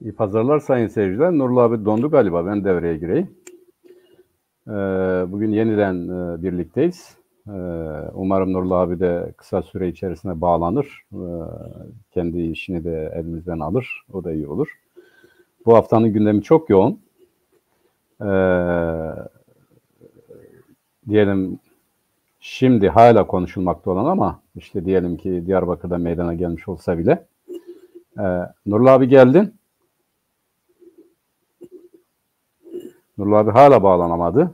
İyi pazarlar sayın seyirciler. Nurullah abi dondu galiba. Ben devreye gireyim. Bugün yeniden birlikteyiz. Umarım Nurullah abi de kısa süre içerisinde bağlanır. Kendi işini de elimizden alır. O da iyi olur. Bu haftanın gündemi çok yoğun. Diyelim şimdi hala konuşulmakta olan ama işte diyelim ki Diyarbakır'da meydana gelmiş olsa bile. Nurullah abi geldin. Nurullah abi hala bağlanamadı.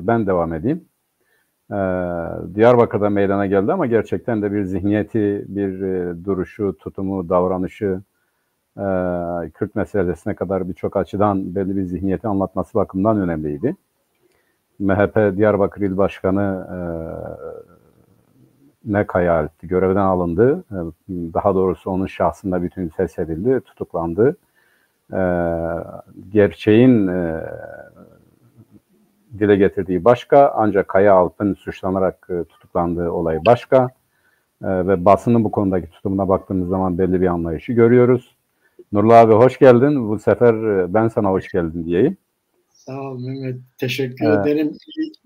Ben devam edeyim. Diyarbakır'da meydana geldi ama gerçekten de bir zihniyeti, bir duruşu, tutumu, davranışı, Kürt meselesine kadar birçok açıdan belli bir zihniyeti anlatması bakımından önemliydi. MHP Diyarbakır İl Başkanı ne Kaya görevden alındı. Daha doğrusu onun şahsında bütün feshedildi, tutuklandı. Gerçeğin dile getirdiği başka, ancak Kaya Alp'ın suçlanarak tutuklandığı olay başka. Ve basının bu konudaki tutumuna baktığımız zaman belli bir anlayışı görüyoruz. Nurullah abi hoş geldin. Bu sefer ben sana hoş geldin diyeyim. Sağ ol Mehmet. Teşekkür ederim.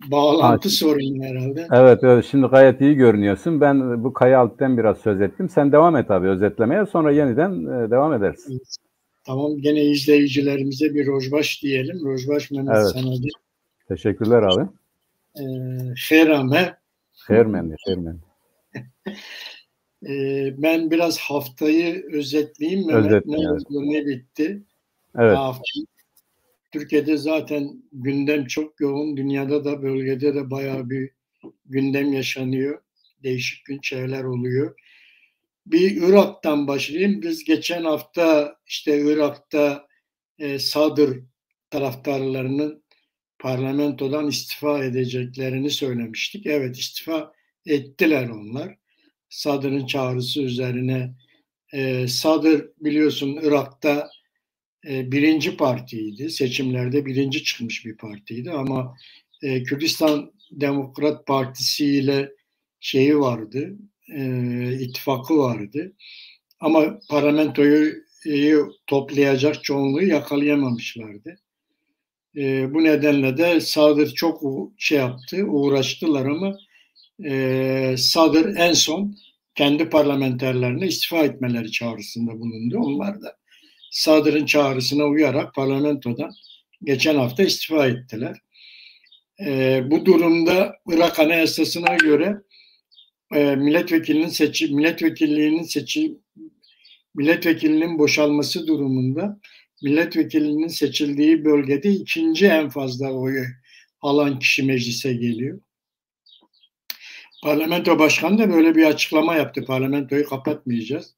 Bağlantı sorunu herhalde. Evet. Şimdi gayet iyi görünüyorsun. Ben bu Kaya Alp'ten biraz söz ettim. Sen devam et abi özetlemeye. Sonra yeniden devam ederiz. Evet. Tamam. Gene izleyicilerimize bir rojbaş diyelim. Rojbaş Mehmet sana da. Teşekkürler abi. Xeyrame. Xeyrmen. Ben biraz haftayı özetleyeyim. Mehmet ne bitti? Evet. Türkiye'de zaten gündem çok yoğun. Dünyada da bölgede de bayağı bir gündem yaşanıyor. Değişik şeyler oluyor. Bir Irak'tan başlayayım. Biz geçen hafta işte Irak'ta Sadr taraftarlarının parlamentodan istifa edeceklerini söylemiştik. Evet, istifa ettiler onlar. Sadr'ın çağrısı üzerine. Sadr biliyorsun Irak'ta birinci partiydi. Seçimlerde birinci çıkmış bir partiydi ama Kürdistan Demokrat Partisi ile şeyi vardı, ittifakı vardı. Ama parlamentoyu toplayacak çoğunluğu yakalayamamışlardı. Bu nedenle de Sadr çok uğraştılar ama Sadr en son kendi parlamenterlerine istifa etmeleri çağrısında bulundu. Onlar da Sadr'ın çağrısına uyarak parlamentodan geçen hafta istifa ettiler. Bu durumda Irak Anayasası'na göre milletvekilinin boşalması durumunda milletvekilinin seçildiği bölgede ikinci en fazla oyu alan kişi meclise geliyor. Parlamento başkanı da böyle bir açıklama yaptı. Parlamentoyu kapatmayacağız.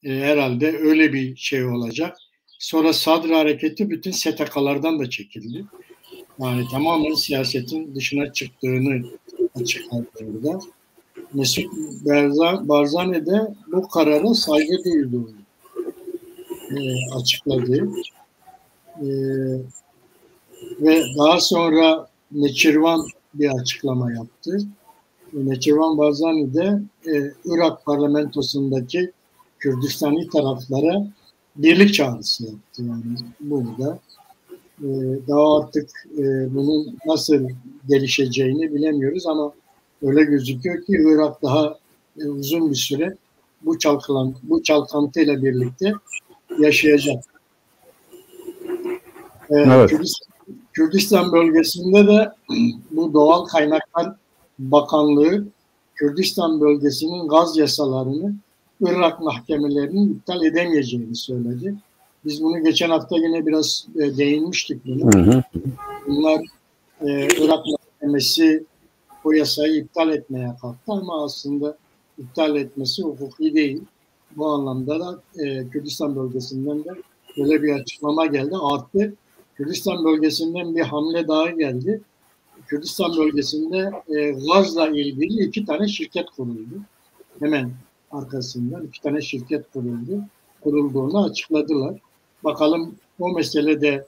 Herhalde öyle bir şey olacak. Sonra Sadr hareketi bütün STK'lardan da çekildi. Yani tamamen siyasetin dışına çıktığını açıkladı orada. Mesut Barzani de bu karara saygı duyduğunu açıkladı. Ve daha sonra Neçirvan bir açıklama yaptı. Neçirvan Barzani de Irak parlamentosundaki Kürdistani taraflara birlik çağrısı yaptı. Yani burada daha artık bunun nasıl gelişeceğini bilemiyoruz ama öyle gözüküyor ki Irak daha uzun bir süre bu çalkantıyla birlikte yaşayacak. Evet. Kürdistan bölgesinde de bu Doğal Kaynaklar Bakanlığı Kürdistan bölgesinin gaz yasalarını Irak mahkemelerinin iptal edemeyeceğini söyledi. Biz bunu geçen hafta yine biraz değinmiştik buna. Bunlar Irak mahkemesi o yasayı iptal etmeye kalktı ama aslında iptal etmesi hukuki değil. Bu anlamda da Kürdistan bölgesinden de böyle bir açıklama geldi. Artı Kürdistan bölgesinden bir hamle daha geldi. Kürdistan bölgesinde gazla ilgili 2 tane şirket kuruldu. Hemen arkasından 2 tane şirket kurulduğunu açıkladılar. Bakalım o mesele de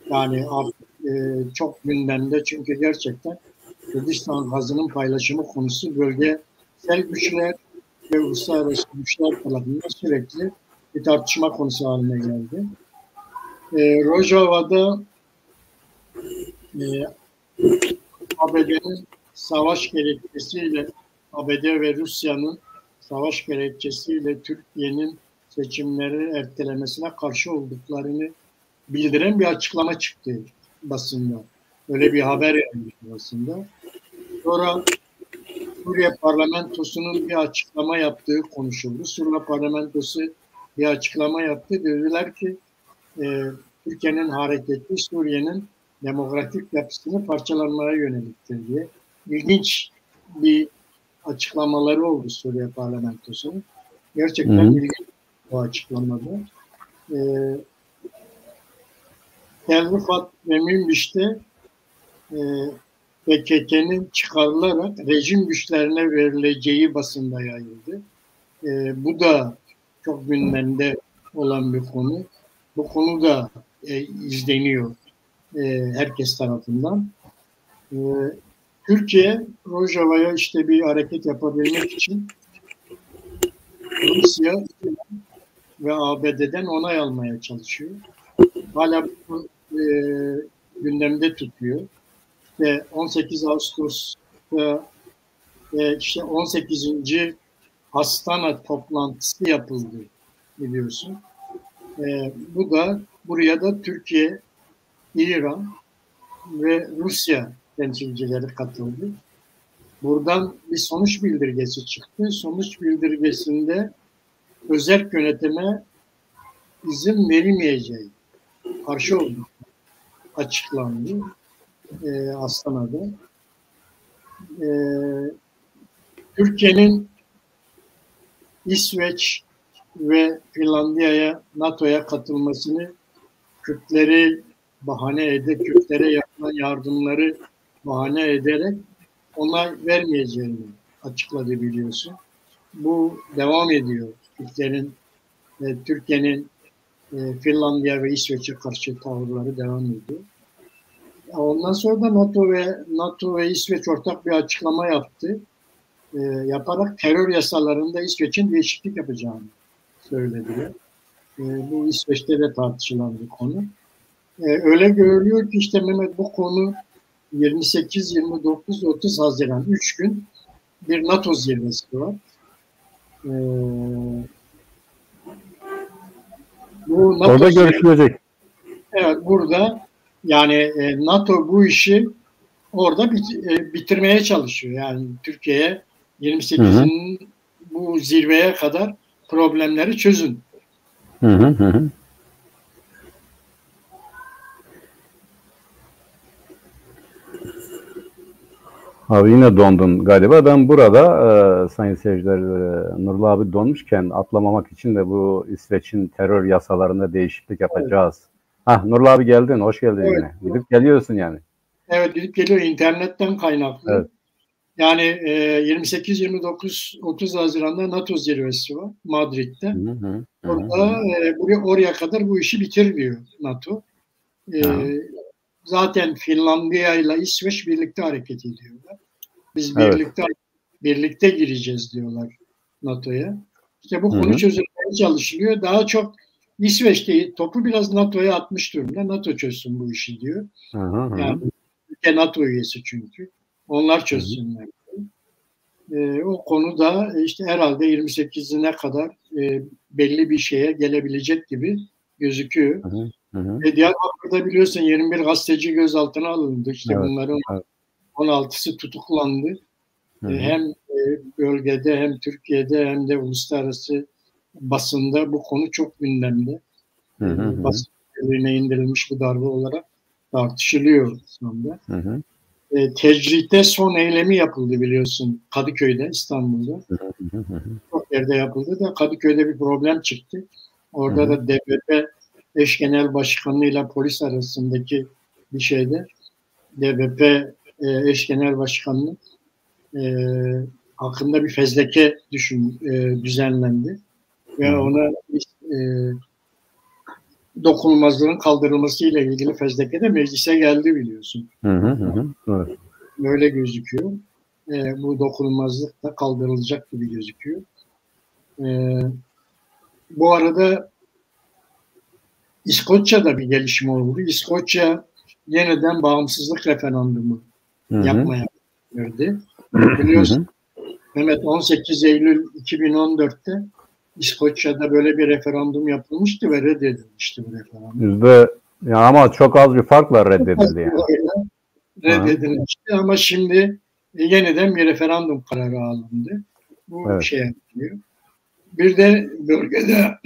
yani çok gündemde çünkü gerçekten Kürdistan gazının paylaşımı konusu bölgesel güçler ve uluslararası güçler tarafından sürekli bir tartışma konusu haline geldi. Rojava'da ABD'nin savaş gerekçesiyle, ABD ve Rusya'nın savaş gerekçesiyle Türkiye'nin seçimleri ertelemesine karşı olduklarını bildiren bir açıklama çıktı basında. Öyle bir haber yapmış basında. Sonra Suriye parlamentosunun bir açıklama yaptığı konuşuldu. Suriye parlamentosu bir açıklama yaptı. Dediler ki Türkiye'nin hareketi Suriye'nin demokratik yapısını parçalanmaya yöneliktir diye. İlginç bir açıklamaları oldu Suriye parlamentosunun. Gerçekten ilginç o açıklamada. Tel Rifat ve Münbiş'te PKK'nın çıkarılarak rejim güçlerine verileceği basında yayıldı. Bu da çok gündemde olan bir konu. Bu konu da izleniyor herkes tarafından. Türkiye, Rojava'ya işte bir hareket yapabilmek için Rusya ve ABD'den onay almaya çalışıyor. Hala bu gündemde tutuyor. İşte 18 Ağustos'ta işte 18. Astana toplantısı yapıldı biliyorsun. Buraya da Türkiye, İran ve Rusya temsilcileri katıldı. Buradan bir sonuç bildirgesi çıktı. Sonuç bildirgesinde özerk yönetime izin verilmeyeceği karşı oldu açıklandı Astana'da. Türkiye'nin İsveç ve Finlandiya'ya, NATO'ya katılmasını Kürtlere yapılan yardımları bahane ederek onay vermeyeceğini açıkladı biliyorsun. Bu devam ediyor. Türkiye'nin Finlandiya ve İsveç'e karşı tavırları devam ediyor. Ondan sonra da NATO ve İsveç ortak bir açıklama yaptı. Yaparak terör yasalarında İsveç'in değişiklik yapacağını söylediler. Bu İsveç'te de tartışılan bir konu. Öyle görülüyor ki işte Mehmet bu konu 28, 29, 30 Haziran 3 gün bir NATO zirvesi var. Bu NATO orada görüşülecek. Evet, burada yani NATO bu işi orada bitirmeye çalışıyor. Yani Türkiye'ye 28'inin bu zirveye kadar problemleri çözün. Abi yine dondun galiba. Ben burada sayın seyirciler Nurullah abi donmuşken atlamamak için de bu İsveç'in terör yasalarında değişiklik yapacağız. Evet. Nurullah abi geldin. Hoş geldin yine. Gidip geliyorsun yani. Evet, gidip geliyor. İnternetten kaynaklı. Evet. Yani 28, 29, 30 Haziran'da NATO zirvesi var Madrid'de. Oraya kadar bu işi bitir diyor NATO. Zaten Finlandiya ile İsveç birlikte hareket ediyorlar. Biz birlikte gireceğiz diyorlar NATO'ya. İşte bu konu çözülmeye çalışılıyor. Daha çok İsveç'te topu biraz NATO'ya atmış durumda. NATO çözsün bu işi diyor. Yani ülke NATO üyesi çünkü. Onlar çözsünler. O konuda işte herhalde 28'ine kadar belli bir şeye gelebilecek gibi gözüküyor. Diyarbakır'da biliyorsun 21 gazeteci gözaltına alındı. İşte bunların 16'sı tutuklandı. Hem bölgede hem Türkiye'de hem de uluslararası basında bu konu çok gündemde. Basın üzerine indirilmiş bu darbe olarak tartışılıyor şu anda. Tecritte son eylemi yapıldı biliyorsun Kadıköy'de, İstanbul'da. Çok yerde yapıldı da Kadıköy'de bir problem çıktı. Orada da DBP eş genel başkanı ile polis arasındaki bir şeyde DBP eş genel başkanı hakkında bir fezleke düzenlendi. Ve ona dokunulmazlığın kaldırılması ile ilgili fezleke de meclise geldi biliyorsun. Evet. Böyle gözüküyor. Bu dokunulmazlık da kaldırılacak gibi gözüküyor. Bu arada İskoçya'da bir gelişme oldu. İskoçya yeniden bağımsızlık referandumu yapmaya verdi. Biliyorsun Mehmet, 18 Eylül 2014'te İskoçya'da böyle bir referandum yapılmıştı ve reddedilmişti bu referandum. Ya ama çok az bir farkla reddedildi yani. Reddedilmişti ama şimdi yeniden bir referandum kararı alındı. Bu şey yapılıyor. Bir de bölgede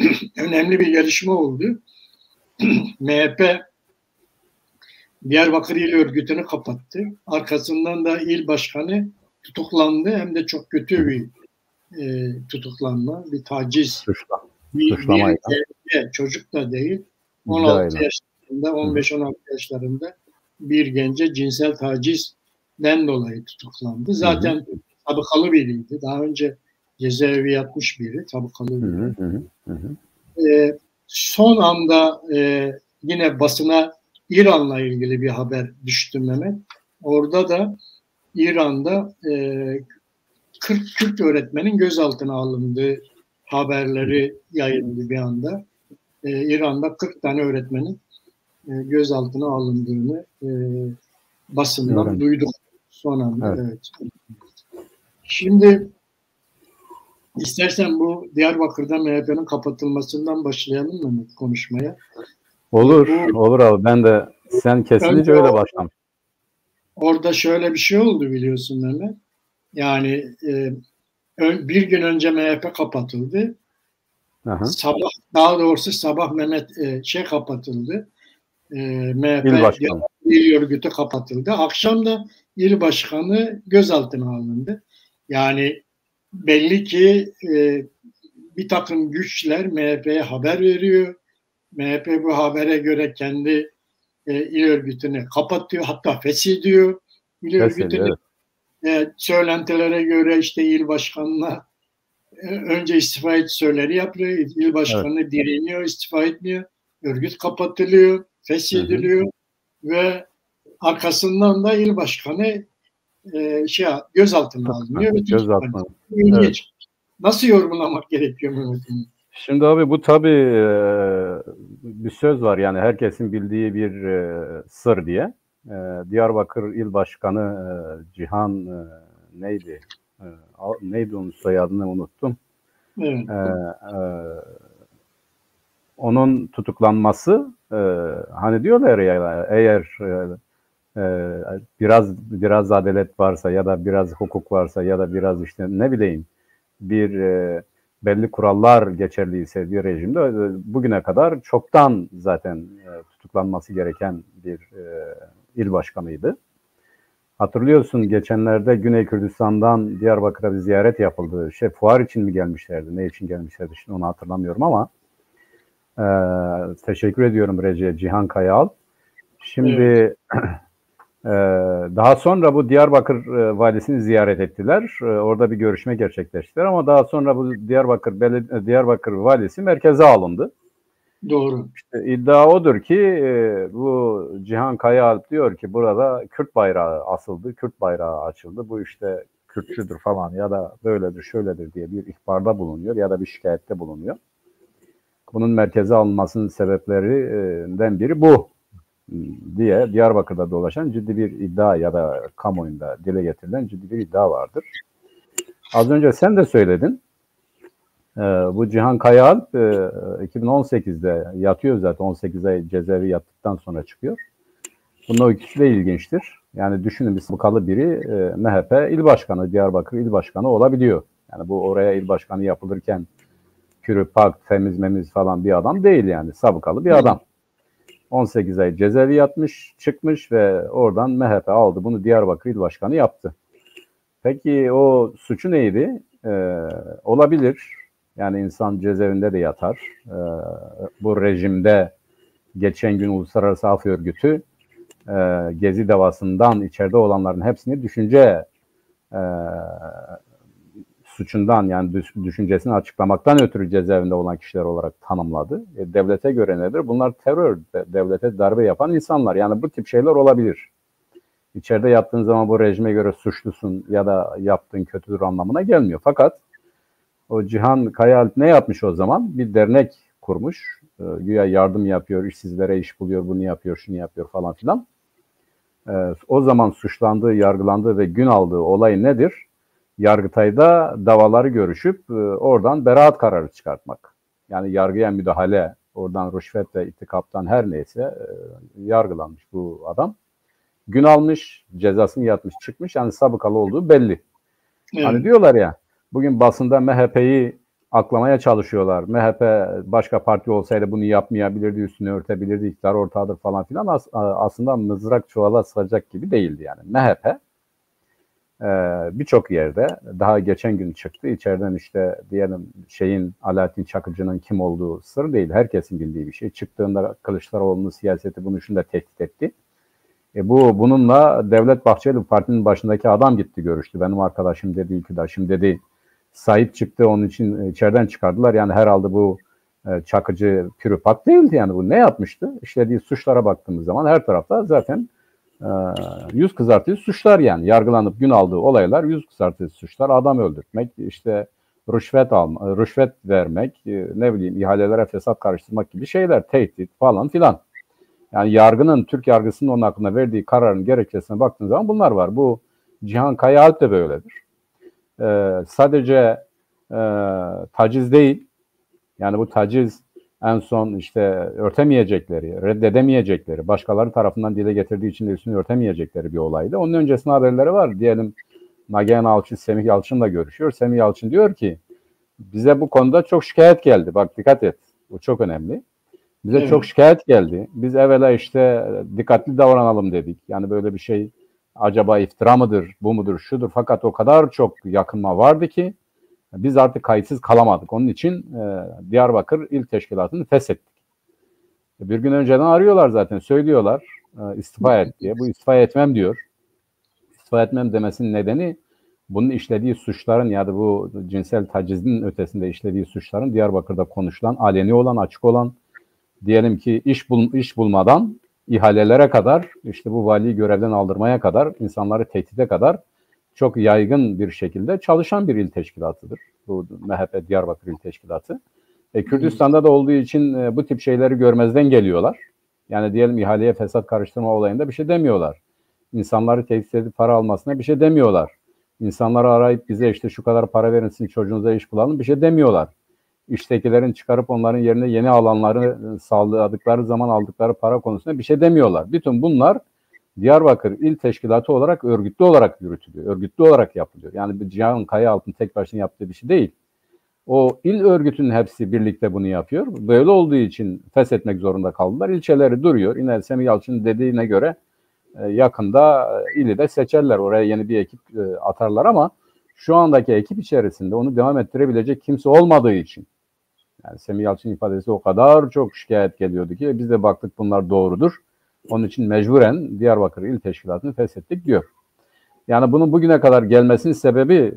önemli bir gelişme oldu. MHP Diyarbakır İl Örgütü'nü kapattı. Arkasından da il başkanı tutuklandı. Hem de çok kötü bir tutuklanma, bir taciz. Suçlama. Çocuk da değil. 16 yaşlarında, 15-16 yaşlarında bir gence cinsel tacizden dolayı tutuklandı. Zaten sabıkalı biriydi. Daha önce cezaevi yatmış biri, sabıkalı biri. Son anda yine basına İran'la ilgili bir haber düştü Mehmet. Orada da İran'da 40 Kürt öğretmenin gözaltına alındığı haberleri yayıldı bir anda. İran'da 40 tane öğretmenin gözaltına alındığını basından duyduk son anda. Evet. Şimdi İstersen bu Diyarbakır'da MHP'nin kapatılmasından başlayalım mı konuşmaya? Olur abi. Ben de sen kesinlikle öyle başlamış. Orada şöyle bir şey oldu biliyorsun Mehmet. Yani bir gün önce MHP kapatıldı. Sabah Mehmet kapatıldı. MHP İl Örgütü kapatıldı. Akşam da il başkanı gözaltına alındı. Yani belli ki bir takım güçler MHP'ye haber veriyor. MHP bu habere göre kendi il örgütünü kapatıyor, hatta feshediyor. İl örgütünü söylentilere göre işte il başkanına önce istifa et söyleri yapıyor. İl başkanı direniyor, istifa etmiyor. Örgüt kapatılıyor, feshediliyor ve arkasından da il başkanı gözaltına alınıyor. Evet. Nasıl yorumlamak gerekiyor Mehmet'in? Şimdi abi bu tabii bir söz var, yani herkesin bildiği bir sır diye. Diyarbakır İl Başkanı Cihan neydi? Neydi onun soyadını unuttum. Evet. Onun tutuklanması hani diyorlar ya, eğer biraz adalet varsa ya da biraz hukuk varsa ya da biraz işte ne bileyim bir belli kurallar geçerliyse bir rejimde bugüne kadar çoktan zaten tutuklanması gereken bir il başkanıydı. Hatırlıyorsun, geçenlerde Güney Kürdistan'dan Diyarbakır'a bir ziyaret yapıldı. Fuar için mi gelmişlerdi, ne için gelmişlerdi şimdi onu hatırlamıyorum ama teşekkür ediyorum Recep Cihan Kayal. Şimdi daha sonra bu Diyarbakır valisini ziyaret ettiler. Orada bir görüşme gerçekleştiler ama daha sonra bu Diyarbakır valisi merkeze alındı. Doğru. İşte iddia odur ki bu Cihan Kayaalp diyor ki burada Kürt bayrağı asıldı, Kürt bayrağı açıldı. Bu işte Kürtçüdür falan ya da böyledir, şöyledir diye bir ihbarda bulunuyor ya da bir şikayette bulunuyor. Bunun merkeze alınmasının sebeplerinden biri bu diye Diyarbakır'da dolaşan ciddi bir iddia ya da kamuoyunda dile getirilen ciddi bir iddia vardır. Az önce sen de söyledin. Bu Cihan Kayaalp 2018'de yatıyor zaten. 18 ay cezaevi yattıktan sonra çıkıyor. Bunun öyküsü de ilginçtir. Yani düşünün, bir sabıkalı biri MHP il başkanı, Diyarbakır il başkanı olabiliyor. Yani bu oraya il başkanı yapılırken kürü pak, temiz memiz falan bir adam değil yani. Sabıkalı bir adam. 18 ay cezaevi yatmış, çıkmış ve oradan MHP aldı. Bunu Diyarbakır il başkanı yaptı. Peki o suçu neydi? Olabilir. Yani insan cezaevinde de yatar. Bu rejimde geçen gün Uluslararası Af Örgütü Gezi davasından içeride olanların hepsini düşünce suçundan, yani düşüncesini açıklamaktan ötürü cezaevinde olan kişiler olarak tanımladı. Devlete göre nedir? Bunlar terör, devlete darbe yapan insanlar. Yani bu tip şeyler olabilir. İçeride yattığın zaman bu rejime göre suçlusun ya da yaptığın kötüdür anlamına gelmiyor. Fakat o Cihan Kayaalp ne yapmış o zaman? Bir dernek kurmuş. Güya yardım yapıyor, işsizlere iş buluyor, bunu yapıyor, şunu yapıyor falan filan. O zaman suçlandığı, yargılandığı ve gün aldığı olay nedir? Yargıtay'da davaları görüşüp oradan beraat kararı çıkartmak. Yani yargıya müdahale, oradan rüşvet ve ittikaptan her neyse yargılanmış bu adam. Gün almış, cezasını yatmış, çıkmış. Yani sabıkalı olduğu belli. Evet. Hani diyorlar ya, bugün basında MHP'yi aklamaya çalışıyorlar. MHP başka parti olsaydı bunu yapmayabilirdi, üstünü örtebilirdi, iktidar ortağıdır falan filan. Aslında mızrak çuvala sığacak gibi değildi yani. MHP birçok yerde daha geçen gün çıktı. İçeriden işte diyelim Alaaddin Çakıcı'nın kim olduğu sır değil. Herkesin bildiği bir şey. Çıktığında Kılıçdaroğlu'nun siyaseti bunu şunu da tehdit etti. Bununla Devlet Bahçeli partinin başındaki adam gitti görüştü. Benim arkadaşım dedi, ülküdaşım dedi. Sahip çıktı, onun için içeriden çıkardılar. Yani herhalde bu Çakıcı pürüpak değildi yani. Bu ne yapmıştı? İşlediği suçlara baktığımız zaman her tarafta zaten yüz kızartıcı suçlar yani. Yargılanıp gün aldığı olaylar yüz kızartıcı suçlar. Adam öldürtmek, işte rüşvet vermek, ne bileyim ihalelere fesat karıştırmak gibi şeyler, tehdit falan filan. Yani yargının, Türk yargısının onun hakkında verdiği kararın gerekçesine baktığınız zaman bunlar var. Bu Cihan Kayaalp de böyledir. Sadece taciz değil, yani bu taciz en son işte örtemeyecekleri, reddedemeyecekleri, başkaları tarafından dile getirdiği için de üstünü örtemeyecekleri bir olaydı. Onun öncesinde haberleri var. Diyelim Nagihan Alçın, Semih Yalçın'la görüşüyor. Semih Yalçın diyor ki bize bu konuda çok şikayet geldi. Bak dikkat et, bu çok önemli. Bize çok şikayet geldi. Biz evvela işte dikkatli davranalım dedik. Yani böyle bir şey acaba iftira mıdır, bu mudur, şudur. Fakat o kadar çok yakınma vardı ki biz artık kayıtsız kalamadık. Onun için Diyarbakır İl Teşkilatı'nı feshettik. Bir gün önceden arıyorlar zaten, söylüyorlar istifa et diye. Bu istifa etmem diyor. İstifa etmem demesinin nedeni bunun işlediği suçların ya da bu cinsel tacizin ötesinde işlediği suçların Diyarbakır'da konuşulan, aleni olan, açık olan, diyelim ki iş bulmadan ihalelere kadar, işte bu valiyi görevden aldırmaya kadar, insanları tehdide kadar çok yaygın bir şekilde çalışan bir il teşkilatıdır. Bu MHP Diyarbakır İl Teşkilatı. Kürdistan'da da olduğu için bu tip şeyleri görmezden geliyorlar. Yani diyelim ihaleye fesat karıştırma olayında bir şey demiyorlar. İnsanları tehdit edip para almasına bir şey demiyorlar. İnsanları arayıp bize işte şu kadar para verin sizin çocuğunuza iş bulalım bir şey demiyorlar. İştekilerin çıkarıp onların yerine yeni alanları sağladıkları zaman aldıkları para konusunda bir şey demiyorlar. Bütün bunlar Diyarbakır İl Teşkilatı olarak örgütlü olarak yürütülüyor. Örgütlü olarak yapılıyor. Yani bir Cihan Kayaalp'ın tek başına yaptığı bir şey değil. O il örgütünün hepsi birlikte bunu yapıyor. Böyle olduğu için feshetmek zorunda kaldılar. İlçeleri duruyor. Yine Semih Yalçın'ın dediğine göre yakında ili de seçerler. Oraya yeni bir ekip atarlar ama şu andaki ekip içerisinde onu devam ettirebilecek kimse olmadığı için. Yani Semih Yalçın ifadesi o kadar çok şikayet geliyordu ki biz de baktık bunlar doğrudur. Onun için mecburen Diyarbakır İl Teşkilatı'nı feshettik diyor. Yani bunun bugüne kadar gelmesinin sebebi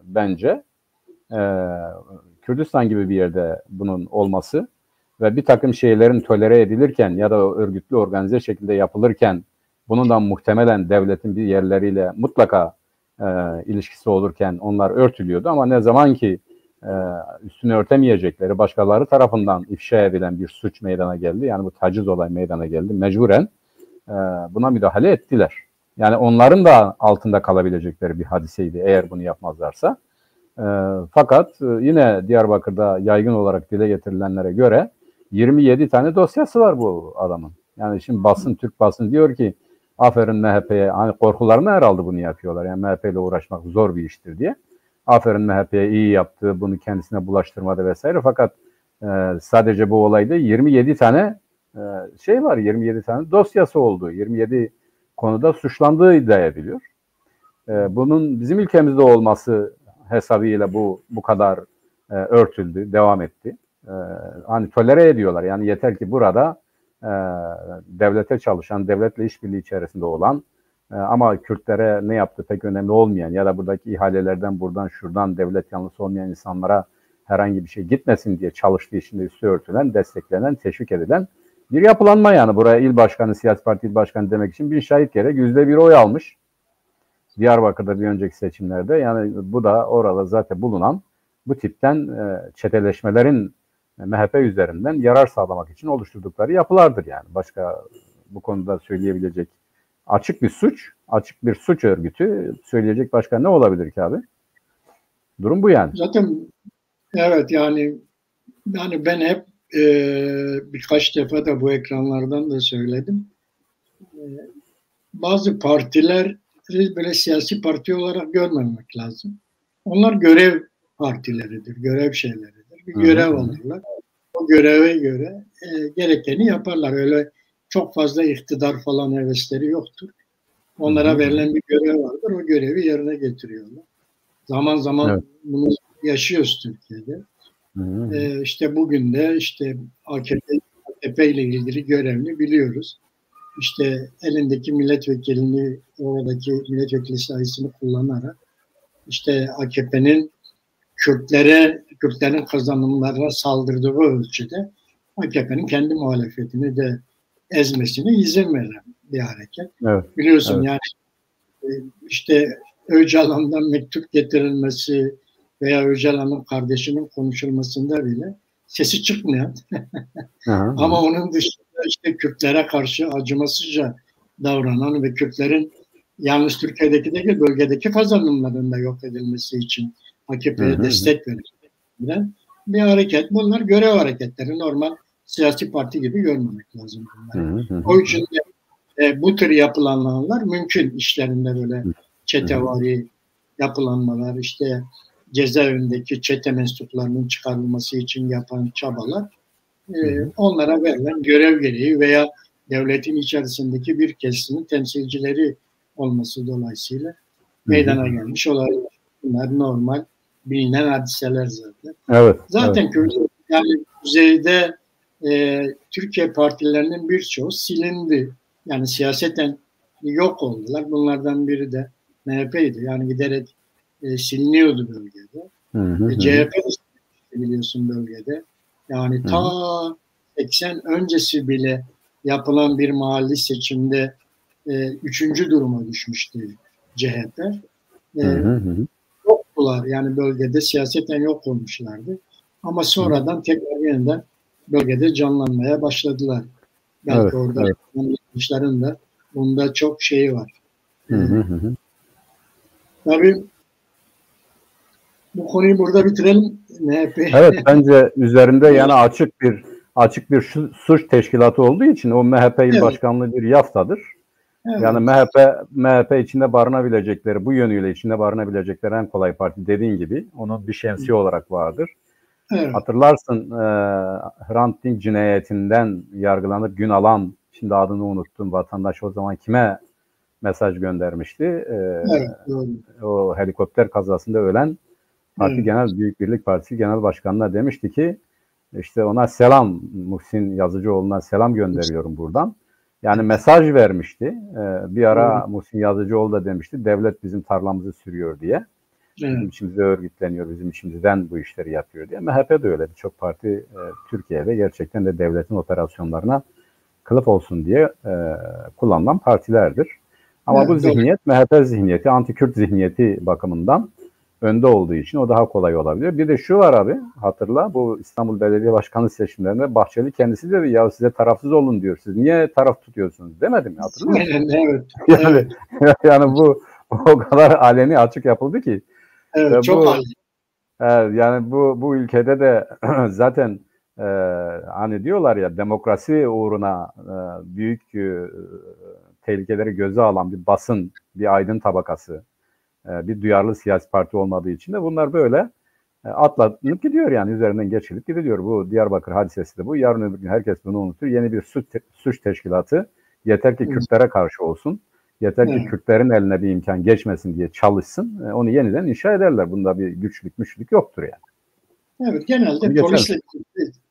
bence Kürdistan gibi bir yerde bunun olması ve bir takım şeylerin tolere edilirken ya da örgütlü organize şekilde yapılırken bunundan muhtemelen devletin bir yerleriyle mutlaka ilişkisi olurken onlar örtülüyordu ama ne zaman ki üstünü örtemeyecekleri başkaları tarafından ifşa edilen bir suç meydana geldi. Yani bu taciz olay meydana geldi. Mecburen buna müdahale ettiler. Yani onların da altında kalabilecekleri bir hadiseydi eğer bunu yapmazlarsa. Fakat yine Diyarbakır'da yaygın olarak dile getirilenlere göre 27 tane dosyası var bu adamın. Yani şimdi Türk basın diyor ki aferin MHP'ye, hani korkularına herhalde bunu yapıyorlar. Yani MHP ile uğraşmak zor bir iştir diye. Aferin MHP'ye iyi yaptı, bunu kendisine bulaştırmadı vesaire. Fakat sadece bu olayda 27 tane var, 27 tane dosyası oldu. 27 konuda suçlandığı iddia ediliyor. Bunun bizim ülkemizde olması hesabıyla bu kadar örtüldü, devam etti. Hani tolere ediyorlar. Yani yeter ki burada devlete çalışan, devletle işbirliği içerisinde olan ama Kürtlere ne yaptığı pek önemli olmayan ya da buradaki ihalelerden buradan şuradan devlet yanlısı olmayan insanlara herhangi bir şey gitmesin diye çalıştığı için de üstü örtülen, desteklenen, teşvik edilen bir yapılanma yani. Buraya il başkanı, siyasi parti il başkanı demek için bir şahit gerek. %1 oy almış. Diyarbakır'da bir önceki seçimlerde. Yani bu da orada zaten bulunan bu tipten çeteleşmelerin MHP üzerinden yarar sağlamak için oluşturdukları yapılardır yani. Başka bu konuda söyleyebilecek açık bir suç örgütü söyleyecek başka ne olabilir ki abi? Durum bu yani. Zaten evet yani ben hep birkaç defa da bu ekranlardan da söyledim. Bazı partiler böyle siyasi parti olarak görmemek lazım. Onlar görev partileridir, görev şeyleridir. Bir görev alırlar. O göreve göre gerekeni yaparlar. Öyle çok fazla iktidar falan hevesleri yoktur. Onlara verilen bir görev vardır. O görevi yerine getiriyorlar. Zaman zaman bunu yaşıyoruz Türkiye'de. İşte bugün de işte AKP ile ilgili görevini biliyoruz. İşte elindeki milletvekilini, oradaki milletvekili sayısını kullanarak işte AKP'nin Kürtlerin kazanımlarına saldırdığı ölçüde AKP'nin kendi muhalefetini de ezmesine izin veren bir hareket. Evet. Biliyorsun yani işte Öcalan'dan mektup getirilmesi veya Öcalan'ın kardeşinin konuşulmasında bile sesi çıkmayan ama onun dışında işte Kürtlere karşı acımasızca davranan ve Kürtlerin yalnız Türkiye'deki bölgedeki kazanımların da yok edilmesi için AKP'ye destek veren bir hareket. Bunlar görev hareketleri. Normal siyasi parti gibi görmemek lazım bunları. O için de bu tür yapılanmalar mümkün işlerinde böyle çetevari yapılanmalar, işte cezaevindeki çete mensuplarının çıkarılması için yapan çabalar onlara verilen görev gereği veya devletin içerisindeki bir kesimin temsilcileri olması dolayısıyla meydana gelmiş olabilir. Bunlar normal bilinen hadiseler zaten. Evet. Zaten yani kuzeyde Türkiye partilerinin birçoğu silindi. Yani siyaseten yok oldular. Bunlardan biri de MHP'ydi. Yani giderek siliniyordu bölgede. CHP biliyorsun bölgede. Yani ta 80 öncesi bile yapılan bir mahalli seçimde 3. duruma düşmüştü CHP. Yoktular yani bölgede siyaseten yok olmuşlardı. Ama sonradan tekrar yeniden bölgede canlanmaya başladılar. Belki orada yanlışların da bunda çok şeyi var. Tabii bu konuyu burada bitirelim. MHP. Evet, bence üzerinde yani açık bir suç teşkilatı olduğu için o MHP il başkanlığı bir yaftadır. Evet. Yani MHP içinde barınabilecekleri, bu yönüyle içinde barınabilecekleri en kolay parti dediğin gibi onun bir şemsiye olarak vardır. Evet. Hatırlarsın Hrant Dink cinayetinden yargılanıp gün alan, şimdi adını unuttum, vatandaş o zaman kime mesaj göndermişti? Evet, o helikopter kazasında ölen Parti Genel Büyük Birlik Partisi Genel Başkanı'na demişti ki işte ona selam, Muhsin Yazıcıoğlu'na selam gönderiyorum buradan. Yani mesaj vermişti. Bir ara Muhsin Yazıcıoğlu da demişti devlet bizim tarlamızı sürüyor diye. Bizim içimizde örgütleniyor, bizim içimizden bu işleri yapıyor diye. MHP de öyle. Birçok parti Türkiye'de gerçekten de devletin operasyonlarına kılıf olsun diye kullanılan partilerdir. Ama bu zihniyet MHP zihniyeti, anti-Kürt zihniyeti bakımından önde olduğu için o daha kolay olabilir. Bir de şu var abi, hatırla, bu İstanbul Belediye Başkanlığı seçimlerinde Bahçeli kendisi dedi ya size tarafsız olun diyor. Siz niye taraf tutuyorsunuz demedim ya, hatırlıyor musun? Evet. Yani bu o kadar aleni açık yapıldı ki. Evet, çok aleni. Yani bu ülkede de zaten hani diyorlar ya demokrasi uğruna büyük tehlikeleri göze alan bir basın, bir aydın tabakası, bir duyarlı siyasi parti olmadığı için de bunlar böyle atlanıp gidiyor yani üzerinden geçilip gidiyor. Bu Diyarbakır hadisesi de bu. Yarın öbür gün herkes bunu unutur. Yeni bir suç teşkilatı yeter ki Kürtlere karşı olsun. Yeter ki Kürtlerin eline bir imkan geçmesin diye çalışsın. Onu yeniden inşa ederler. Bunda bir güçlük yoktur yani. Evet, genelde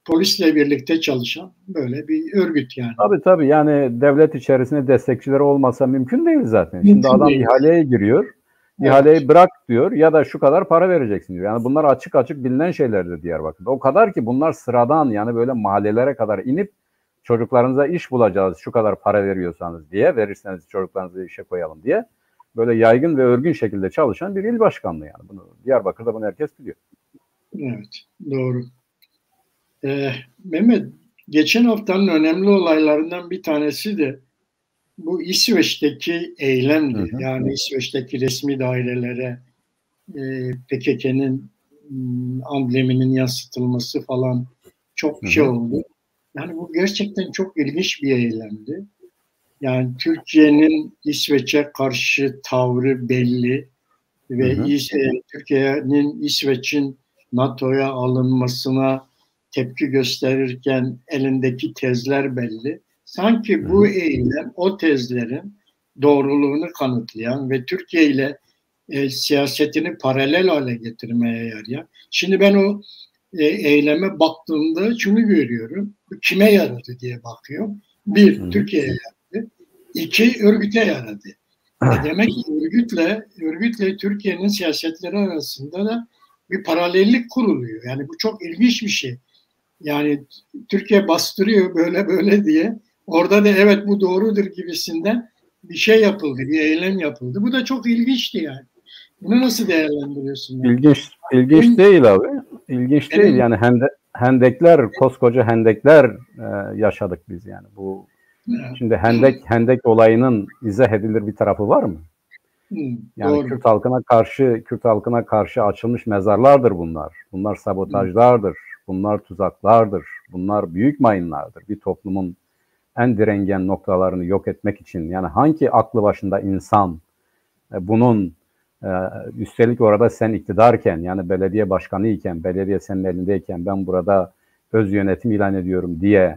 polisle birlikte çalışan böyle bir örgüt yani. Tabii yani devlet içerisinde destekçileri olmasa mümkün değil zaten. Şimdi adam ihaleye giriyor. İhaleyi bırak diyor ya da şu kadar para vereceksin diyor. Yani bunlar açık bilinen şeylerdir Diyarbakır'da. O kadar ki bunlar sıradan, yani böyle mahallelere kadar inip çocuklarınıza iş bulacağız şu kadar para veriyorsanız diye, verirseniz çocuklarınızı işe koyalım diye böyle yaygın ve örgün şekilde çalışan bir il başkanlığı yani. Diyarbakır'da bunu herkes biliyor. Evet, doğru. Mehmet, geçen haftanın önemli olaylarından bir tanesi de bu İsveç'teki eylemdi. Hı hı. Yani İsveç'teki resmi dairelere PKK'nın ambleminin yansıtılması falan çok Hı şey hı. oldu. Yani bu gerçekten çok ilginç bir eylemdi. Yani Türkiye'nin İsveç'e karşı tavrı belli Hı ve hı. Türkiye'nin İsveç'in NATO'ya alınmasına tepki gösterirken elindeki tezler belli. Hı Sanki bu hı. eylem o tezlerin doğruluğunu kanıtlayan ve Türkiye ile siyasetini paralel hale getirmeye yarayan. Şimdi ben o eyleme baktığımda şunu görüyorum. Kime yaradı diye bakıyorum. Hı Bir, hı. Türkiye'ye yaradı. İki, örgüte yaradı. Demek ki örgütle Türkiye'nin siyasetleri arasında da bir paralellik kuruluyor. Yani bu çok ilginç bir şey. Yani Türkiye bastırıyor böyle böyle diye. Orada da evet bu doğrudur gibisinden bir şey yapıldı, bir eylem yapıldı. Bu da çok ilginçti yani. Bunu nasıl değerlendiriyorsun yani? İlginç Benim, değil abi. İlginç değil. benim Yani hendekler, koskoca hendekler yaşadık biz yani. Bu şimdi hendek olayının izah edilir bir tarafı var mı? Yani doğru. Kürt halkına karşı açılmış mezarlardır bunlar. Bunlar sabotajlardır. Bunlar tuzaklardır. Bunlar büyük mayınlardır. Bir toplumun en direngen noktalarını yok etmek için. Yani hangi aklı başında insan bunun üstelik orada sen iktidarken yani belediye başkanı iken, belediye senin elindeyken ben burada öz yönetim ilan ediyorum diye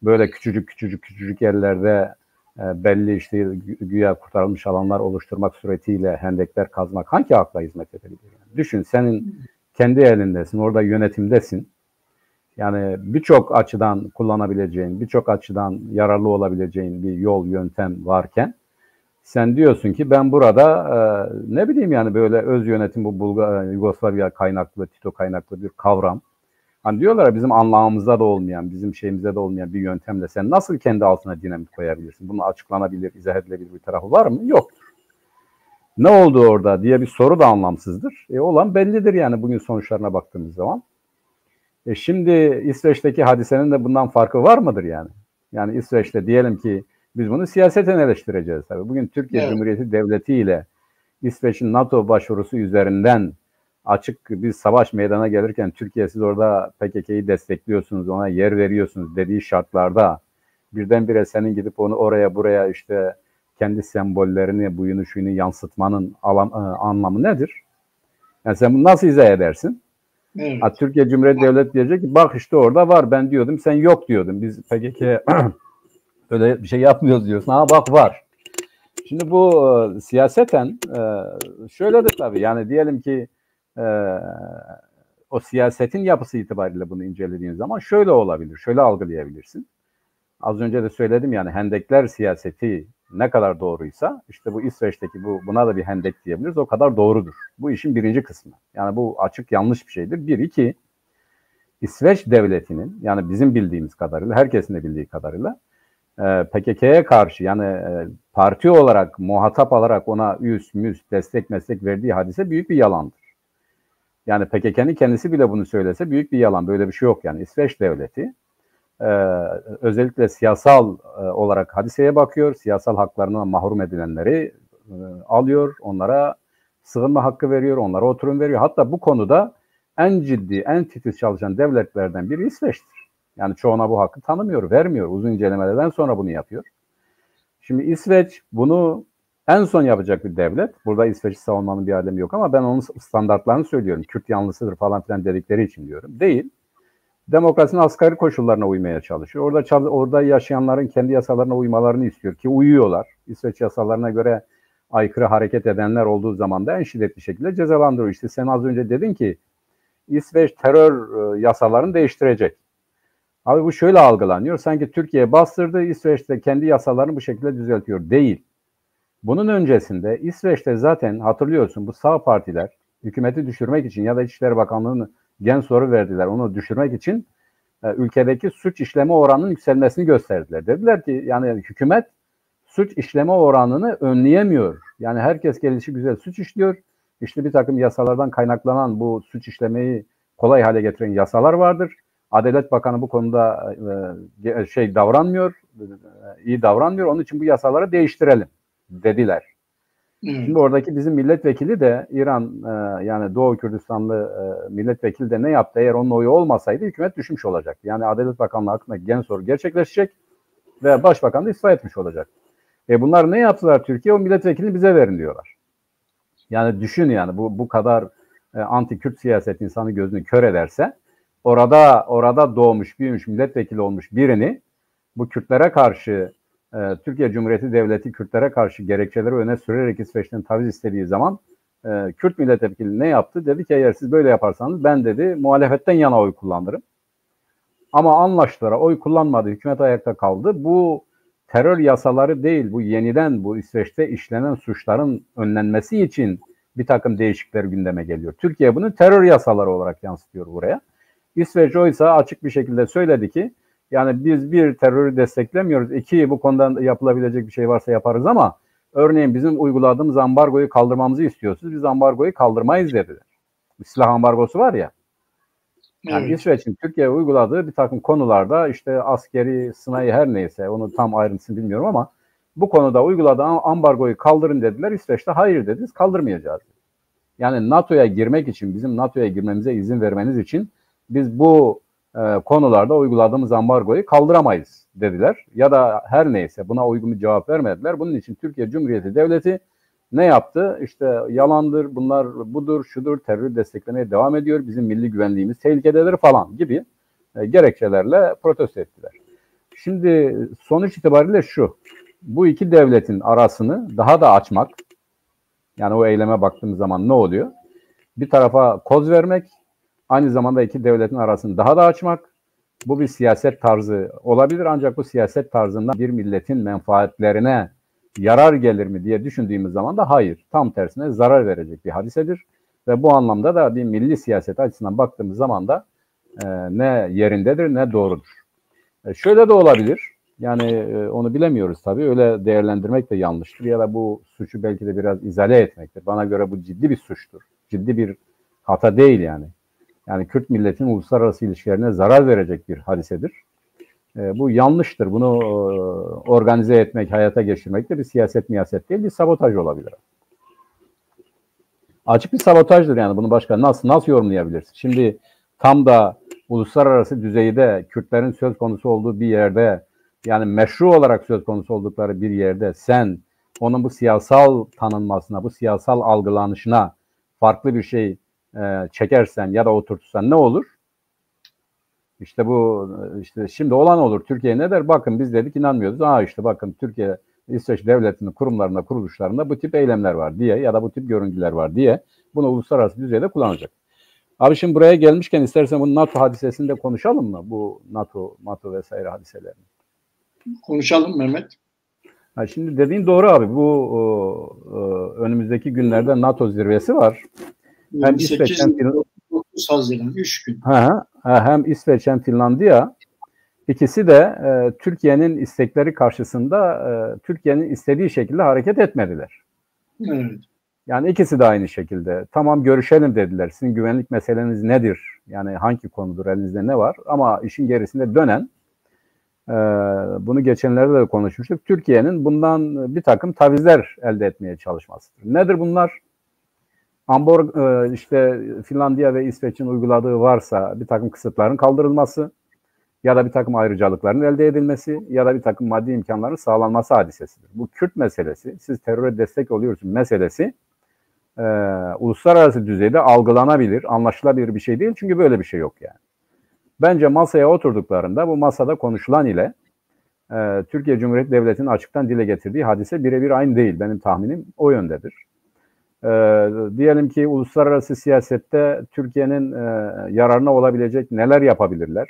böyle küçücük yerlerde belli işte güya kurtarılmış alanlar oluşturmak suretiyle hendekler kazmak hangi akla hizmet edebilir? Yani? Düşün senin kendi elindesin, orada yönetimdesin. Yani birçok açıdan kullanabileceğin, birçok açıdan yararlı olabileceğin bir yol, yöntem varken sen diyorsun ki ben burada ne bileyim yani böyle öz yönetim bu Yugoslavya kaynaklı, Tito kaynaklı bir kavram. Hani diyorlar ya bizim anlamımızda da olmayan, bizim şeyimizde de olmayan bir yöntemle sen nasıl kendi altına dinamit koyabilirsin? Bunun açıklanabilir, izah edilebilir bir tarafı var mı? Yok. Ne oldu orada diye bir soru da anlamsızdır. Olan bellidir yani bugün sonuçlarına baktığımız zaman. Şimdi İsveç'teki hadisenin de bundan farkı var mıdır yani? Yani İsveç'te diyelim ki biz bunu siyaseten eleştireceğiz tabii. Bugün Türkiye Evet. Cumhuriyeti Devleti ile İsveç'in NATO başvurusu üzerinden açık bir savaş meydana gelirken Türkiye siz orada PKK'yı destekliyorsunuz, ona yer veriyorsunuz dediği şartlarda birdenbire senin gidip onu oraya buraya işte kendi sembollerini, buyunu şuyunu yansıtmanın anlamı nedir? Yani sen bunu nasıl izah edersin? Evet. Türkiye Cumhuriyeti Devleti diyecek ki bak işte orada var ben diyordum sen yok diyordun. Biz PKK öyle bir şey yapmıyoruz diyorsun. Ha bak var. Şimdi bu siyaseten şöyledir tabii. Yani diyelim ki e, o siyasetin yapısı itibariyle bunu incelediğin zaman şöyle olabilir. Şöyle algılayabilirsin. Az önce de söyledim yani hendekler siyaseti ne kadar doğruysa işte bu İsveç'teki buna da bir hendek diyebiliriz. O kadar doğrudur. Bu işin birinci kısmı. Yani bu açık yanlış bir şeydir. Bir, iki, İsveç devletinin yani bizim bildiğimiz kadarıyla, herkesin de bildiği kadarıyla PKK'ya karşı yani parti olarak, muhatap alarak ona üs, müs, destek meslek verdiği hadise büyük bir yalandır. Yani PKK'nın kendisi bile bunu söylese büyük bir yalan. Böyle bir şey yok yani. İsveç devleti özellikle siyasal olarak hadiseye bakıyor. Siyasal haklarından mahrum edilenleri alıyor. Onlara sığınma hakkı veriyor. Onlara oturum veriyor. Hatta bu konuda en ciddi, en titiz çalışan devletlerden biri İsveç'tir. Yani çoğuna bu hakkı tanımıyor, vermiyor. Uzun incelemelerden sonra bunu yapıyor. Şimdi İsveç bunu en son yapacak bir devlet. Burada İsveç'i savunmanın bir alemi yok ama ben onun standartlarını söylüyorum. Kürt yanlısıdır falan filan dedikleri için diyorum. Değil. Demokrasinin asgari koşullarına uymaya çalışıyor. Orada yaşayanların kendi yasalarına uymalarını istiyor ki uyuyorlar. İsveç yasalarına göre aykırı hareket edenler olduğu zaman da en şiddetli şekilde cezalandırıyor. İşte sen az önce dedin ki İsveç terör yasalarını değiştirecek. Abi bu şöyle algılanıyor. Sanki Türkiye bastırdı, İsveç'te kendi yasalarını bu şekilde düzeltiyor. Değil. Bunun öncesinde İsveç'te zaten hatırlıyorsun bu sağ partiler hükümeti düşürmek için ya da İçişleri Bakanlığı'nın gen soru verdiler. Onu düşürmek için ülkedeki suç işleme oranının yükselmesini gösterdiler. Dediler ki yani hükümet suç işleme oranını önleyemiyor. Yani herkes gelişigüzel suç işliyor. İşte bir takım yasalardan kaynaklanan bu suç işlemeyi kolay hale getiren yasalar vardır. Adalet Bakanı bu konuda davranmıyor, iyi davranmıyor. Onun için bu yasaları değiştirelim dediler. Şimdi oradaki bizim milletvekili de İran yani Doğu Kürdistanlı milletvekili de ne yaptı? Eğer onun oyu olmasaydı hükümet düşmüş olacaktı. Yani Adalet Bakanlığı hakkındaki gen soru gerçekleşecek ve Başbakan da istifa etmiş olacak. Bunlar ne yaptılar Türkiye? O milletvekilini bize verin diyorlar. Yani düşün yani bu kadar anti-Kürt siyaset insanı gözünü kör ederse orada doğmuş, büyümüş, milletvekili olmuş birini bu Kürtlere karşı Türkiye Cumhuriyeti Devleti Kürtlere karşı gerekçeleri öne sürerek İsveç'ten taviz istediği zaman Kürt milletvekili ne yaptı? Dedi ki eğer siz böyle yaparsanız ben dedi muhalefetten yana oy kullanırım. Ama anlaştılar, oy kullanmadı, hükümet ayakta kaldı. Bu terör yasaları değil, bu yeniden bu İsveç'te işlenen suçların önlenmesi için bir takım değişiklikler gündeme geliyor. Türkiye bunu terör yasaları olarak yansıtıyor buraya. İsveç oysa açık bir şekilde söyledi ki yani biz bir terörü desteklemiyoruz. İki bu konuda yapılabilecek bir şey varsa yaparız ama örneğin bizim uyguladığımız ambargoyu kaldırmamızı istiyorsunuz. Biz ambargoyu kaldırmayız dediler. Silah ambargosu var ya. Yani evet. İsveç'in Türkiye'ye uyguladığı bir takım konularda işte askeri, sınai her neyse onu tam ayrıntısını bilmiyorum ama bu konuda uyguladığı ambargoyu kaldırın dediler. İsveç'te hayır dediniz, kaldırmayacağız. Yani NATO'ya girmek için, bizim NATO'ya girmemize izin vermeniz için biz bu konularda uyguladığımız ambargoyu kaldıramayız dediler. Ya da her neyse buna uygun bir cevap vermediler. Bunun için Türkiye Cumhuriyeti Devleti ne yaptı? İşte yalandır, bunlar budur, şudur, terörü desteklemeye devam ediyor. Bizim milli güvenliğimiz tehlikededir falan gibi gerekçelerle protesto ettiler. Şimdi sonuç itibariyle şu, bu iki devletin arasını daha da açmak, yani o eyleme baktığımız zaman ne oluyor? Bir tarafa koz vermek, aynı zamanda iki devletin arasını daha da açmak, bu bir siyaset tarzı olabilir ancak bu siyaset tarzından bir milletin menfaatlerine yarar gelir mi diye düşündüğümüz zaman da hayır, tam tersine zarar verecek bir hadisedir. Ve bu anlamda da bir milli siyaset açısından baktığımız zaman da ne yerindedir ne doğrudur. Şöyle de olabilir, yani onu bilemiyoruz tabii, öyle değerlendirmek de yanlıştır ya da bu suçu belki de biraz izale etmektir. Bana göre bu ciddi bir suçtur, ciddi bir hata değil yani. Yani Kürt milletinin uluslararası ilişkilerine zarar verecek bir hadisedir. Bu yanlıştır. Bunu organize etmek, hayata geçirmek de bir siyaset değil, bir sabotaj olabilir. Açık bir sabotajdır yani. Bunu başka nasıl yorumlayabilirsin? Şimdi tam da uluslararası düzeyde Kürtlerin söz konusu olduğu bir yerde, yani meşru olarak söz konusu oldukları bir yerde sen onun bu siyasal tanınmasına, bu siyasal algılanışına farklı bir şey çekersen ya da oturtursan ne olur? İşte bu şimdi olan olur. Türkiye ne der? Bakın biz dedik inanmıyoruz. İşte bakın Türkiye İsveç devletinin kurumlarında, kuruluşlarında bu tip eylemler var diye ya da bu tip görüntüler var diye bunu uluslararası düzeyde kullanacak. Abi şimdi buraya gelmişken istersen bu NATO hadisesini de konuşalım mı? Bu NATO vesaire hadiselerini. Konuşalım Mehmet. Şimdi dediğin doğru abi. Bu önümüzdeki günlerde NATO zirvesi var. Hem İsveç hem 9 Haziran 3 gün. Hem İsveç hem Finlandiya ikisi de Türkiye'nin istekleri karşısında Türkiye'nin istediği şekilde hareket etmediler. Evet. Yani ikisi de aynı şekilde. Tamam görüşelim dediler. Sizin güvenlik meseleniz nedir? Yani hangi konudur? Elinizde ne var? Ama işin gerisinde dönen bunu geçenlerde de konuşmuştuk. Türkiye'nin bundan bir takım tavizler elde etmeye çalışmasıdır. Nedir bunlar? İşte Finlandiya ve İsveç'in uyguladığı varsa bir takım kısıtların kaldırılması ya da bir takım ayrıcalıkların elde edilmesi ya da bir takım maddi imkanların sağlanması hadisesidir. Bu Kürt meselesi, siz teröre destek oluyorsunuz meselesi uluslararası düzeyde algılanabilir, anlaşılabilir bir şey değil. Çünkü böyle bir şey yok yani. Bence masaya oturduklarında bu masada konuşulan ile Türkiye Cumhuriyeti Devleti'nin açıktan dile getirdiği hadise birebir aynı değil. Benim tahminim o yöndedir. Diyelim ki uluslararası siyasette Türkiye'nin yararına olabilecek neler yapabilirler?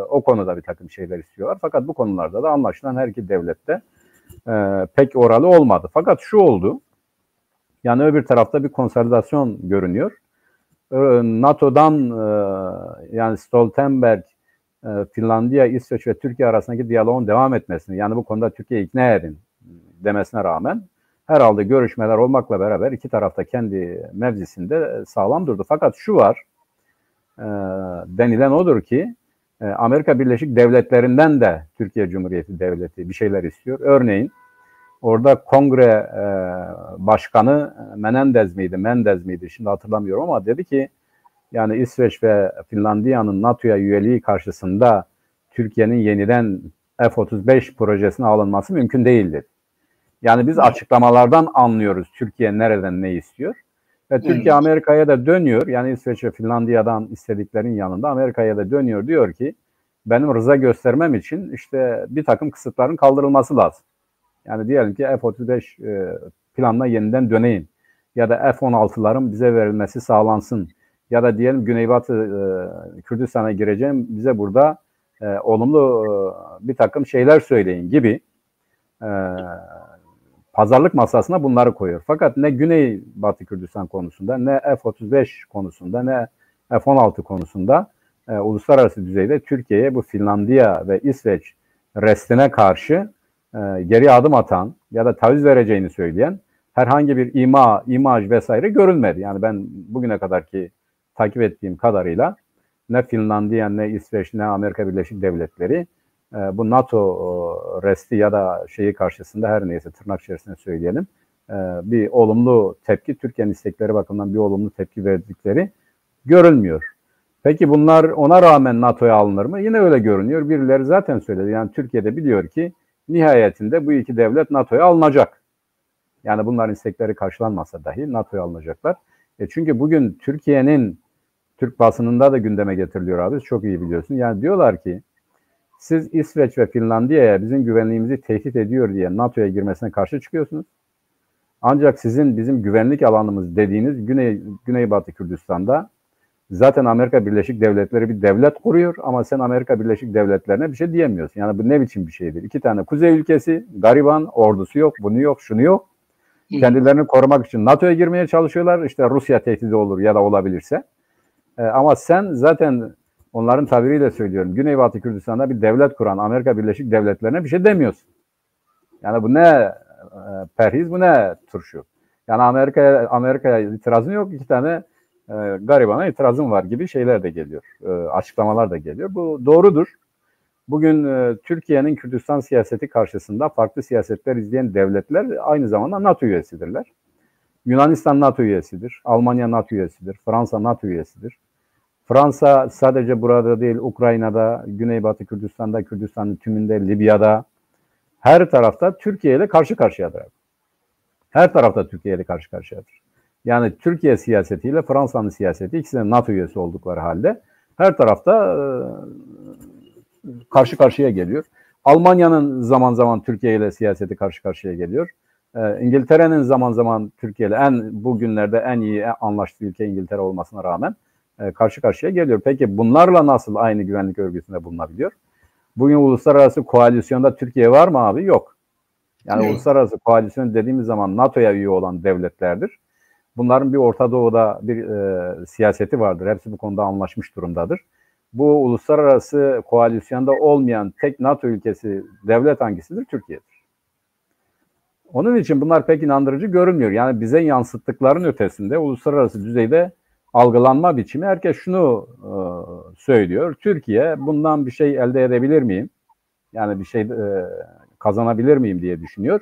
O konuda bir takım şeyler istiyorlar. Fakat bu konularda da anlaşılan her iki devlette pek oralı olmadı. Fakat şu oldu, yani öbür tarafta bir konsolidasyon görünüyor. NATO'dan yani Stoltenberg, Finlandiya, İsveç ve Türkiye arasındaki diyaloğun devam etmesini, yani bu konuda Türkiye'yi ikna edin demesine rağmen herhalde görüşmeler olmakla beraber iki tarafta kendi mevzisinde sağlam durdu. Fakat şu var, denilen odur ki Amerika Birleşik Devletleri'nden de Türkiye Cumhuriyeti Devleti bir şeyler istiyor. Örneğin orada Kongre Başkanı Mendez miydi? Şimdi hatırlamıyorum ama dedi ki yani İsveç ve Finlandiya'nın NATO'ya üyeliği karşısında Türkiye'nin yeniden F-35 projesine alınması mümkün değildir. Yani biz açıklamalardan anlıyoruz Türkiye nereden ne istiyor. Ve Türkiye Amerika'ya da dönüyor. Yani İsveç ve Finlandiya'dan istediklerinin yanında Amerika'ya da dönüyor. Diyor ki benim rıza göstermem için işte bir takım kısıtların kaldırılması lazım. Yani diyelim ki F-35 planına yeniden döneyim. Ya da F-16'ların bize verilmesi sağlansın. Ya da diyelim Güneybatı Kürdistan'a gireceğim. Bize burada olumlu bir takım şeyler söyleyin gibi pazarlık masasına bunları koyuyor. Fakat ne Güneybatı Kürdistan konusunda, ne F-35 konusunda, ne F-16 konusunda uluslararası düzeyde Türkiye'ye bu Finlandiya ve İsveç restine karşı geri adım atan ya da taviz vereceğini söyleyen herhangi bir imaj vesaire görülmedi. Yani ben bugüne kadarki takip ettiğim kadarıyla ne Finlandiya, ne İsveç, ne Amerika Birleşik Devletleri bu NATO resti ya da şeyi karşısında her neyse tırnak içerisinde söyleyelim bir olumlu tepki, Türkiye'nin istekleri bakımından bir olumlu tepki verdikleri görülmüyor. Peki bunlar ona rağmen NATO'ya alınır mı? Yine öyle görünüyor. Birileri zaten söyledi. Yani Türkiye'de biliyor ki nihayetinde bu iki devlet NATO'ya alınacak. Yani bunların istekleri karşılanmasa dahi NATO'ya alınacaklar. Çünkü bugün Türkiye'nin Türk basınında da gündeme getiriliyor abi. Çok iyi biliyorsun. Yani diyorlar ki siz İsveç ve Finlandiya'ya bizim güvenliğimizi tehdit ediyor diye NATO'ya girmesine karşı çıkıyorsunuz. Ancak sizin bizim güvenlik alanımız dediğiniz Güneybatı Kürdistan'da zaten Amerika Birleşik Devletleri bir devlet kuruyor ama sen Amerika Birleşik Devletleri'ne bir şey diyemiyorsun. Yani bu ne biçim bir şeydir? İki tane kuzey ülkesi, gariban, ordusu yok, bunu yok, şunu yok. Kendilerini korumak için NATO'ya girmeye çalışıyorlar. İşte Rusya tehdidi olur ya da olabilirse. Ama sen zaten onların tabiriyle söylüyorum. Güneybatı Kürdistan'da bir devlet kuran Amerika Birleşik Devletleri'ne bir şey demiyorsun. Yani bu ne perhiz, bu ne turşu. Yani Amerika'ya itirazın yok. İki tane garibana itirazım var gibi şeyler de geliyor. Açıklamalar da geliyor. Bu doğrudur. Bugün Türkiye'nin Kürdistan siyaseti karşısında farklı siyasetler izleyen devletler aynı zamanda NATO üyesidirler. Yunanistan NATO üyesidir. Almanya NATO üyesidir. Fransa NATO üyesidir. Fransa sadece burada değil, Ukrayna'da, Güneybatı Kürdistan'da, Kürdistan'ın tümünde, Libya'da, her tarafta Türkiye ile karşı karşıyadır. Her tarafta Türkiye ile karşı karşıyadır. Yani Türkiye siyasetiyle Fransa'nın siyaseti ikisi de NATO üyesi oldukları halde her tarafta karşı karşıya geliyor. Almanya'nın zaman zaman Türkiye ile siyaseti karşı karşıya geliyor. İngiltere'nin zaman zaman Türkiye ile bugünlerde en iyi anlaştığı ülke İngiltere olmasına rağmen karşı karşıya geliyor. Peki bunlarla nasıl aynı güvenlik örgütünde bulunabiliyor? Bugün uluslararası koalisyonda Türkiye var mı abi? Yok. Yani uluslararası koalisyon dediğimiz zaman NATO'ya üye olan devletlerdir. Bunların bir Orta Doğu'da bir siyaseti vardır. Hepsi bu konuda anlaşmış durumdadır. Bu uluslararası koalisyonda olmayan tek NATO ülkesi devlet hangisidir? Türkiye'dir. Onun için bunlar pek inandırıcı görünmüyor. Yani bize yansıttıkların ötesinde uluslararası düzeyde algılanma biçimi herkes şunu söylüyor. Türkiye bundan bir şey elde edebilir miyim? Yani bir şey kazanabilir miyim diye düşünüyor.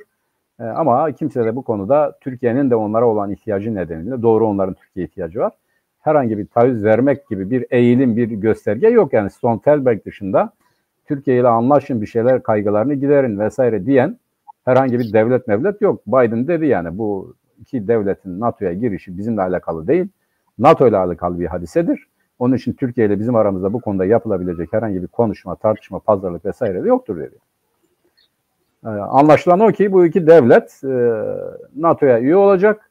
Ama kimse de bu konuda Türkiye'nin de onlara olan ihtiyacı nedeniyle, doğru onların Türkiye ihtiyacı var, herhangi bir taviz vermek gibi bir eğilim, bir gösterge yok. Yani Stoltenberg dışında Türkiye ile anlaşın, bir şeyler kaygılarını giderin vesaire diyen herhangi bir devlet yok. Biden dedi yani bu iki devletin NATO'ya girişi bizimle alakalı değil, NATO ile alakalı bir hadisedir. Onun için Türkiye ile bizim aramızda bu konuda yapılabilecek herhangi bir konuşma, tartışma, pazarlık vesaire de yoktur dedi. Anlaşılan o ki bu iki devlet NATO'ya üye olacak.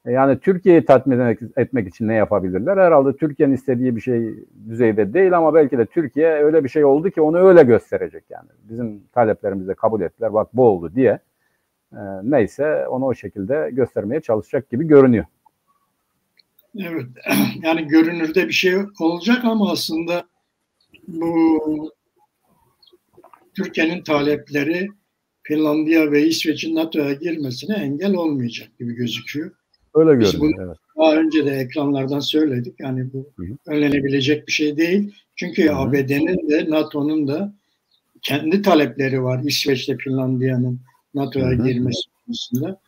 Yani Türkiye'yi tatmin etmek için ne yapabilirler? Herhalde Türkiye'nin istediği bir şey düzeyde değil ama belki de Türkiye öyle bir şey oldu ki onu öyle gösterecek yani. Bizim taleplerimizi de kabul ettiler, bak bu oldu diye. Neyse onu o şekilde göstermeye çalışacak gibi görünüyor. Evet, yani görünürde bir şey olacak ama aslında bu Türkiye'nin talepleri Finlandiya ve İsveç'in NATO'ya girmesine engel olmayacak gibi gözüküyor. Öyle görünüyor, evet. daha önce de ekranlardan söyledik. Yani bu önlenebilecek bir şey değil. Çünkü ABD'nin de NATO'nun da kendi talepleri var. İsveç'te Finlandiya'nın NATO'ya girmesi konusunda.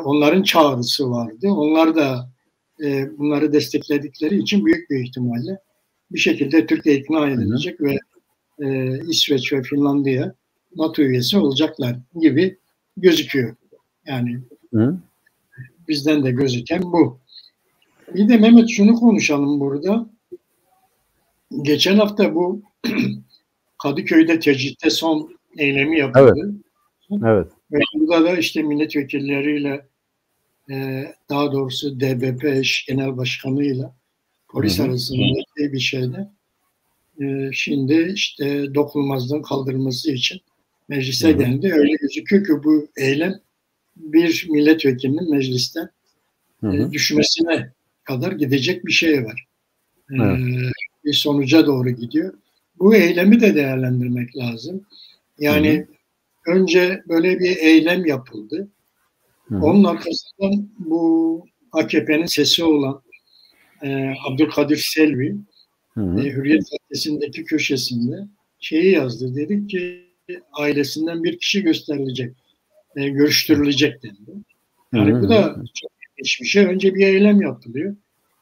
Onların çağrısı vardı. Onlar da bunları destekledikleri için büyük bir ihtimalle bir şekilde Türkiye ikna edilecek ve İsveç ve Finlandiya NATO üyesi olacaklar gibi gözüküyor. Yani bizden de gözüken bu. Bir de Mehmet şunu konuşalım burada. Geçen hafta bu Kadıköy'de tecritte son eylemi yapıldı. Evet. Ve burada da işte milletvekilleriyle daha doğrusu DBP eş genel başkanıyla polis arasındaki bir şeyde şimdi işte dokunulmazlığın kaldırılması için meclise geldi. Öyle gözüküyor ki bu eylem bir milletvekilinin meclisten düşmesine kadar gidecek bir şey var. Bir sonuca doğru gidiyor. Bu eylemi de değerlendirmek lazım. Yani önce böyle bir eylem yapıldı. Onun arkasından bu AKP'nin sesi olan Abdülkadir Selvi Hürriyet Gazetesi'ndeki köşesinde şeyi yazdı. Dedi ki ailesinden bir kişi gösterilecek, görüştürülecek dedi. Yani bu da çok ilginç bir şey. Önce bir eylem yapılıyor.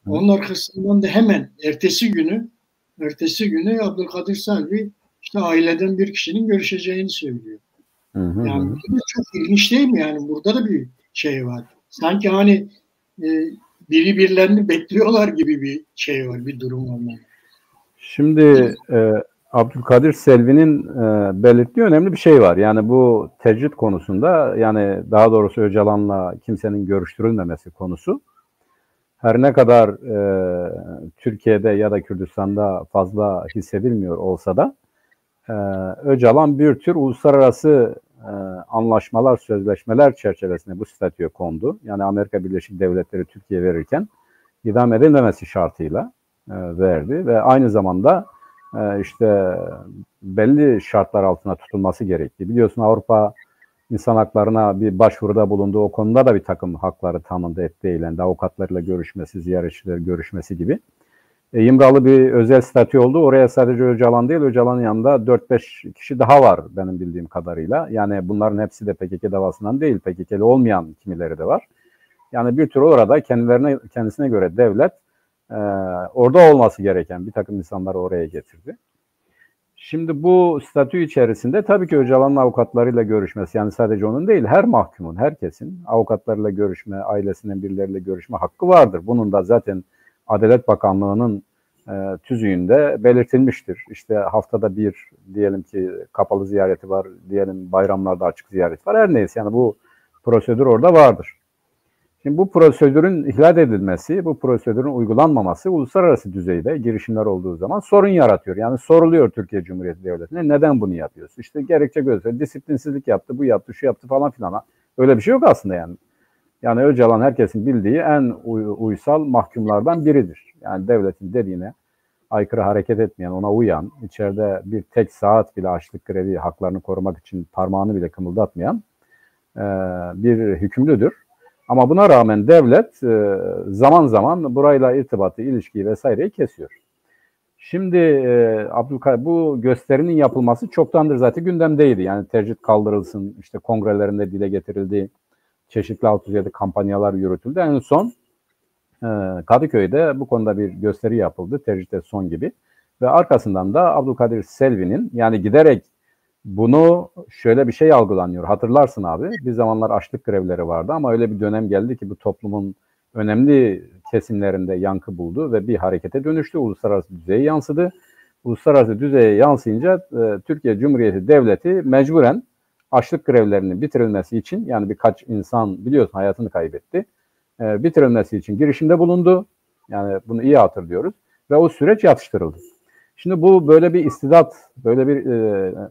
Onun arkasından da hemen ertesi günü Abdülkadir Selvi işte aileden bir kişinin görüşeceğini söylüyor. Yani bu da çok ilginç değil mi? Yani burada da bir şey var. Sanki hani birilerini bekliyorlar gibi bir şey var, bir durum var. Şimdi Abdülkadir Selvi'nin belirttiği önemli bir şey var. Yani bu tecrit konusunda, yani daha doğrusu Öcalan'la kimsenin görüştürülmemesi konusu. Her ne kadar Türkiye'de ya da Kürdistan'da fazla hissedilmiyor olsa da Öcalan bir tür uluslararası anlaşmalar, sözleşmeler çerçevesinde bu statüye kondu. Yani Amerika Birleşik Devletleri Türkiye verirken idam edilmemesi şartıyla verdi ve aynı zamanda işte belli şartlar altına tutulması gerekti. Biliyorsun Avrupa İnsan Haklarına bir başvuruda bulundu. O konuda da bir takım hakları tanındı, etti, eğlendi. Avukatlarıyla görüşmesi, ziyaretçiler görüşmesi gibi. İmralı bir özel statü oldu. Oraya sadece Öcalan değil, Öcalan'ın yanında 4-5 kişi daha var benim bildiğim kadarıyla. Yani bunların hepsi de PKK davasından değil, PKK'li olmayan kimileri de var. Yani bir tür orada kendisine göre devlet orada olması gereken bir takım insanları oraya getirdi. Şimdi bu statü içerisinde tabii ki Öcalan'ın avukatlarıyla görüşmesi, yani sadece onun değil, her mahkumun, herkesin avukatlarıyla görüşme, ailesinin birileriyle görüşme hakkı vardır. Bunun da zaten Adalet Bakanlığı'nın tüzüğünde belirtilmiştir. İşte haftada bir diyelim ki kapalı ziyareti var, diyelim bayramlarda açık ziyaret var. Her neyse yani bu prosedür orada vardır. Şimdi bu prosedürün ihlal edilmesi, bu prosedürün uygulanmaması uluslararası düzeyde girişimler olduğu zaman sorun yaratıyor. Yani soruluyor Türkiye Cumhuriyeti Devleti'ne, neden bunu yapıyorsun? İşte gerekçe gösteriyor, disiplinsizlik yaptı, bu yaptı, şu yaptı falan filan. Öyle bir şey yok aslında yani. Yani Öcalan herkesin bildiği en uysal mahkumlardan biridir. Yani devletin dediğine aykırı hareket etmeyen, ona uyan, içeride bir tek saat bile açlık grevi haklarını korumak için parmağını bile kımıldatmayan bir hükümlüdür. Ama buna rağmen devlet zaman zaman burayla irtibatı, ilişkiyi vesaireyi kesiyor. Şimdi Abdülkadir, bu gösterinin yapılması çoktandır zaten gündemdeydi. Yani tercih kaldırılsın, işte kongrelerinde dile getirildi, çeşitli 607 kampanyalar yürütüldü. En son Kadıköy'de bu konuda bir gösteri yapıldı, tercihte son gibi. Ve arkasından da Abdülkadir Selvi'nin, yani giderek bunu şöyle bir şey algılanıyor. Hatırlarsın abi, bir zamanlar açlık grevleri vardı ama öyle bir dönem geldi ki bu toplumun önemli kesimlerinde yankı buldu ve bir harekete dönüştü. Uluslararası düzeye yansıdı. Uluslararası düzeye yansıyınca Türkiye Cumhuriyeti Devleti mecburen açlık grevlerinin bitirilmesi için, yani birkaç insan biliyorsun hayatını kaybetti, bitirilmesi için girişimde bulundu. Yani bunu iyi hatırlıyoruz ve o süreç yatıştırıldı. Şimdi bu böyle bir istidat, böyle bir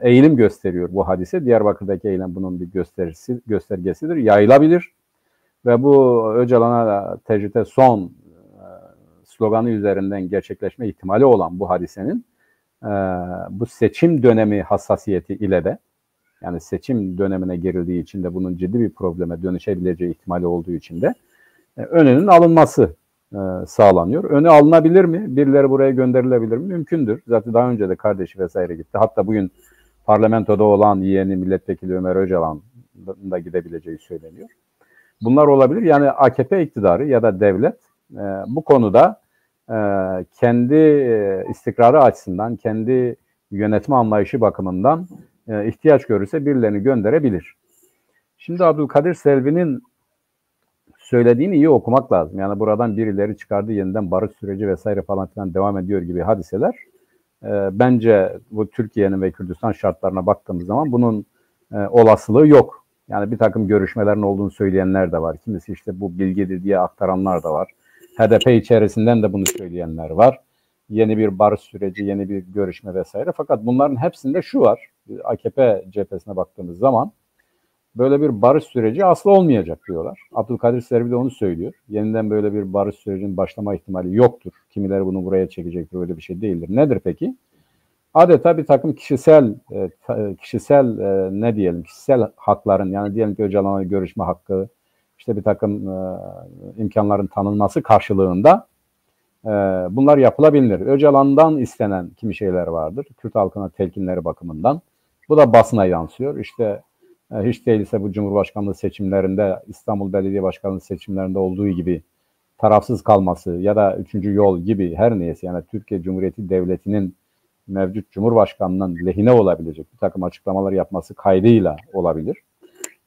eğilim gösteriyor bu hadise. Diyarbakır'daki eylem bunun bir göstergesidir. Yayılabilir ve bu Öcalan'a tecrite son sloganı üzerinden gerçekleşme ihtimali olan bu hadisenin bu seçim dönemi hassasiyeti ile de, yani seçim dönemine girildiği için de bunun ciddi bir probleme dönüşebileceği ihtimali olduğu için de önünün alınması sağlanıyor. Önü alınabilir mi? Birileri buraya gönderilebilir mi? Mümkündür. Zaten daha önce de kardeşi vesaire gitti. Hatta bugün parlamentoda olan yeğeni milletvekili Ömer Öcalan'ın da gidebileceği söyleniyor. Bunlar olabilir. Yani AKP iktidarı ya da devlet bu konuda kendi istikrarı açısından, kendi yönetme anlayışı bakımından ihtiyaç görürse birilerini gönderebilir. Şimdi Abdülkadir Selvi'nin söylediğini iyi okumak lazım. Yani buradan birileri çıkardı, yeniden barış süreci vesaire falan filan devam ediyor gibi hadiseler. Bence bu Türkiye'nin ve Kürdistan şartlarına baktığımız zaman bunun olasılığı yok. Yani bir takım görüşmelerin olduğunu söyleyenler de var. Kimisi işte bu bilgidir diye aktaranlar da var. HDP içerisinden de bunu söyleyenler var. Yeni bir barış süreci, yeni bir görüşme vesaire. Fakat bunların hepsinde şu var. AKP cephesine baktığımız zaman böyle bir barış süreci asla olmayacak diyorlar. Abdülkadir Selvi de onu söylüyor. Yeniden böyle bir barış sürecinin başlama ihtimali yoktur. Kimileri bunu buraya çekecektir, öyle bir şey değildir. Nedir peki? Adeta bir takım kişisel ne diyelim, kişisel hakların, yani diyelim ki Öcalan'la görüşme hakkı, işte bir takım imkanların tanınması karşılığında bunlar yapılabilir. Öcalan'dan istenen kimi şeyler vardır. Kürt halkına telkinleri bakımından. Bu da basına yansıyor. İşte hiç değilse bu Cumhurbaşkanlığı seçimlerinde, İstanbul Belediye Başkanlığı seçimlerinde olduğu gibi tarafsız kalması ya da üçüncü yol gibi her neyse, yani Türkiye Cumhuriyeti Devleti'nin mevcut Cumhurbaşkanı'nın lehine olabilecek bir takım açıklamalar yapması kaydıyla olabilir.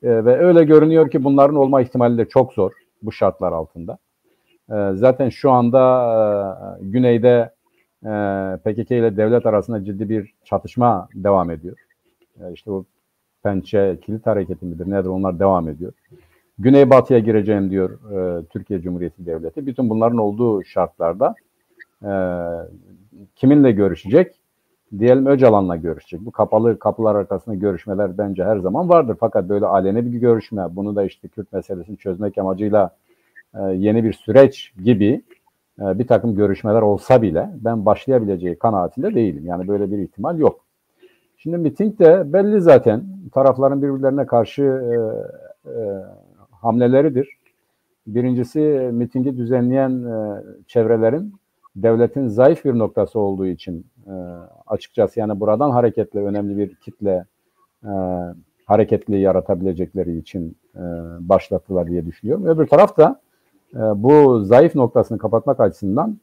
Ve öyle görünüyor ki bunların olma ihtimali de çok zor bu şartlar altında. Zaten şu anda güneyde PKK ile devlet arasında ciddi bir çatışma devam ediyor. İşte bu Pençe Kilit Hareketi midir nedir, onlar devam ediyor. Güneybatı'ya gireceğim diyor Türkiye Cumhuriyeti Devleti. Bütün bunların olduğu şartlarda kiminle görüşecek? Diyelim Öcalan'la görüşecek. Bu kapalı kapılar arkasında görüşmeler bence her zaman vardır. Fakat böyle aleni bir görüşme, bunu da işte Kürt meselesini çözmek amacıyla yeni bir süreç gibi bir takım görüşmeler olsa bile ben başlayabileceği kanaatinde değilim. Yani böyle bir ihtimal yok. Şimdi miting de belli zaten. Tarafların birbirlerine karşı hamleleridir. Birincisi, mitingi düzenleyen çevrelerin devletin zayıf bir noktası olduğu için açıkçası, yani buradan hareketle önemli bir kitle hareketli yaratabilecekleri için başlattılar diye düşünüyorum. Öbür taraf da bu zayıf noktasını kapatmak açısından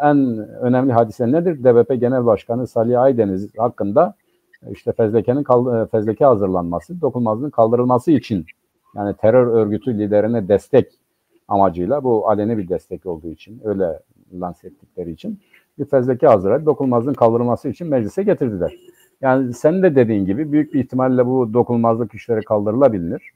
en önemli hadise nedir? DBP Genel Başkanı Salih Aydeniz hakkında işte fezleke hazırlanması, dokunulmazlığın kaldırılması için, yani terör örgütü liderine destek amacıyla, bu aleni bir destek olduğu için, öyle lanse ettikleri için bir fezleke hazırlayıp dokunulmazlığın kaldırılması için meclise getirdiler. Yani senin de dediğin gibi büyük bir ihtimalle bu dokunulmazlık işleri kaldırılabilir.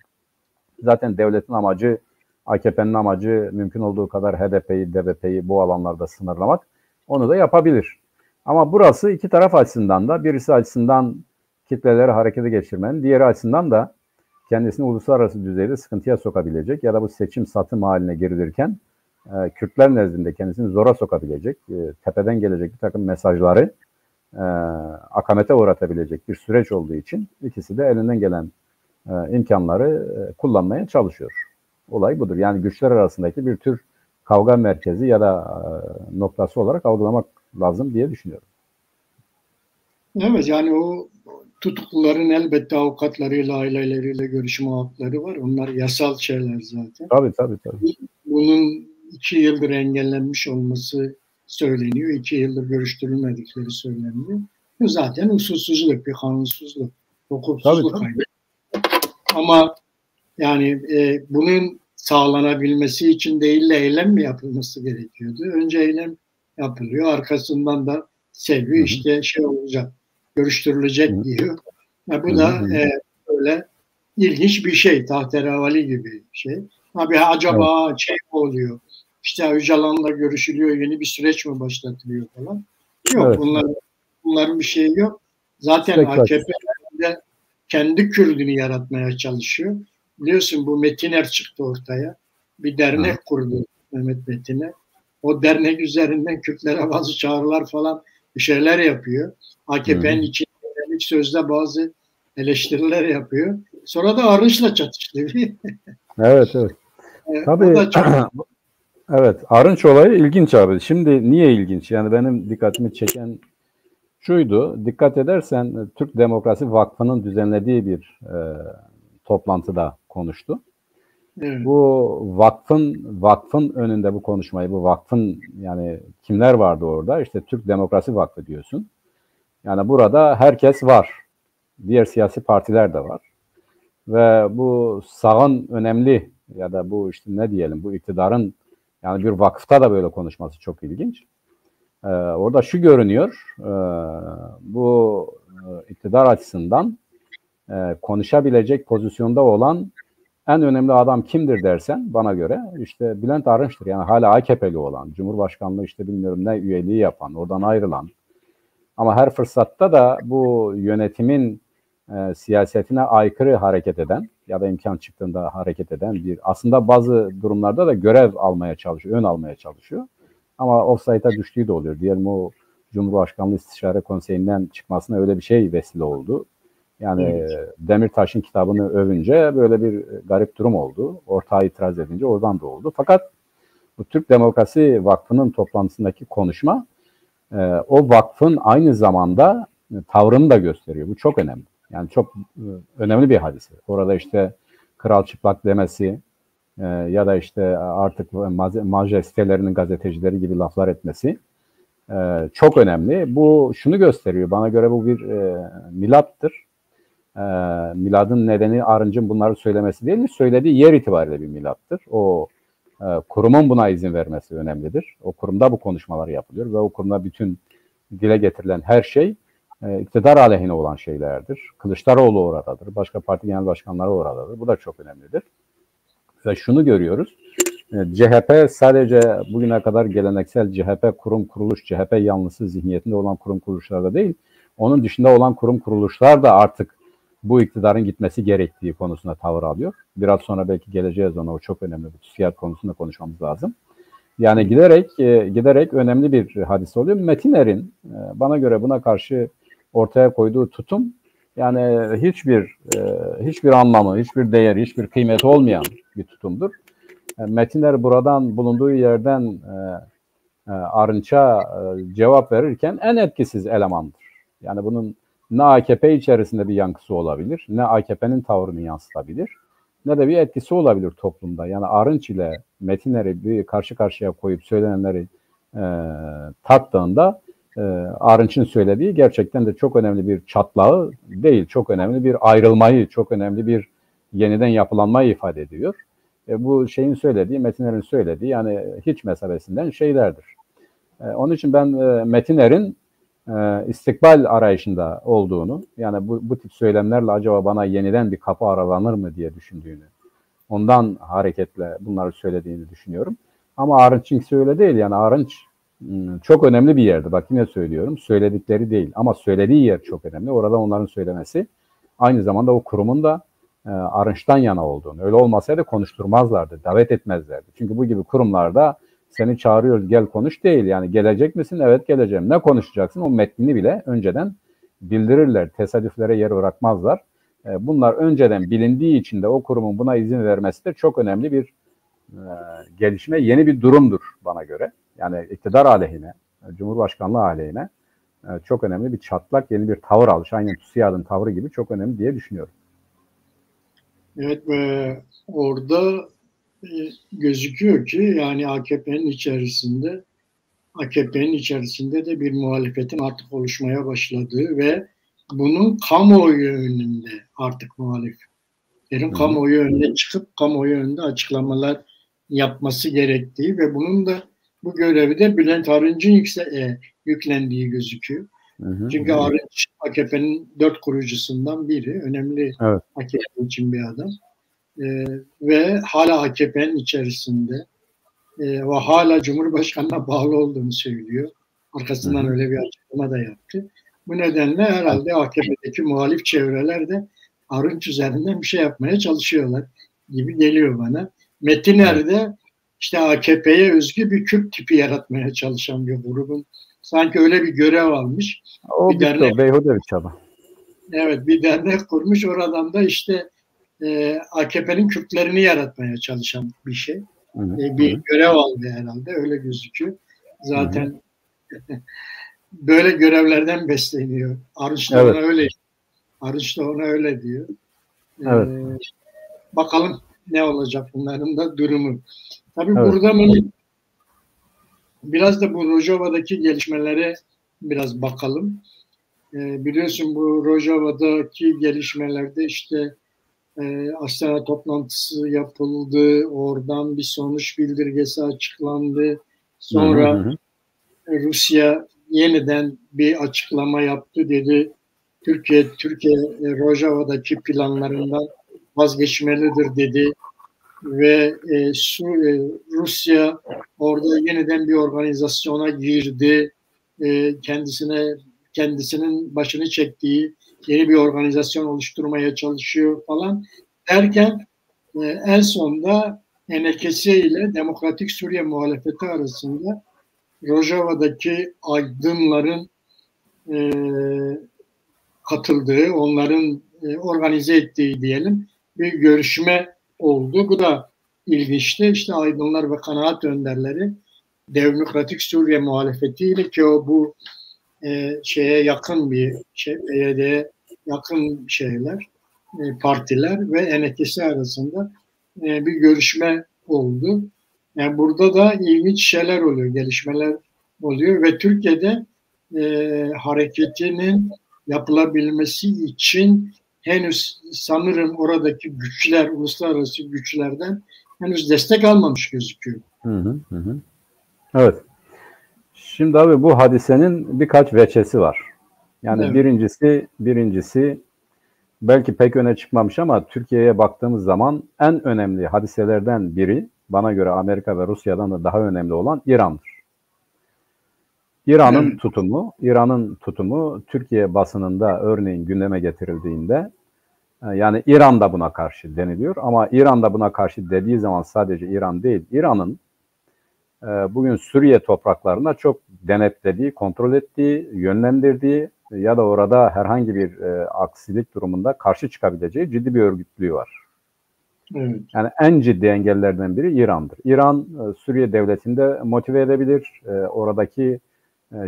Zaten devletin amacı, AKP'nin amacı mümkün olduğu kadar HDP'yi, DBP'yi bu alanlarda sınırlamak. Onu da yapabilir. Ama burası iki taraf açısından da, birisi açısından kitleleri harekete geçirmenin, diğeri açısından da kendisini uluslararası düzeyde sıkıntıya sokabilecek ya da bu seçim satım haline girilirken Kürtler nezdinde kendisini zora sokabilecek, tepeden gelecek bir takım mesajları akamete uğratabilecek bir süreç olduğu için ikisi de elinden gelen imkanları kullanmaya çalışıyor. Olay budur. Yani güçler arasındaki bir tür kavga merkezi ya da noktası olarak algılamak lazım diye düşünüyorum. Evet, yani o tutukluların elbette avukatlarıyla, aileleriyle görüşme hakları var. Onlar yasal şeyler zaten. Tabii. Bunun 2 yıldır engellenmiş olması söyleniyor. 2 yıldır görüştürülmedikleri söyleniyor. Bu zaten usulsüzlük, bir kanunsuzluk, hukuksuzluk. Ama yani bunun sağlanabilmesi için değil de eylem mi yapılması gerekiyordu? Önce eylem yapılıyor. Arkasından da Selvi işte olacak, görüştürülecek diyor. Bu da böyle ilginç bir şey. Tahteravali gibi bir şey. Abi acaba şey mi oluyor? İşte Öcalan'la görüşülüyor, yeni bir süreç mi başlatılıyor falan. Yok, bunların bir şeyi yok. Zaten AKP'de kendi Kürdünü yaratmaya çalışıyor. Biliyorsun bu Metiner çıktı ortaya. Bir dernek kurdu Mehmet Metiner. O dernek üzerinden Kürtlere bazı çağrılar falan bir şeyler yapıyor. AKP'nin içinde sözde bazı eleştiriler yapıyor. Sonra da Arınç'la çatıştı. Evet. Tabii. Çok... Evet, Arınç olayı ilginç abi. Şimdi niye ilginç? Yani benim dikkatimi çeken şuydu. Dikkat edersen Türk Demokrasi Vakfı'nın düzenlediği bir toplantıda konuştu. Evet. Bu vakfın önünde bu konuşmayı, bu vakfın yani kimler vardı orada? İşte Türk Demokrasi Vakfı diyorsun. Yani burada herkes var. Diğer siyasi partiler de var. Ve bu sağın önemli ya da bu işte ne diyelim bu iktidarın yani bir vakıfta da böyle konuşması çok ilginç. Orada şu görünüyor, bu iktidar açısından konuşabilecek pozisyonda olan en önemli adam kimdir dersen bana göre işte Bülent Arınç'tır. Yani hala AKP'li olan, Cumhurbaşkanlığı işte bilmiyorum ne üyeliği yapan, oradan ayrılan. Ama her fırsatta da bu yönetimin siyasetine aykırı hareket eden ya da imkan çıktığında hareket eden bir aslında bazı durumlarda da görev almaya çalışıyor, ön almaya çalışıyor. Ama offside'a düştüğü de oluyor. Diyelim o Cumhurbaşkanlığı İstişare Konseyi'nden çıkmasına öyle bir şey vesile oldu. Yani evet. Demirtaş'ın kitabını övünce böyle bir garip durum oldu. Ortağı itiraz edince oradan da oldu. Fakat bu Türk Demokrasi Vakfı'nın toplantısındaki konuşma o vakfın aynı zamanda tavrını da gösteriyor. Bu çok önemli. Yani çok önemli bir hadise. Orada işte kral çıplak demesi ya da işte artık majestelerinin gazetecileri gibi laflar etmesi çok önemli. Bu şunu gösteriyor. Bana göre bu bir milattır. Miladın nedeni Arınç'ın bunları söylemesi değil mi? Söylediği yer itibariyle bir milattır. O kurumun buna izin vermesi önemlidir. O kurumda bu konuşmalar yapılıyor ve o kurumda bütün dile getirilen her şey iktidar aleyhine olan şeylerdir. Kılıçdaroğlu oradadır. Başka parti genel başkanları oradadır. Bu da çok önemlidir. Ve şunu görüyoruz. CHP sadece bugüne kadar geleneksel CHP kurum kuruluş, CHP yanlısı zihniyetinde olan kurum kuruluşlarda değil, onun dışında olan kurum kuruluşlar da artık bu iktidarın gitmesi gerektiği konusunda tavır alıyor. Biraz sonra belki geleceğiz ona, o çok önemli. Bu TÜSİAD konusunda konuşmamız lazım. Yani giderek önemli bir hadise oluyor. Metiner'in bana göre buna karşı ortaya koyduğu tutum yani hiçbir anlamı, hiçbir değeri, hiçbir kıymeti olmayan bir tutumdur. Metiner buradan bulunduğu yerden Arınç'a cevap verirken en etkisiz elemandır. Yani bunun ne AKP içerisinde bir yankısı olabilir, ne AKP'nin tavrını yansıtabilir, ne de bir etkisi olabilir toplumda. Yani Arınç ile Metiner'i bir karşı karşıya koyup söylenenleri tattığında Arınç'ın söylediği gerçekten de çok önemli bir çatlağı değil, çok önemli bir ayrılmayı, çok önemli bir yeniden yapılanmayı ifade ediyor. Bu şeyin söylediği, Metiner'in söylediği yani hiç mesabesinden şeylerdir. Onun için ben Metiner'in istikbal arayışında olduğunu, yani bu tip söylemlerle acaba bana yeniden bir kapı aralanır mı diye düşündüğünü, ondan hareketle bunları söylediğini düşünüyorum. Ama Arınç'ınki öyle değil. Yani Arınç çok önemli bir yerdi. Bak yine söylüyorum. Söyledikleri değil ama söylediği yer çok önemli. Orada onların söylemesi aynı zamanda o kurumun da Arınç'tan yana olduğunu. Öyle olmasaydı konuşturmazlardı, davet etmezlerdi. Çünkü bu gibi kurumlarda seni çağırıyoruz gel konuş değil. Yani gelecek misin? Evet geleceğim. Ne konuşacaksın? O metnini bile önceden bildirirler. Tesadüflere yer bırakmazlar. Bunlar önceden bilindiği için de o kurumun buna izin vermesi de çok önemli bir gelişme, yeni bir durumdur bana göre. Yani iktidar aleyhine, Cumhurbaşkanlığı aleyhine çok önemli bir çatlak, yeni bir tavır alış. Aynen TÜSİAD'ın tavrı gibi çok önemli diye düşünüyorum. Evet ve orada gözüküyor ki yani AKP'nin içerisinde de bir muhalefetin artık oluşmaya başladığı ve bunun kamuoyu önünde artık muhaliflerin kamuoyu önüne çıkıp kamuoyu önünde açıklamalar yapması gerektiği ve bunun da bu görevi de Bülent Arınç'ın yüklendiği gözüküyor. Çünkü Arınç AKP'nin 4 kurucusundan biri. Önemli, evet. AKP için bir adam. Ve hala AKP'nin içerisinde ve hala Cumhurbaşkanı'na bağlı olduğunu söylüyor. Arkasından öyle bir açıklama da yaptı. Bu nedenle herhalde AKP'deki muhalif çevreler de Arınç üzerinden bir şey yapmaya çalışıyorlar gibi geliyor bana. Metiner'de işte AKP'ye özgü bir Kürt tipi yaratmaya çalışan bir grubun sanki öyle bir görev almış. O bir dernek, beyhude bir çaba. Evet, bir dernek kurmuş. Oradan da işte AKP'nin Kürtlerini yaratmaya çalışan bir şey. Hı hı. Bir görev aldı herhalde. Öyle gözüküyor. Zaten böyle görevlerden besleniyor. Arınç da ona öyle. Arınç da ona öyle diyor. Evet. Bakalım ne olacak bunların da durumu. Tabii burada mı biraz da bu Rojava'daki gelişmelere biraz bakalım. Biliyorsun bu Rojava'daki gelişmelerde işte Astana toplantısı yapıldı. Oradan bir sonuç bildirgesi açıklandı. Sonra Rusya yeniden bir açıklama yaptı. Dedi Türkiye Rojava'daki planlarından vazgeçmelidir dedi. Ve Rusya orada yeniden bir organizasyona girdi. Kendisinin başını çektiği yeni bir organizasyon oluşturmaya çalışıyor falan derken en sonunda Enekesi ile Demokratik Suriye muhalefeti arasında Rojava'daki aydınların katıldığı, onların organize ettiği diyelim bir görüşme oldu. Bu da ilginçti. İşte aydınlar ve kanaat önderleri Demokratik Suriye muhalefetiyle ki o bu şeye yakın bir şey, PYD'ye yakın şeyler, partiler ve Enekesi arasında bir görüşme oldu. Yani burada da ilginç şeyler oluyor, gelişmeler oluyor ve Türkiye'de hareketinin yapılabilmesi için henüz sanırım oradaki güçler, uluslararası güçlerden henüz destek almamış gözüküyor. Evet. Şimdi abi bu hadisenin birkaç veçesi var. Yani birincisi belki pek öne çıkmamış ama Türkiye'ye baktığımız zaman en önemli hadiselerden biri bana göre Amerika ve Rusya'dan da daha önemli olan İran'dır. İran'ın tutumu Türkiye basınında örneğin gündeme getirildiğinde yani İran da buna karşı deniliyor ama İran da buna karşı dediği zaman sadece İran değil, İran'ın bugün Suriye topraklarında çok denetlediği, kontrol ettiği, yönlendirdiği ya da orada herhangi bir aksilik durumunda karşı çıkabileceği ciddi bir örgütlüğü var. Evet. Yani en ciddi engellerden biri İran'dır. İran Suriye devletini de motive edebilir, oradaki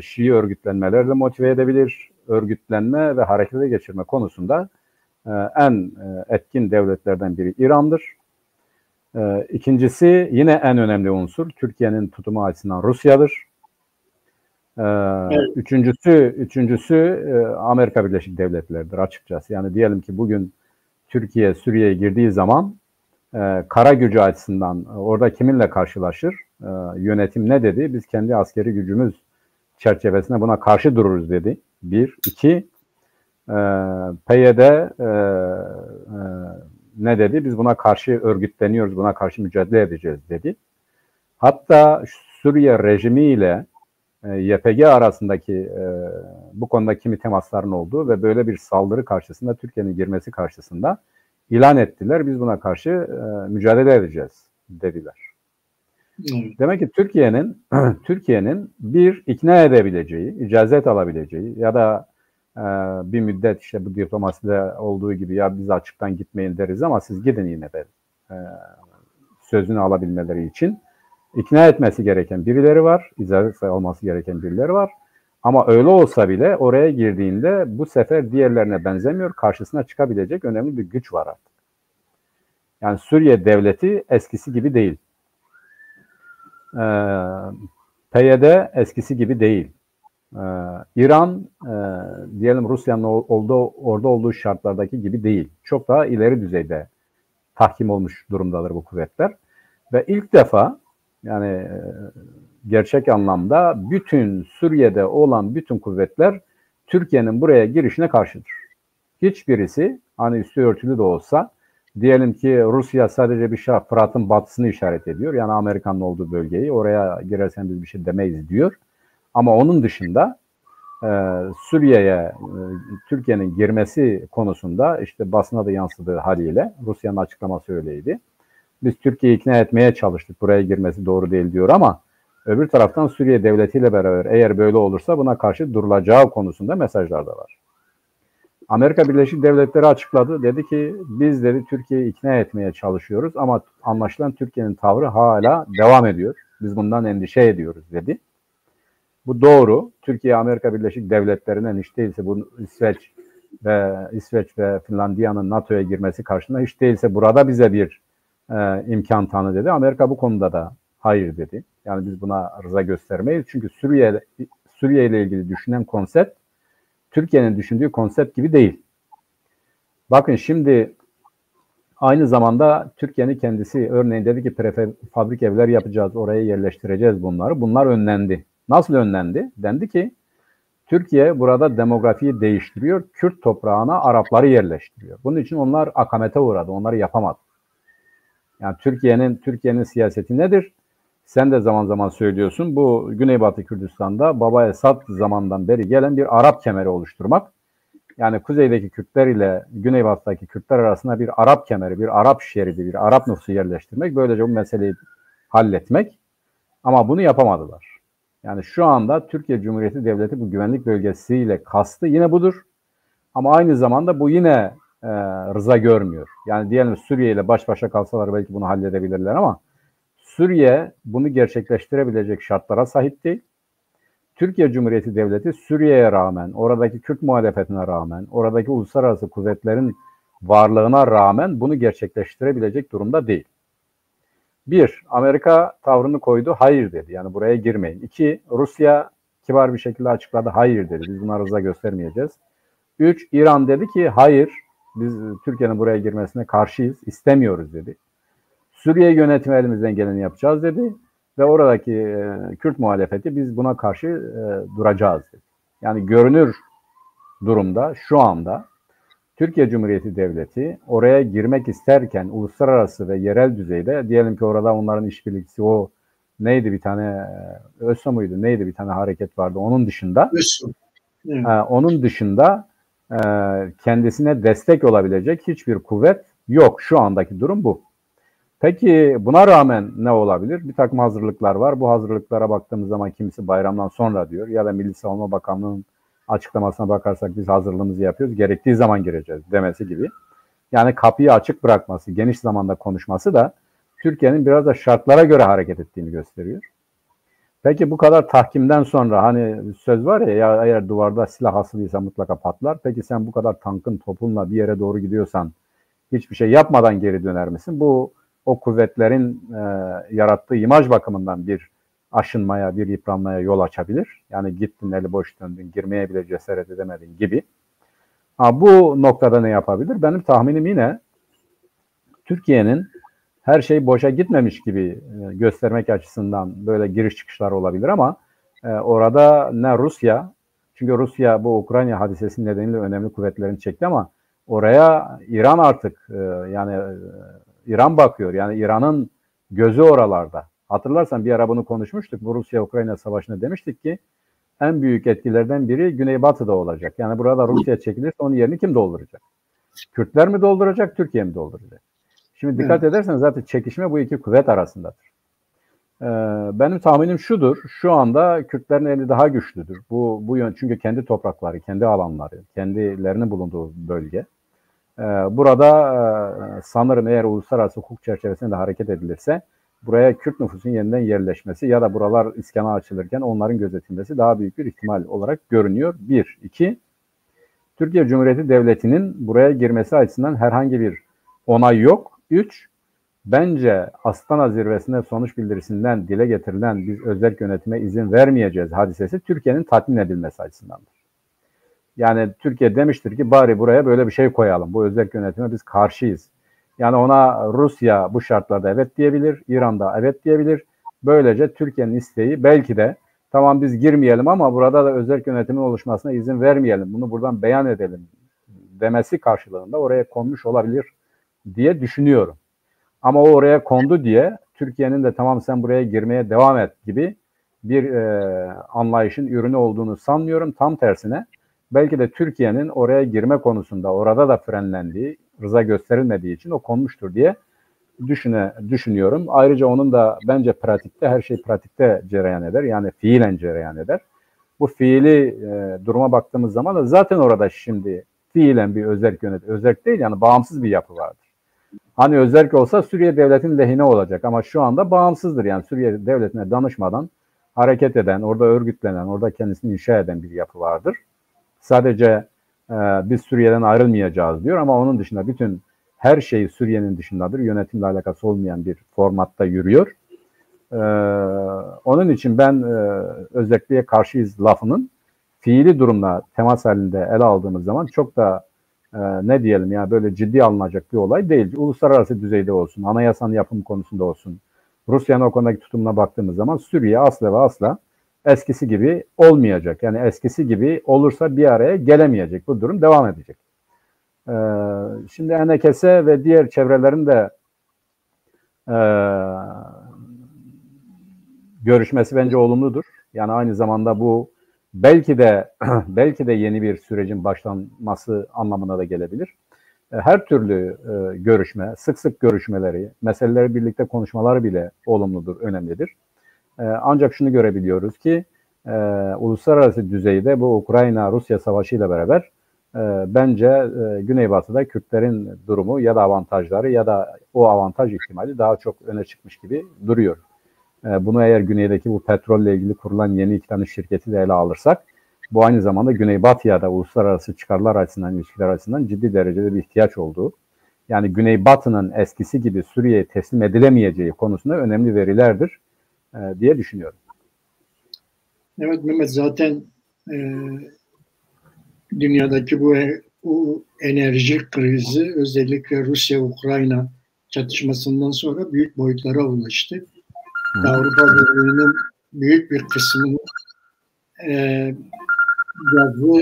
Şii örgütlenmelerle motive edebilir, örgütlenme ve harekete geçirme konusunda en etkin devletlerden biri İran'dır. İkincisi yine en önemli unsur Türkiye'nin tutumu açısından Rusya'dır. Evet. Üçüncüsü Amerika Birleşik Devletleri'dir açıkçası. Yani diyelim ki bugün Türkiye Suriye'ye girdiği zaman kara gücü açısından orada kiminle karşılaşır? Yönetim ne dedi? Biz kendi askeri gücümüz çerçevesinde buna karşı dururuz dedi. Bir. İki, PYD ne dedi? Biz buna karşı örgütleniyoruz, buna karşı mücadele edeceğiz dedi. Hatta Suriye rejimiyle YPG arasındaki bu konuda kimi temasların olduğu ve böyle bir saldırı karşısında Türkiye'nin girmesi karşısında ilan ettiler. Biz buna karşı mücadele edeceğiz dediler. Demek ki Türkiye'nin bir ikna edebileceği, icazet alabileceği ya da bir müddet işte bu diplomaside olduğu gibi ya biz açıktan gitmeyin deriz ama siz gidin yine de sözünü alabilmeleri için ikna etmesi gereken birileri var, icazet alması gereken birileri var. Ama öyle olsa bile oraya girdiğinde bu sefer diğerlerine benzemiyor, karşısına çıkabilecek önemli bir güç var artık. Yani Suriye devleti eskisi gibi değil. PYD eskisi gibi değil. İran diyelim Rusya'nın orada olduğu şartlardaki gibi değil. Çok daha ileri düzeyde tahkim olmuş durumdadır bu kuvvetler. Ve ilk defa yani gerçek anlamda bütün Suriye'de olan bütün kuvvetler Türkiye'nin buraya girişine karşıdır. Hiçbirisi hani üstü örtülü de olsa diyelim ki Rusya sadece bir Fırat'ın batısını işaret ediyor. Yani Amerika'nın olduğu bölgeyi oraya girersen biz bir şey demeyiz diyor. Ama onun dışında Suriye'ye Türkiye'nin girmesi konusunda işte basına da yansıdığı haliyle Rusya'nın açıklaması öyleydi. Biz Türkiye'yi ikna etmeye çalıştık. Buraya girmesi doğru değil diyor ama öbür taraftan Suriye devletiyle beraber eğer böyle olursa buna karşı durulacağı konusunda mesajlar da var. Amerika Birleşik Devletleri açıkladı. Dedi ki biz dedi Türkiye'yi ikna etmeye çalışıyoruz ama anlaşılan Türkiye'nin tavrı hala devam ediyor. Biz bundan endişe ediyoruz dedi. Bu doğru. Türkiye Amerika Birleşik Devletleri'nden hiç değilse bu İsveç ve Finlandiya'nın NATO'ya girmesi karşısında hiç değilse burada bize bir imkan tanı dedi. Amerika bu konuda da hayır dedi. Yani biz buna rıza göstermeyiz. Çünkü Suriye ile ilgili düşünen konsept Türkiye'nin düşündüğü konsept gibi değil. Bakın şimdi aynı zamanda Türkiye'nin kendisi örneğin dedi ki prefabrik evler yapacağız, oraya yerleştireceğiz bunları. Bunlar önlendi. Nasıl önlendi? Dendi ki Türkiye burada demografiyi değiştiriyor, Kürt toprağına Arapları yerleştiriyor. Bunun için onlar akamete uğradı, onları yapamadı. Yani Türkiye'nin siyaseti nedir? Sen de zaman zaman söylüyorsun. Bu Güneybatı Kürdistan'da Baba Esad zamandan beri gelen bir Arap kemeri oluşturmak. Yani kuzeydeki Kürtler ile Güneybatı'daki Kürtler arasında bir Arap kemeri, bir Arap şeridi, bir Arap nüfusu yerleştirmek. Böylece bu meseleyi halletmek. Ama bunu yapamadılar. Yani şu anda Türkiye Cumhuriyeti Devleti bu güvenlik bölgesiyle kastı yine budur. Ama aynı zamanda bu yine rıza görmüyor. Yani diyelim Suriye ile baş başa kalsalar belki bunu halledebilirler ama Suriye bunu gerçekleştirebilecek şartlara sahip değil. Türkiye Cumhuriyeti Devleti Suriye'ye rağmen, oradaki Kürt muhalefetine rağmen, oradaki uluslararası kuvvetlerin varlığına rağmen bunu gerçekleştirebilecek durumda değil. Bir, Amerika tavrını koydu, hayır dedi. Yani buraya girmeyin. İki, Rusya kibar bir şekilde açıkladı, hayır dedi. Biz buna rıza göstermeyeceğiz. Üç, İran dedi ki hayır, biz Türkiye'nin buraya girmesine karşıyız, istemiyoruz dedi. Suriye yönetimi elimizden geleni yapacağız dedi. Ve oradaki Kürt muhalefeti biz buna karşı duracağız dedi. Yani görünür durumda şu anda Türkiye Cumhuriyeti Devleti oraya girmek isterken uluslararası ve yerel düzeyde diyelim ki orada onların işbirlikçisi o neydi bir tane ÖSO muydu neydi bir tane hareket vardı onun dışında kendisine destek olabilecek hiçbir kuvvet yok. Şu andaki durum bu. Peki buna rağmen ne olabilir? Bir takım hazırlıklar var. Bu hazırlıklara baktığımız zaman kimisi bayramdan sonra diyor ya da Milli Savunma Bakanlığı'nın açıklamasına bakarsak biz hazırlığımızı yapıyoruz. Gerektiği zaman gireceğiz demesi gibi. Yani kapıyı açık bırakması, geniş zamanda konuşması da Türkiye'nin biraz da şartlara göre hareket ettiğini gösteriyor. Peki bu kadar tahkimden sonra hani söz var ya eğer duvarda silah asılıysa mutlaka patlar. Peki sen bu kadar tankın topunla bir yere doğru gidiyorsan hiçbir şey yapmadan geri döner misin? Bu o kuvvetlerin yarattığı imaj bakımından bir aşınmaya, bir yıpranmaya yol açabilir. Yani gittin eli boş döndün, girmeye bile cesaret edemedin gibi. Bu noktada ne yapabilir? Benim tahminim yine Türkiye'nin her şey boşa gitmemiş gibi göstermek açısından böyle giriş çıkışlar olabilir ama orada ne Rusya, çünkü Rusya bu Ukrayna hadisesi nedeniyle önemli kuvvetlerini çekti ama oraya İran artık İran bakıyor. Yani İran'ın gözü oralarda. Hatırlarsan bir ara bunu konuşmuştuk. Bu Rusya-Ukrayna savaşında demiştik ki en büyük etkilerden biri Güneybatı'da olacak. Yani burada Rusya çekilirse onun yerini kim dolduracak? Kürtler mi dolduracak, Türkiye mi dolduracak? Şimdi dikkat edersen zaten çekişme bu iki kuvvet arasındadır. Benim tahminim şudur. Şu anda Kürtlerin eli daha güçlüdür. Bu yön çünkü kendi toprakları, kendi alanları, kendilerinin bulunduğu bölge. Burada sanırım eğer uluslararası hukuk çerçevesinde de hareket edilirse buraya Kürt nüfusun yeniden yerleşmesi ya da buralar iskana açılırken onların gözetilmesi daha büyük bir ihtimal olarak görünüyor. Bir. İki, Türkiye Cumhuriyeti Devleti'nin buraya girmesi açısından herhangi bir onay yok. Üç, bence Astana zirvesinde sonuç bildirisinden dile getirilen biz özerk yönetime izin vermeyeceğiz hadisesi Türkiye'nin tatmin edilmesi açısındandır. Yani Türkiye demiştir ki bari buraya böyle bir şey koyalım. Bu özerk yönetime biz karşıyız. Yani ona Rusya bu şartlarda evet diyebilir, İran da evet diyebilir. Böylece Türkiye'nin isteği belki de tamam biz girmeyelim ama burada da özerk yönetimin oluşmasına izin vermeyelim. Bunu buradan beyan edelim demesi karşılığında oraya konmuş olabilir diye düşünüyorum. Ama o oraya kondu diye Türkiye'nin de tamam sen buraya girmeye devam et gibi bir anlayışın ürünü olduğunu sanmıyorum. Tam tersine belki de Türkiye'nin oraya girme konusunda orada da frenlendiği, rıza gösterilmediği için o konmuştur diye düşünüyorum. Ayrıca onun da bence pratikte, her şey pratikte cereyan eder. Yani fiilen cereyan eder. Bu fiili duruma baktığımız zaman da zaten orada şimdi fiilen bir özerk yönetim. Özerk değil yani bağımsız bir yapı vardır. Hani özerk olsa Suriye devletinin lehine olacak ama şu anda bağımsızdır. Yani Suriye devletine danışmadan hareket eden, orada örgütlenen, orada kendisini inşa eden bir yapı vardır. Sadece biz Suriye'den ayrılmayacağız diyor ama onun dışında bütün her şey Suriye'nin dışındadır. Yönetimle alakası olmayan bir formatta yürüyor. Onun için ben özelliğe karşıyız lafının fiili durumla temas halinde ele aldığımız zaman çok da ne diyelim ya böyle ciddi alınacak bir olay değil. Uluslararası düzeyde olsun, anayasanın yapım konusunda olsun, Rusya'nın o konudaki tutumuna baktığımız zaman Suriye asla ve asla eskisi gibi olmayacak. Yani eskisi gibi olursa bir araya gelemeyecek. Bu durum devam edecek. Şimdi NKS ve diğer çevrelerin de görüşmesi bence olumludur. Yani aynı zamanda bu belki de yeni bir sürecin başlanması anlamına da gelebilir. Her türlü görüşme, sık sık görüşmeleri, meseleleri birlikte konuşmaları bile olumludur, önemlidir. Ancak şunu görebiliyoruz ki uluslararası düzeyde bu Ukrayna-Rusya savaşı ile beraber bence Güneybatı'da Kürtlerin durumu ya da avantajları ya da o avantaj ihtimali daha çok öne çıkmış gibi duruyor. Bunu eğer güneydeki bu petrolle ilgili kurulan yeni iki tane şirketi de ele alırsak, bu aynı zamanda Güneybatı'ya da uluslararası çıkarlar açısından, ilişkiler açısından ciddi derecede bir ihtiyaç olduğu, yani Güneybatı'nın eskisi gibi Suriye'ye teslim edilemeyeceği konusunda önemli verilerdir diye düşünüyorum. Evet Mehmet, zaten dünyadaki bu enerji krizi özellikle Rusya-Ukrayna çatışmasından sonra büyük boyutlara ulaştı. Avrupa Birliği'nin büyük bir kısmının gazı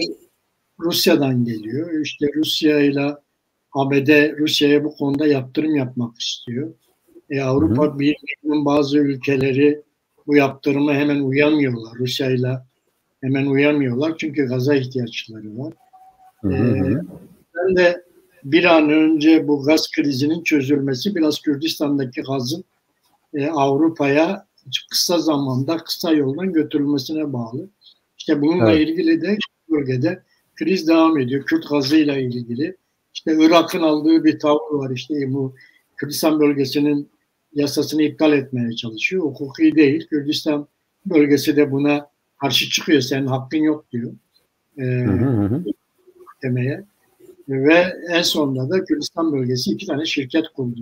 Rusya'dan geliyor. İşte Rusya ile ABD Rusya'ya bu konuda yaptırım yapmak istiyor. Avrupa Birliği'nin bazı ülkeleri bu yaptırıma hemen uyamıyorlar. Rusya ile hemen uyamıyorlar çünkü gaza ihtiyaçları var. Ben de bir an önce bu gaz krizinin çözülmesi, biraz Kürdistan'daki gazın Avrupa'ya kısa zamanda, kısa yoldan götürülmesine bağlı. İşte bununla ilgili de bölgede kriz devam ediyor. Kürt gazıyla ilgili. İşte Irak'ın aldığı bir tavır var. İşte bu Kürdistan bölgesinin yasasını iptal etmeye çalışıyor. Hukuki değil. Kürdistan bölgesi de buna karşı çıkıyor. Senin hakkın yok diyor. Demeye. Ve en sonunda da Kürdistan bölgesi 2 tane şirket kurdu.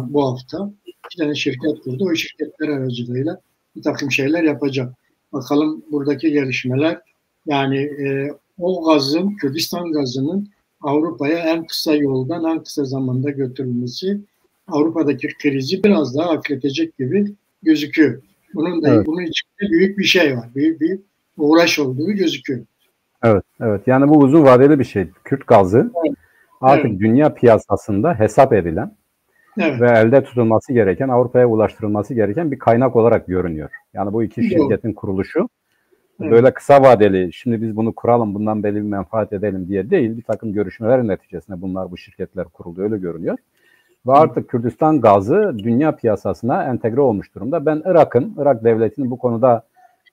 Bu hafta 2 tane şirket kurdu. O şirketler aracılığıyla bir takım şeyler yapacak. Bakalım buradaki gelişmeler, yani o gazın, Kürdistan gazının Avrupa'ya en kısa yoldan, en kısa zamanda götürülmesi Avrupa'daki krizi biraz daha hafifletecek gibi gözüküyor. Bunun içinde büyük bir şey var. Büyük bir uğraş olduğu gözüküyor. Evet. Yani bu uzun vadeli bir şey. Kürt gazı artık dünya piyasasında hesap edilen ve elde tutulması gereken, Avrupa'ya ulaştırılması gereken bir kaynak olarak görünüyor. Yani bu iki şirketin kuruluşu böyle kısa vadeli, şimdi biz bunu kuralım, bundan belli bir menfaat edelim diye değil, bir takım görüşmelerin neticesinde bu şirketler kuruldu, öyle görünüyor. Ve artık Kürdistan gazı dünya piyasasına entegre olmuş durumda. Ben Irak devletinin bu konuda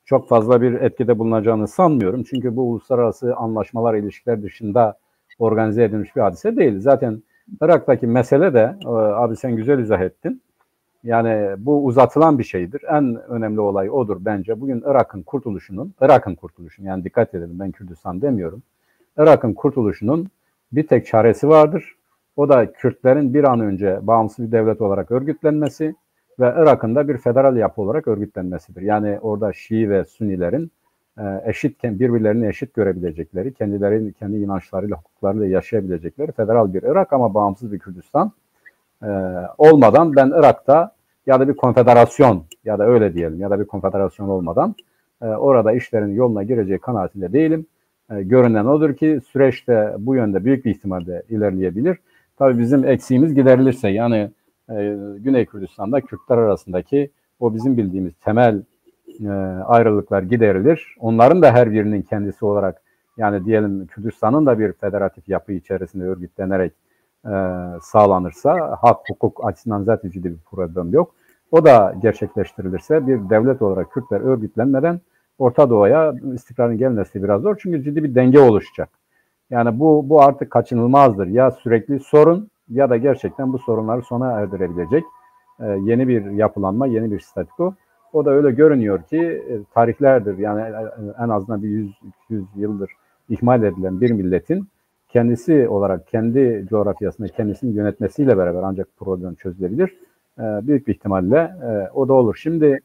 çok fazla bir etkide bulunacağını sanmıyorum. Çünkü bu uluslararası anlaşmalar, ilişkiler dışında organize edilmiş bir hadise değil. Zaten Irak'taki mesele de, abi sen güzel izah ettin. Yani bu uzatılan bir şeydir. En önemli olay odur bence. Bugün Irak'ın kurtuluşunun, yani dikkat edelim, ben Kürdistan demiyorum. Irak'ın kurtuluşunun bir tek çaresi vardır. O da Kürtlerin bir an önce bağımsız bir devlet olarak örgütlenmesi ve Irak'ın da bir federal yapı olarak örgütlenmesidir. Yani orada Şii ve Sünnilerin birbirlerini eşit görebilecekleri, kendi inançlarıyla, hukuklarıyla yaşayabilecekleri federal bir Irak ama bağımsız bir Kürdistan olmadan ben Irak'ta ya da bir konfederasyon ya da öyle diyelim ya da bir konfederasyon olmadan orada işlerin yoluna gireceği kanaatinde değilim. Görünen odur ki süreçte bu yönde büyük bir ihtimalle ilerleyebilir. Tabii bizim eksiğimiz giderilirse, yani Güney Kürdistan'da Kürtler arasındaki o bizim bildiğimiz temel ayrılıklar giderilir. Onların da her birinin kendisi olarak, yani diyelim Kürdistan'ın da bir federatif yapı içerisinde örgütlenerek sağlanırsa, hak hukuk açısından zaten ciddi bir problem yok. O da gerçekleştirilirse bir devlet olarak Kürtler örgütlenmeden Orta Doğu'ya istikrarın gelmesi biraz zor. Çünkü ciddi bir denge oluşacak. Yani bu artık kaçınılmazdır. Ya sürekli sorun ya da gerçekten bu sorunları sona erdirebilecek yeni bir yapılanma, yeni bir statüko. O da öyle görünüyor ki tarihlerdir, yani en azından bir 100-200 yıldır ihmal edilen bir milletin kendisi olarak kendi coğrafyasında kendisini yönetmesiyle beraber ancak problem çözülebilir. Büyük bir ihtimalle o da olur. Şimdi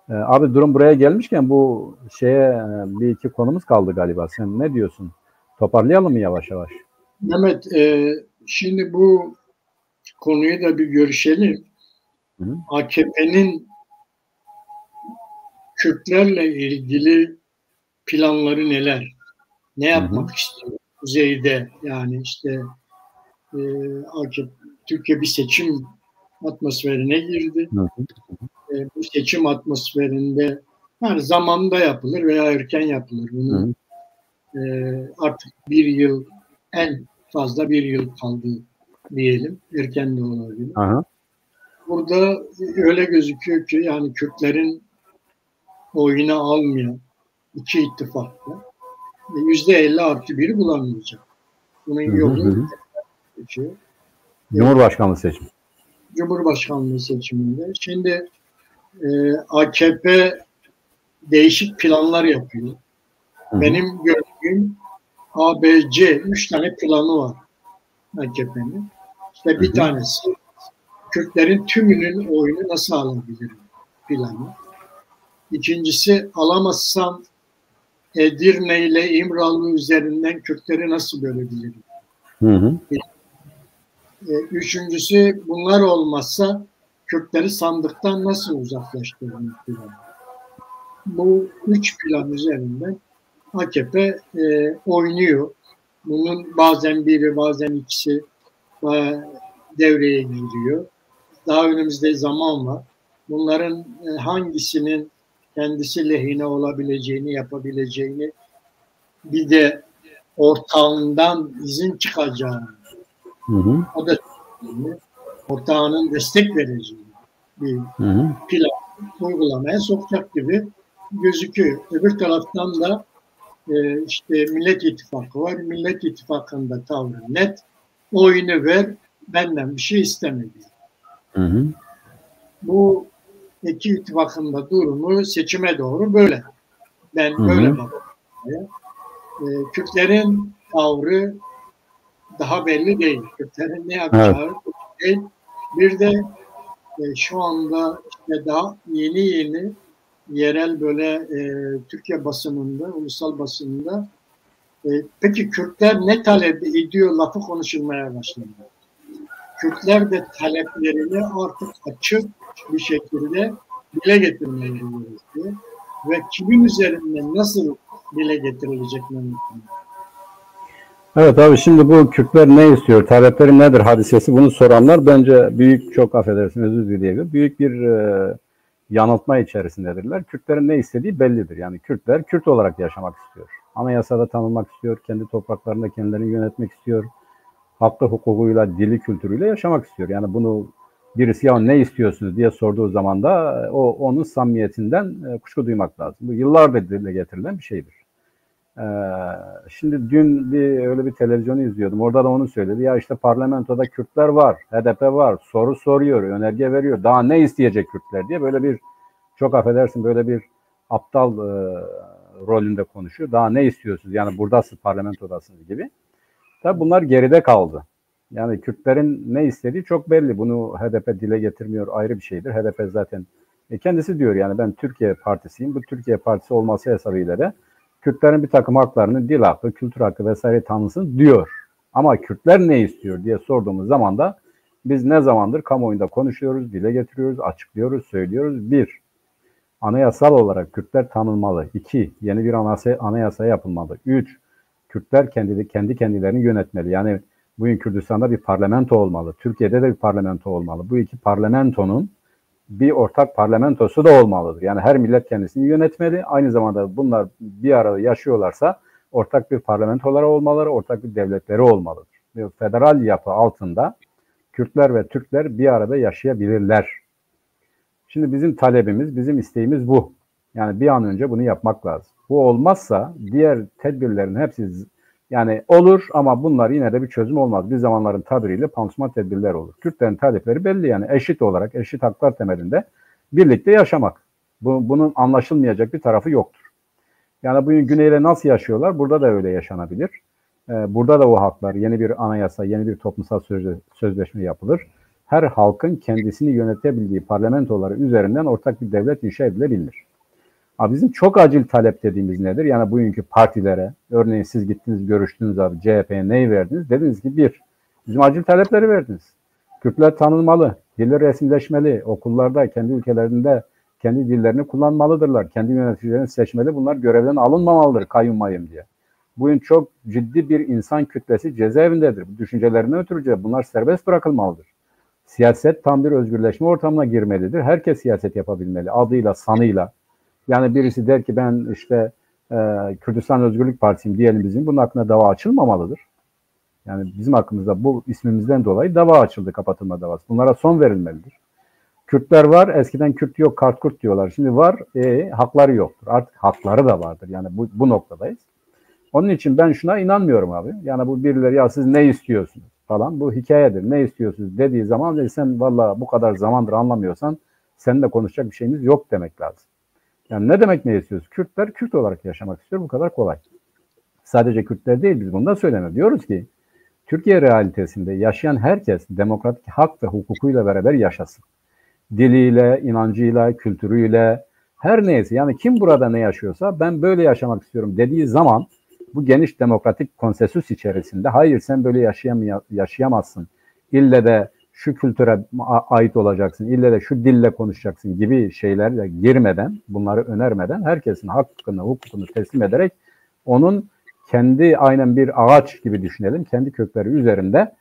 abi durum buraya gelmişken bu şeye bir iki konumuz kaldı galiba. Sen ne diyorsun? Toparlayalım mı yavaş yavaş? Mehmet, şimdi bu konuyu da bir görüşelim. AKP'nin Kürtlerle ilgili planları neler? Ne yapmak istiyor? Kuzeyde, yani işte AKP, Türkiye bir seçim atmosferine girdi. Bu seçim atmosferinde yani zamanında yapılır veya erken yapılır. Bunun artık bir yıl, en fazla bir yıl kaldı diyelim. Erken de olabilir. Aha. Burada öyle gözüküyor ki yani Kürtlerin oyunu almayan iki ittifakla %50+1'i bulamayacak. Bunun yolu geçiyor. Cumhurbaşkanlığı seçimi. Cumhurbaşkanlığı seçiminde. Şimdi AKP değişik planlar yapıyor. Benim gördüğüm ABC 3 tane planı var AKP'nin. İşte bir tanesi Kürtlerin tümünün oyunu nasıl alabilirim planı. İkincisi alamazsam Edirne ile İmralı üzerinden Kürtleri nasıl bölebilirim? Üçüncüsü bunlar olmazsa Kürtleri sandıktan nasıl uzaklaştırırım planı. Bu 3 plan üzerinden AKP oynuyor. Bunun bazen biri, bazen ikisi devreye giriyor. Daha önümüzde zaman var. Bunların hangisinin kendisi lehine olabileceğini, yapabileceğini, bir de ortağından izin çıkacağını, o da ortağının destek vereceğini bir plan uygulamaya sokacak gibi gözüküyor. Öbür taraftan da işte Millet İttifakı var. Millet İttifakı'nda tavrı net. Oyunu ver, benden bir şey istemedi. Bu iki ittifakında durumu seçime doğru böyle. Ben böyle bakıyorum. Kürtlerin tavrı daha belli değil. Kürtlerin ne yapacağı değil. Bir de şu anda işte daha yeni yerel böyle Türkiye basınında, ulusal basınında peki Kürtler ne talep ediyor lafı konuşulmaya başladı. Kürtler de taleplerini artık açık bir şekilde dile getirmeleri gerekiyor. Ve kimin üzerinden nasıl dile getirilecek mümkün? Evet abi, şimdi bu Kürtler ne istiyor, talepleri nedir hadisesi, bunu soranlar bence büyük, çok affedersin özür dileyerek, büyük bir yanıltma içerisindedirler. Kürtlerin ne istediği bellidir. Yani Kürtler Kürt olarak yaşamak istiyor. Anayasada tanınmak istiyor, kendi topraklarında kendilerini yönetmek istiyor. Hakkı, hukukuyla, dili, kültürüyle yaşamak istiyor. Yani bunu birisi ya ne istiyorsunuz diye sorduğu zaman da onun samimiyetinden kuşku duymak lazım. Bu yıllardır dile getirilen bir şeydir. Şimdi dün öyle bir televizyonu izliyordum. Orada da onu söyledi. Ya işte parlamentoda Kürtler var, HDP var, soru soruyor, önerge veriyor. Daha ne isteyecek Kürtler diye böyle bir, çok affedersin, böyle bir aptal rolünde konuşuyor. Daha ne istiyorsunuz? Yani buradasınız, parlamentodasınız gibi. Tabii bunlar geride kaldı. Yani Kürtlerin ne istediği çok belli. Bunu HDP dile getirmiyor, ayrı bir şeydir. HDP zaten kendisi diyor, yani ben Türkiye Partisiyim. Bu Türkiye Partisi olması hesabıyla da Kürtlerin bir takım haklarını, dil hakkı, kültür hakkı vesaire tanısın diyor. Ama Kürtler ne istiyor diye sorduğumuz zaman da biz ne zamandır kamuoyunda konuşuyoruz, dile getiriyoruz, açıklıyoruz, söylüyoruz. 1. Anayasal olarak Kürtler tanınmalı. 2. Yeni bir anayasa yapılmalı. 3. Kürtler kendi kendilerini yönetmeli. Yani bugün Kürdistan'da bir parlamento olmalı. Türkiye'de de bir parlamento olmalı. Bu iki parlamentonun bir ortak parlamentosu da olmalıdır. Yani her millet kendisini yönetmeli. Aynı zamanda bunlar bir arada yaşıyorlarsa ortak bir parlamentoları olmaları, ortak bir devletleri olmalıdır. Ve federal yapı altında Kürtler ve Türkler bir arada yaşayabilirler. Şimdi bizim talebimiz, bizim isteğimiz bu. Yani bir an önce bunu yapmak lazım. Bu olmazsa diğer tedbirlerin hepsi Yani olur ama bunlar yine de bir çözüm olmaz. Bir zamanların tabiriyle pansuman tedbirler olur. Kürtlerin talepleri belli yani eşit olarak, eşit haklar temelinde birlikte yaşamak. Bunun anlaşılmayacak bir tarafı yoktur. Yani bugün Güney'le nasıl yaşıyorlar? Burada da öyle yaşanabilir. Burada da o haklar, yeni bir anayasa, yeni bir toplumsal sözleşme yapılır. Her halkın kendisini yönetebildiği parlamentoları üzerinden ortak bir devlet inşa edilebilir. Ama bizim çok acil talep dediğimiz nedir? Yani bugünkü partilere, örneğin siz gittiniz, görüştünüz abi, CHP'ye neyi verdiniz? Dediniz ki bizim acil talepleri verdiniz. Kürtler tanınmalı, dilleri resimleşmeli, okullarda, kendi ülkelerinde kendi dillerini kullanmalıdırlar. Kendi yöneticilerini seçmeli, bunlar görevden alınmamalıdır kayyum mayım diye. Bugün çok ciddi bir insan kütlesi cezaevindedir. Bu düşüncelerinden ötürü bunlar serbest bırakılmalıdır. Siyaset tam bir özgürleşme ortamına girmelidir. Herkes siyaset yapabilmeli, adıyla, sanıyla. Yani birisi der ki ben işte Kürdistan Özgürlük Partisi'yim diyelim bizim, bunun hakkında dava açılmamalıdır. Yani bizim hakkımızda bu ismimizden dolayı dava açıldı, kapatılma davası. Bunlara son verilmelidir. Kürtler var, eskiden Kürt yok, Kartkurt diyorlar. Şimdi var, hakları yoktur. Artık hakları da vardır. Yani bu noktadayız. Onun için ben şuna inanmıyorum abi. Yani bu birileri ya siz ne istiyorsunuz falan, bu hikayedir. Ne istiyorsunuz dediği zaman sen valla bu kadar zamandır anlamıyorsan seninle konuşacak bir şeyimiz yok demek lazım. Yani ne demek ne istiyoruz? Kürtler Kürt olarak yaşamak istiyor. Bu kadar kolay. Sadece Kürtler değil, biz bunu da söylemiyoruz. Diyoruz ki Türkiye realitesinde yaşayan herkes demokratik hak ve hukukuyla beraber yaşasın. Diliyle, inancıyla, kültürüyle, her neyse. Yani kim burada ne yaşıyorsa ben böyle yaşamak istiyorum dediği zaman bu geniş demokratik konsensüs içerisinde hayır sen böyle yaşayamazsın. İlle de şu kültüre ait olacaksın, ille de şu dille konuşacaksın gibi şeylerle girmeden, bunları önermeden herkesin hakkını, hukukunu teslim ederek onun kendi aynen bir ağaç gibi düşünelim, kendi kökleri üzerinde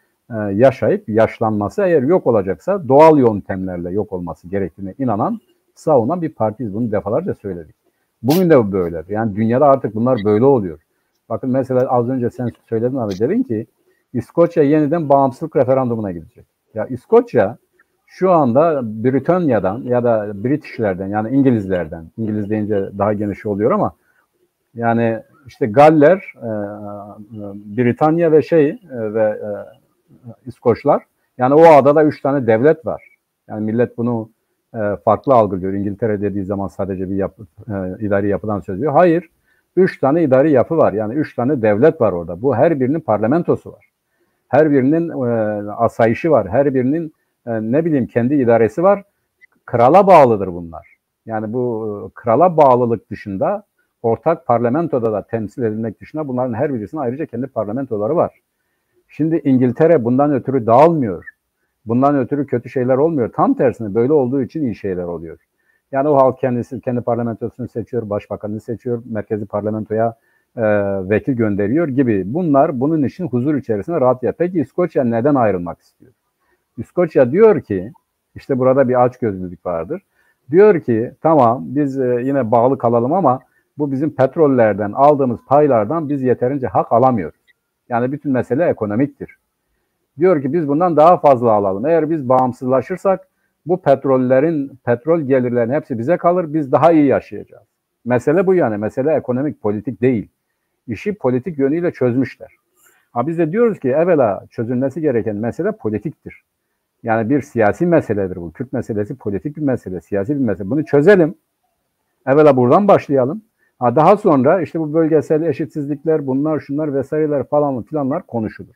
yaşayıp yaşlanması eğer yok olacaksa doğal yöntemlerle yok olması gerektiğine inanan, savunan bir partiyiz. Bunu defalarca söyledik. Bugün de böyle. Yani dünyada artık bunlar böyle oluyor. Bakın mesela az önce sen söyledin abi, dedin ki İskoçya yeniden bağımsızlık referandumuna gidecek. Ya İskoçya şu anda Britanya'dan ya da Britishlerden yani İngilizlerden, İngiliz deyince daha geniş oluyor ama yani işte Galler, Britanya ve İskoçlar. Yani o adada 3 tane devlet var. Yani millet bunu farklı algılıyor. İngiltere dediği zaman sadece bir idari yapıdan söz ediyor. Hayır. 3 tane idari yapı var. Yani 3 tane devlet var orada. Bu her birinin parlamentosu var. Her birinin asayişi var. Her birinin ne bileyim kendi idaresi var. Krala bağlıdır bunlar. Yani bu krala bağlılık dışında ortak parlamentoda da temsil edilmek dışında bunların her birisinin ayrıca kendi parlamentoları var. Şimdi İngiltere bundan ötürü dağılmıyor. Bundan ötürü kötü şeyler olmuyor. Tam tersine böyle olduğu için iyi şeyler oluyor. Yani o halk kendisi kendi parlamentosunu seçiyor, başbakanını seçiyor, merkezi parlamentoya vekil gönderiyor gibi. Bunlar bunun için huzur içerisinde rahat yapıyor. Peki İskoçya neden ayrılmak istiyor? İskoçya diyor ki, işte burada bir açgözlülük vardır. Diyor ki tamam biz yine bağlı kalalım ama bu bizim petrollerden aldığımız paylardan biz yeterince hak alamıyoruz. Yani bütün mesele ekonomiktir. Diyor ki biz bundan daha fazla alalım. Eğer biz bağımsızlaşırsak bu petrol gelirlerinin hepsi bize kalır. Biz daha iyi yaşayacağız. Mesele bu yani. Mesele ekonomik, politik değil. İşi politik yönüyle çözmüşler. Ha biz de diyoruz ki evvela çözülmesi gereken mesele politiktir. Yani bir siyasi meseledir bu. Kürt meselesi politik bir mesele, siyasi bir mesele. Bunu çözelim. Evvela buradan başlayalım. Ha daha sonra işte bu bölgesel eşitsizlikler, bunlar, şunlar vesaireler falan filanlar konuşulur.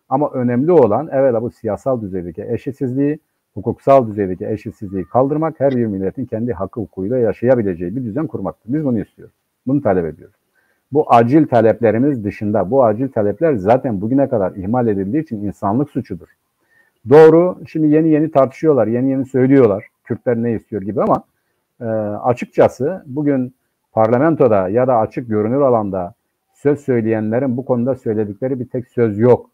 Ama önemli olan evvela bu siyasal düzeydeki eşitsizliği, hukuksal düzeydeki eşitsizliği kaldırmak, her bir milletin kendi hakkı hukukuyla yaşayabileceği bir düzen kurmaktır. Biz bunu istiyoruz. Bunu talep ediyoruz. Bu acil taleplerimiz dışında, bu acil talepler zaten bugüne kadar ihmal edildiği için insanlık suçudur. Doğru, şimdi yeni tartışıyorlar, yeni söylüyorlar. Kürtler ne istiyor gibi ama açıkçası bugün parlamentoda ya da açık görünür alanda söz söyleyenlerin bu konuda söyledikleri bir tek söz yok.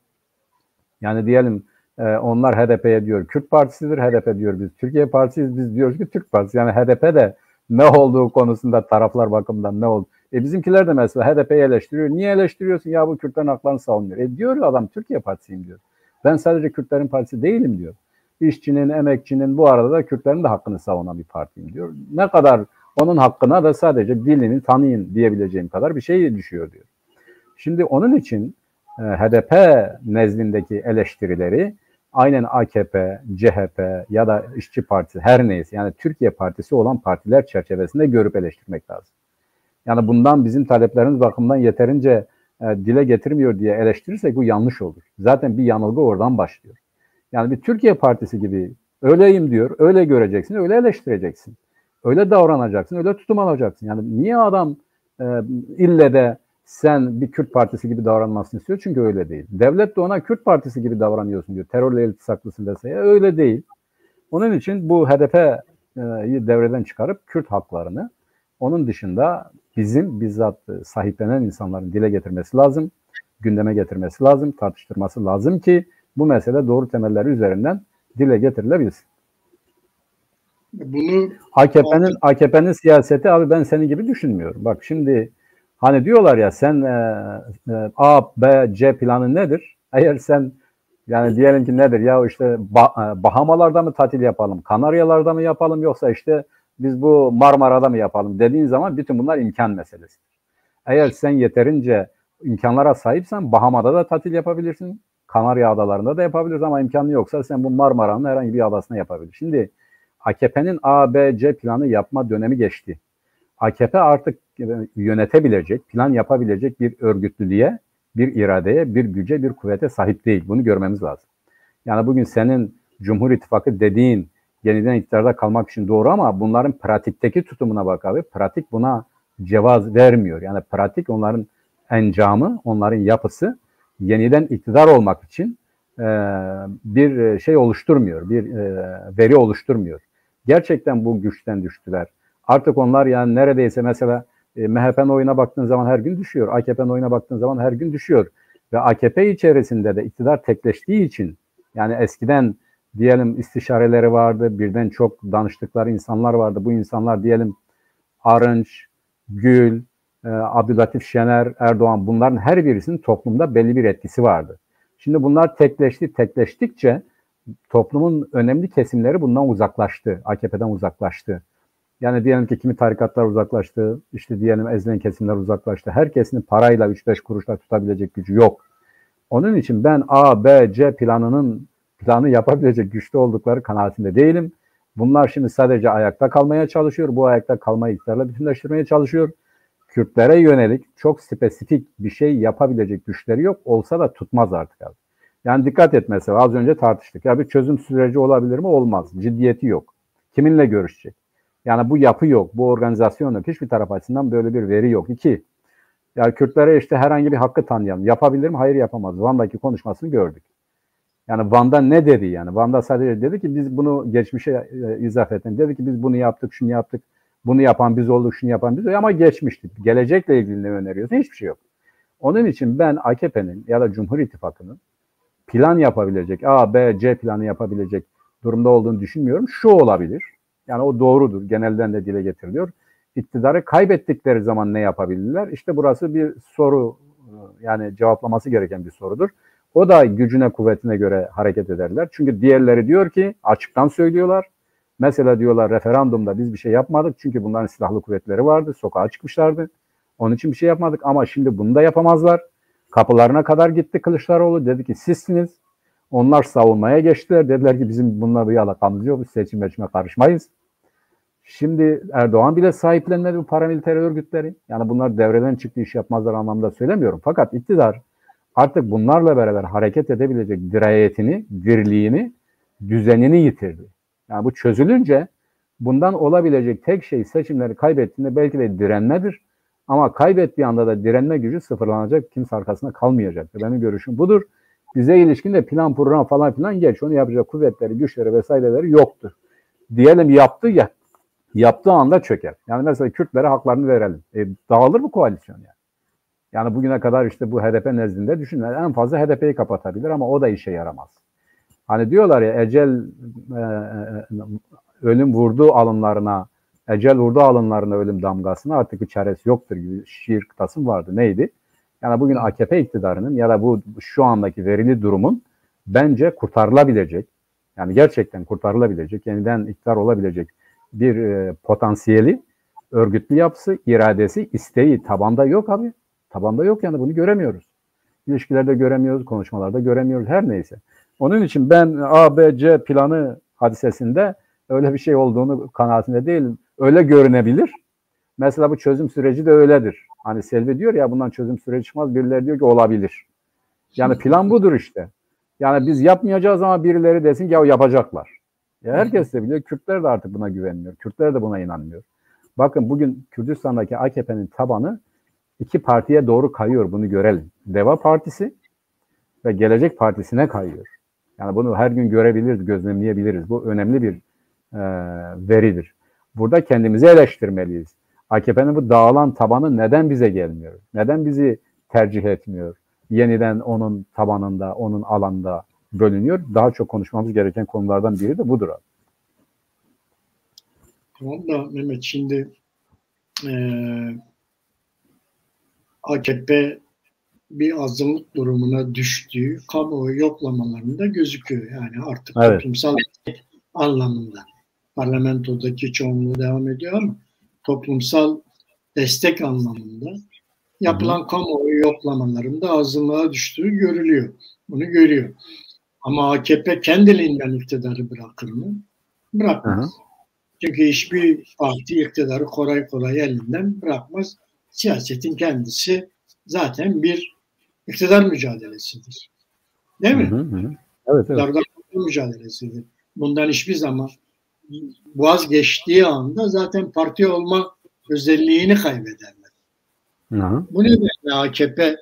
Yani diyelim onlar HDP'ye diyor Kürt Partisi'dir, HDP diyor biz Türkiye Partisi'yiz, biz diyoruz ki Türk Partisi. Yani HDP de ne olduğu konusunda taraflar bakımından ne oldu? Bizimkiler de mesela HDP'yi eleştiriyor. Niye eleştiriyorsun? Ya bu Kürtlerin haklarını savunuyor. Diyor adam Türkiye Partisi'yim diyor. Ben sadece Kürtlerin partisi değilim diyor. İşçinin, emekçinin bu arada da Kürtlerin de hakkını savunan bir partiyim diyor. Ne kadar onun hakkına da sadece dilini tanıyın diyebileceğim kadar bir şey düşüyor diyor. Şimdi onun için HDP nezdindeki eleştirileri aynen AKP, CHP ya da İşçi Partisi her neyse yani Türkiye Partisi olan partiler çerçevesinde görüp eleştirmek lazım. Yani bundan bizim taleplerimiz bakımından yeterince dile getirmiyor diye eleştirirsek bu yanlış olur. Zaten bir yanılgı oradan başlıyor. Yani bir Türkiye Partisi gibi öyleyim diyor, öyle göreceksin, öyle eleştireceksin. Öyle davranacaksın, öyle tutum alacaksın. Yani niye adam ille de sen bir Kürt Partisi gibi davranmasını istiyor? Çünkü öyle değil. Devlet de ona Kürt Partisi gibi davranıyorsun diyor. Terörle iltisaklısın dese öyle değil. Onun için bu HDP'yi devreden çıkarıp Kürt haklarını onun dışında bizim bizzat sahiplenen insanların dile getirmesi lazım, gündeme getirmesi lazım, tartıştırması lazım ki bu mesele doğru temelleri üzerinden dile getirilebilsin. Bunu AKP'nin siyaseti abi ben senin gibi düşünmüyorum. Bak şimdi hani diyorlar ya sen A, B, C planı nedir? Eğer sen yani diyelim ki nedir ya işte Bahamalarda mı tatil yapalım, Kanaryalarda mı yapalım yoksa işte biz bu Marmara'da mı yapalım dediğin zaman bütün bunlar imkan meselesi. Eğer sen yeterince imkanlara sahipsen Bahama'da da tatil yapabilirsin. Kanarya Adalarında da yapabilirsin ama imkanı yoksa sen bu Marmara'nın herhangi bir adasına yapabilirsin. Şimdi AKP'nin A, B, C planı yapma dönemi geçti. AKP artık yönetebilecek, plan yapabilecek bir örgütlülüğe, bir iradeye, bir güce, bir kuvvete sahip değil. Bunu görmemiz lazım. Yani bugün senin Cumhur İttifakı dediğin yeniden iktidarda kalmak için doğru ama bunların pratikteki tutumuna bak abi. Pratik buna cevaz vermiyor. Yani pratik onların encamı, onların yapısı yeniden iktidar olmak için bir şey oluşturmuyor, bir veri oluşturmuyor. Gerçekten bu güçten düştüler. Artık onlar yani neredeyse mesela MHP'nin oyuna baktığın zaman her gün düşüyor. AKP'nin oyuna baktığın zaman her gün düşüyor. Ve AKP içerisinde de iktidar tekleştiği için yani eskiden diyelim istişareleri vardı, birden çok danıştıkları insanlar vardı. Bu insanlar diyelim Arınç, Gül, Abdülatif Şener, Erdoğan bunların her birisinin toplumda belli bir etkisi vardı. Şimdi bunlar tekleştikçe toplumun önemli kesimleri bundan uzaklaştı, AKP'den uzaklaştı. Yani diyelim ki kimi tarikatlar uzaklaştı, işte diyelim ezilen kesimler uzaklaştı. Herkesin parayla 3-5 kuruşla tutabilecek gücü yok. Onun için ben A, B, C planı yapabilecek güçte oldukları kanaatinde değilim. Bunlar şimdi sadece ayakta kalmaya çalışıyor. Bu ayakta kalmayı iktidarla bütünleştirmeye çalışıyor. Kürtlere yönelik çok spesifik bir şey yapabilecek güçleri yok. Olsa da tutmaz artık abi. Yani dikkat et mesela az önce tartıştık. Ya bir çözüm süreci olabilir mi? Olmaz. Ciddiyeti yok. Kiminle görüşecek? Yani bu yapı yok. Bu organizasyon yok. Hiçbir taraf açısından böyle bir veri yok. İki, yani Kürtlere işte herhangi bir hakkı tanıyalım. Yapabilir mi? Hayır yapamaz. Van'daki konuşmasını gördük. Yani Van'da ne dedi yani? Van'da sadece dedi ki biz bunu geçmişe izaf edelim. Dedi ki biz bunu yaptık, şunu yaptık. Bunu yapan biz olduk, şunu yapan biz olduk. Ama geçmişti. Gelecekle ilgili ne öneriyorsun? Hiçbir şey yok. Onun için ben AKP'nin ya da Cumhur İttifakı'nın plan yapabilecek, A, B, C planı yapabilecek durumda olduğunu düşünmüyorum. Şu olabilir. Yani o doğrudur. Genelden de dile getiriliyor. İktidarı kaybettikleri zaman ne yapabilirler? İşte burası bir soru, yani cevaplaması gereken bir sorudur. O da gücüne, kuvvetine göre hareket ederler. Çünkü diğerleri diyor ki, açıktan söylüyorlar. Mesela diyorlar referandumda biz bir şey yapmadık. Çünkü bunların silahlı kuvvetleri vardı. Sokağa çıkmışlardı. Onun için bir şey yapmadık ama şimdi bunu da yapamazlar. Kapılarına kadar gitti Kılıçdaroğlu. Dedi ki sizsiniz. Onlar savunmaya geçtiler. Dediler ki bizim bununla bir alakamız yok. Biz seçime karışmayız. Şimdi Erdoğan bile sahiplenmedi bu paramiliter örgütleri. Yani bunlar devreden çıktı iş yapmazlar anlamda söylemiyorum. Fakat iktidar artık bunlarla beraber hareket edebilecek dirayetini, dirliğini, düzenini yitirdi. Yani bu çözülünce bundan olabilecek tek şey seçimleri kaybettiğinde belki de direnmedir. Ama kaybettiği anda da direnme gücü sıfırlanacak. Kimse arkasında kalmayacaktır. Benim görüşüm budur. Bize ilişkin de plan program falan filan geç. Onu yapacak kuvvetleri, güçleri vesaireleri yoktur. Diyelim yaptı ya. Yaptığı anda çöker. Yani mesela Kürtlere haklarını verelim. Dağılır mı koalisyon yani? Yani bugüne kadar işte bu HDP nezdinde düşünün. En fazla HDP'yi kapatabilir ama o da işe yaramaz. Hani diyorlar ya ölüm vurdu alınlarına, ecel vurdu alınlarına ölüm damgasına artık bir çaresi yoktur gibi şiir kıtasım vardı. Neydi? Yani bugün AKP iktidarının ya da bu şu andaki verili durumun bence kurtarılabilecek, yani gerçekten kurtarılabilecek, yeniden iktidar olabilecek bir potansiyeli, örgütlü yapısı, iradesi, isteği tabanda yok abi. Tabanda yok yani bunu göremiyoruz. İlişkilerde göremiyoruz, konuşmalarda göremiyoruz, her neyse. Onun için ben A, B, C planı hadisesinde öyle bir şey olduğunu kanaatinde değilim. Öyle görünebilir. Mesela bu çözüm süreci de öyledir. Hani Selvi diyor ya bundan çözüm süreci çıkmaz. Birileri diyor ki olabilir. Yani plan budur işte. Yani biz yapmayacağız ama birileri desin ki ya yapacaklar. Ya herkes de biliyor. Kürtler de artık buna güvenmiyor. Kürtler de buna inanmıyor. Bakın bugün Kürdistan'daki AKP'nin tabanı iki partiye doğru kayıyor. Bunu görelim. Deva Partisi ve Gelecek Partisi'ne kayıyor. Yani bunu her gün görebiliriz, gözlemleyebiliriz. Bu önemli bir veridir. Burada kendimizi eleştirmeliyiz. AKP'nin bu dağılan tabanı neden bize gelmiyor? Neden bizi tercih etmiyor? Yeniden onun tabanında, onun alanda bölünüyor. Daha çok konuşmamız gereken konulardan biri de budur abi. Tamam da Mehmet, şimdi AKP bir azınlık durumuna düştüğü kamuoyu yoklamalarında gözüküyor. Yani artık evet, toplumsal anlamında parlamentodaki çoğunluğu devam ediyor ama toplumsal destek anlamında yapılan kamuoyu yoklamalarında azınlığa düştüğü görülüyor. Bunu görüyor. Ama AKP kendiliğinden iktidarı bırakır mı? Bırakmaz. Çünkü hiçbir parti iktidarı kolay kolay elinden bırakmaz. Siyasetin kendisi zaten bir iktidar mücadelesidir. Değil mi? Evet. İktidarda mücadelesidir. Bundan hiçbir zaman vazgeçtiği anda zaten parti olma özelliğini kaybederler. Bu nedenle AKP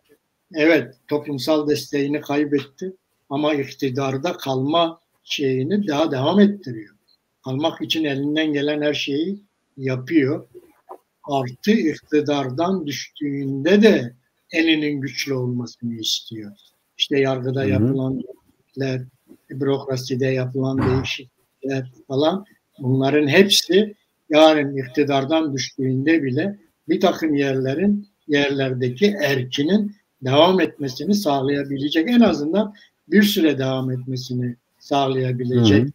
evet toplumsal desteğini kaybetti ama iktidarda kalma şeyini daha devam ettiriyor. Kalmak için elinden gelen her şeyi yapıyor. Artı iktidardan düştüğünde de elinin güçlü olmasını istiyor. İşte yargıda yapılan değişiklikler, bürokraside yapılan değişiklikler falan, bunların hepsi yarın iktidardan düştüğünde bile bir takım yerlerdeki erkinin devam etmesini sağlayabilecek, en azından bir süre devam etmesini sağlayabilecek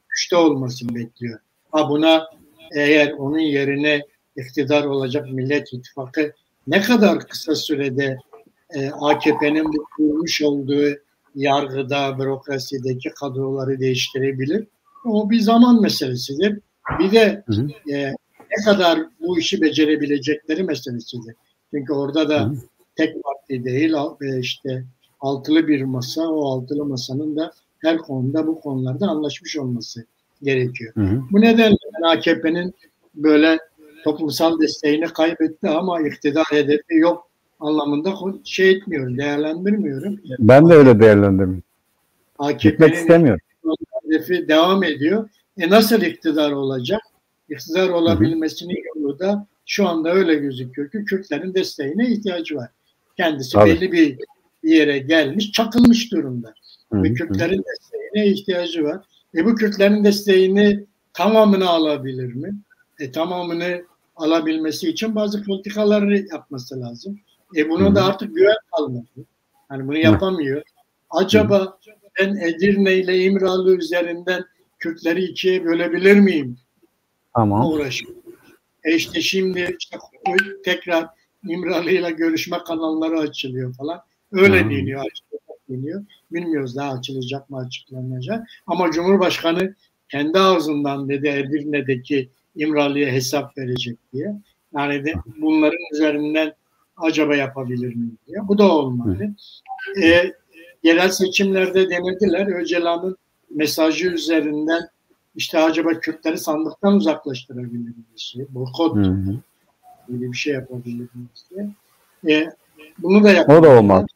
güçte olmasını bekliyor. Buna eğer onun yerine iktidar olacak Millet İttifakı ne kadar kısa sürede AKP'nin kurmuş olduğu yargıda, bürokrasideki kadroları değiştirebilir? O bir zaman meselesidir. Bir de ne kadar bu işi becerebilecekleri meselesidir. Çünkü orada da tek parti değil, işte altılı bir masa, o altılı masanın da her konuda bu konularda anlaşmış olması gerekiyor. Bu nedenle AKP'nin böyle toplumsal desteğini kaybetti ama iktidar hedefi yok anlamında şey etmiyorum, değerlendirmiyorum. Ben de öyle değerlendirmiyorum. AKP'nin istemiyor. Hedefi devam ediyor. Nasıl iktidar olacak? İktidar olabilmesinin yolu da şu anda öyle gözüküyor ki Kürtlerin desteğine ihtiyacı var. Kendisi belli bir yere gelmiş, çakılmış durumda. Ve Kürtlerin desteğine ihtiyacı var. Bu Kürtlerin desteğini tamamını alabilir mi? Tamamını alabilmesi için bazı politikaları yapması lazım. Buna da artık güven kalmadı. Yani bunu yapamıyor. Acaba ben Edirne ile İmralı üzerinden Kürtleri ikiye bölebilir miyim? Tamam. Uğraşıyor. İşte şimdi tekrar İmralı ile görüşme kanalları açılıyor falan. Öyle deniyor. Bilmiyoruz daha açılacak mı, açıklanacak. Ama Cumhurbaşkanı kendi ağzından dedi Edirne'deki İmralı'ya hesap verecek diye. Yani de bunların üzerinden acaba yapabilir mi diye. Bu da olmadı. Yerel seçimlerde denediler. Öcalan'ın mesajı üzerinden işte acaba Kürtleri sandıktan uzaklaştırabilir miyiz? Boykot gibi bir şey yapabilir miyiz diye. Bunu da yapmadılar. O da olmaz.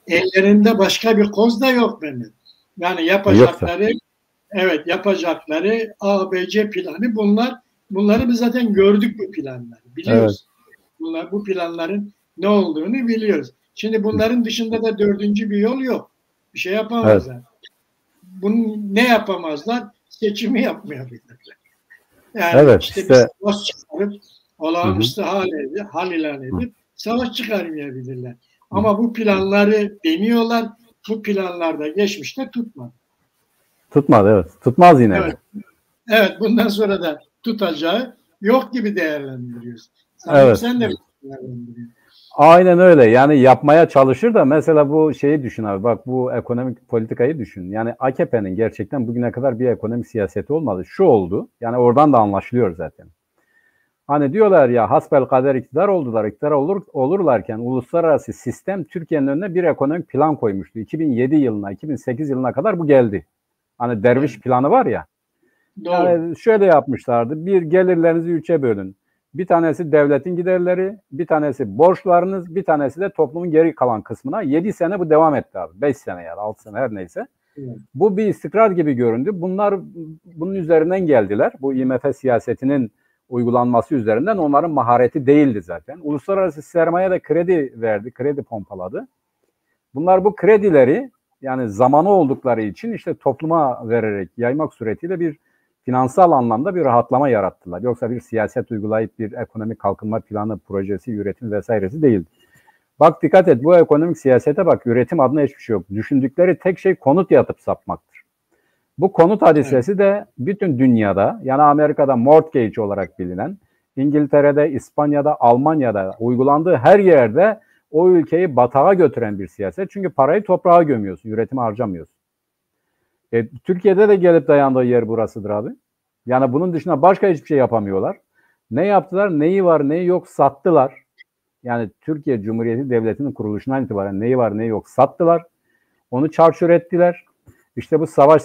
Ellerinde başka bir koz da yok benim. Yani yapacakları A, B, C planı bunları biz zaten gördük bu planları. Biliyoruz. Bu planların ne olduğunu biliyoruz. Şimdi bunların dışında da dördüncü bir yol yok. Bir şey yapamazlar. Bunu ne yapamazlar? Seçimi yapmayabilirler. Yani işte bir savaş çıkarıp olağanüstü hal ilan edip savaş çıkarmayabilirler. Ama bu planları deniyorlar. Bu planlarda geçmişte tutmadı. Tutmadı Tutmaz yine. Evet. Bundan sonra da tutacağı yok gibi değerlendiriyoruz. Sen de değerlendiriyorsun. Aynen öyle. Yani yapmaya çalışır da mesela bu şeyi düşün abi. Bak bu ekonomik politikayı düşün. Yani AKP'nin gerçekten bugüne kadar bir ekonomik siyaseti olmadı. Şu oldu. Yani oradan da anlaşılıyor zaten. Hani diyorlar ya hasbelkader iktidar oldular. İktidar olurlarken uluslararası sistem Türkiye'nin önüne bir ekonomik plan koymuştu. 2007 yılına, 2008 yılına kadar bu geldi. Hani derviş Evet, planı var ya. doğru. Yani şöyle yapmışlardı. Bir, gelirlerinizi üçe bölün. Bir tanesi devletin giderleri, bir tanesi borçlarınız, bir tanesi de toplumun geri kalan kısmına. 7 sene bu devam etti abi. 5 sene yani 6 sene her neyse. Evet. Bu bir istikrar gibi göründü. Bunlar bunun üzerinden geldiler. Bu IMF siyasetinin uygulanması üzerinden onların mahareti değildi zaten. Uluslararası sermaye de kredi verdi, kredi pompaladı. Bunlar bu kredileri yani zamanı oldukları için işte topluma vererek yaymak suretiyle bir finansal anlamda bir rahatlama yarattılar. Yoksa bir siyaset uygulayıp bir ekonomik kalkınma planı, projesi, üretim vesairesi değil. Bak dikkat et bu ekonomik siyasete bak üretim adına hiçbir şey yok. Düşündükleri tek şey konut yatıp satmaktır. Bu konut hadisesi de bütün dünyada yani Amerika'da mortgage olarak bilinen, İngiltere'de, İspanya'da, Almanya'da uygulandığı her yerde o ülkeyi batağa götüren bir siyaset. Çünkü parayı toprağa gömüyorsun, üretime harcamıyorsun. Türkiye'de de gelip dayandığı yer burasıdır abi. Yani bunun dışında başka hiçbir şey yapamıyorlar. Ne yaptılar? Neyi var, neyi yok sattılar. Yani Türkiye Cumhuriyeti Devleti'nin kuruluşundan itibaren neyi var, neyi yok sattılar. Onu çarçur ettiler. İşte bu savaş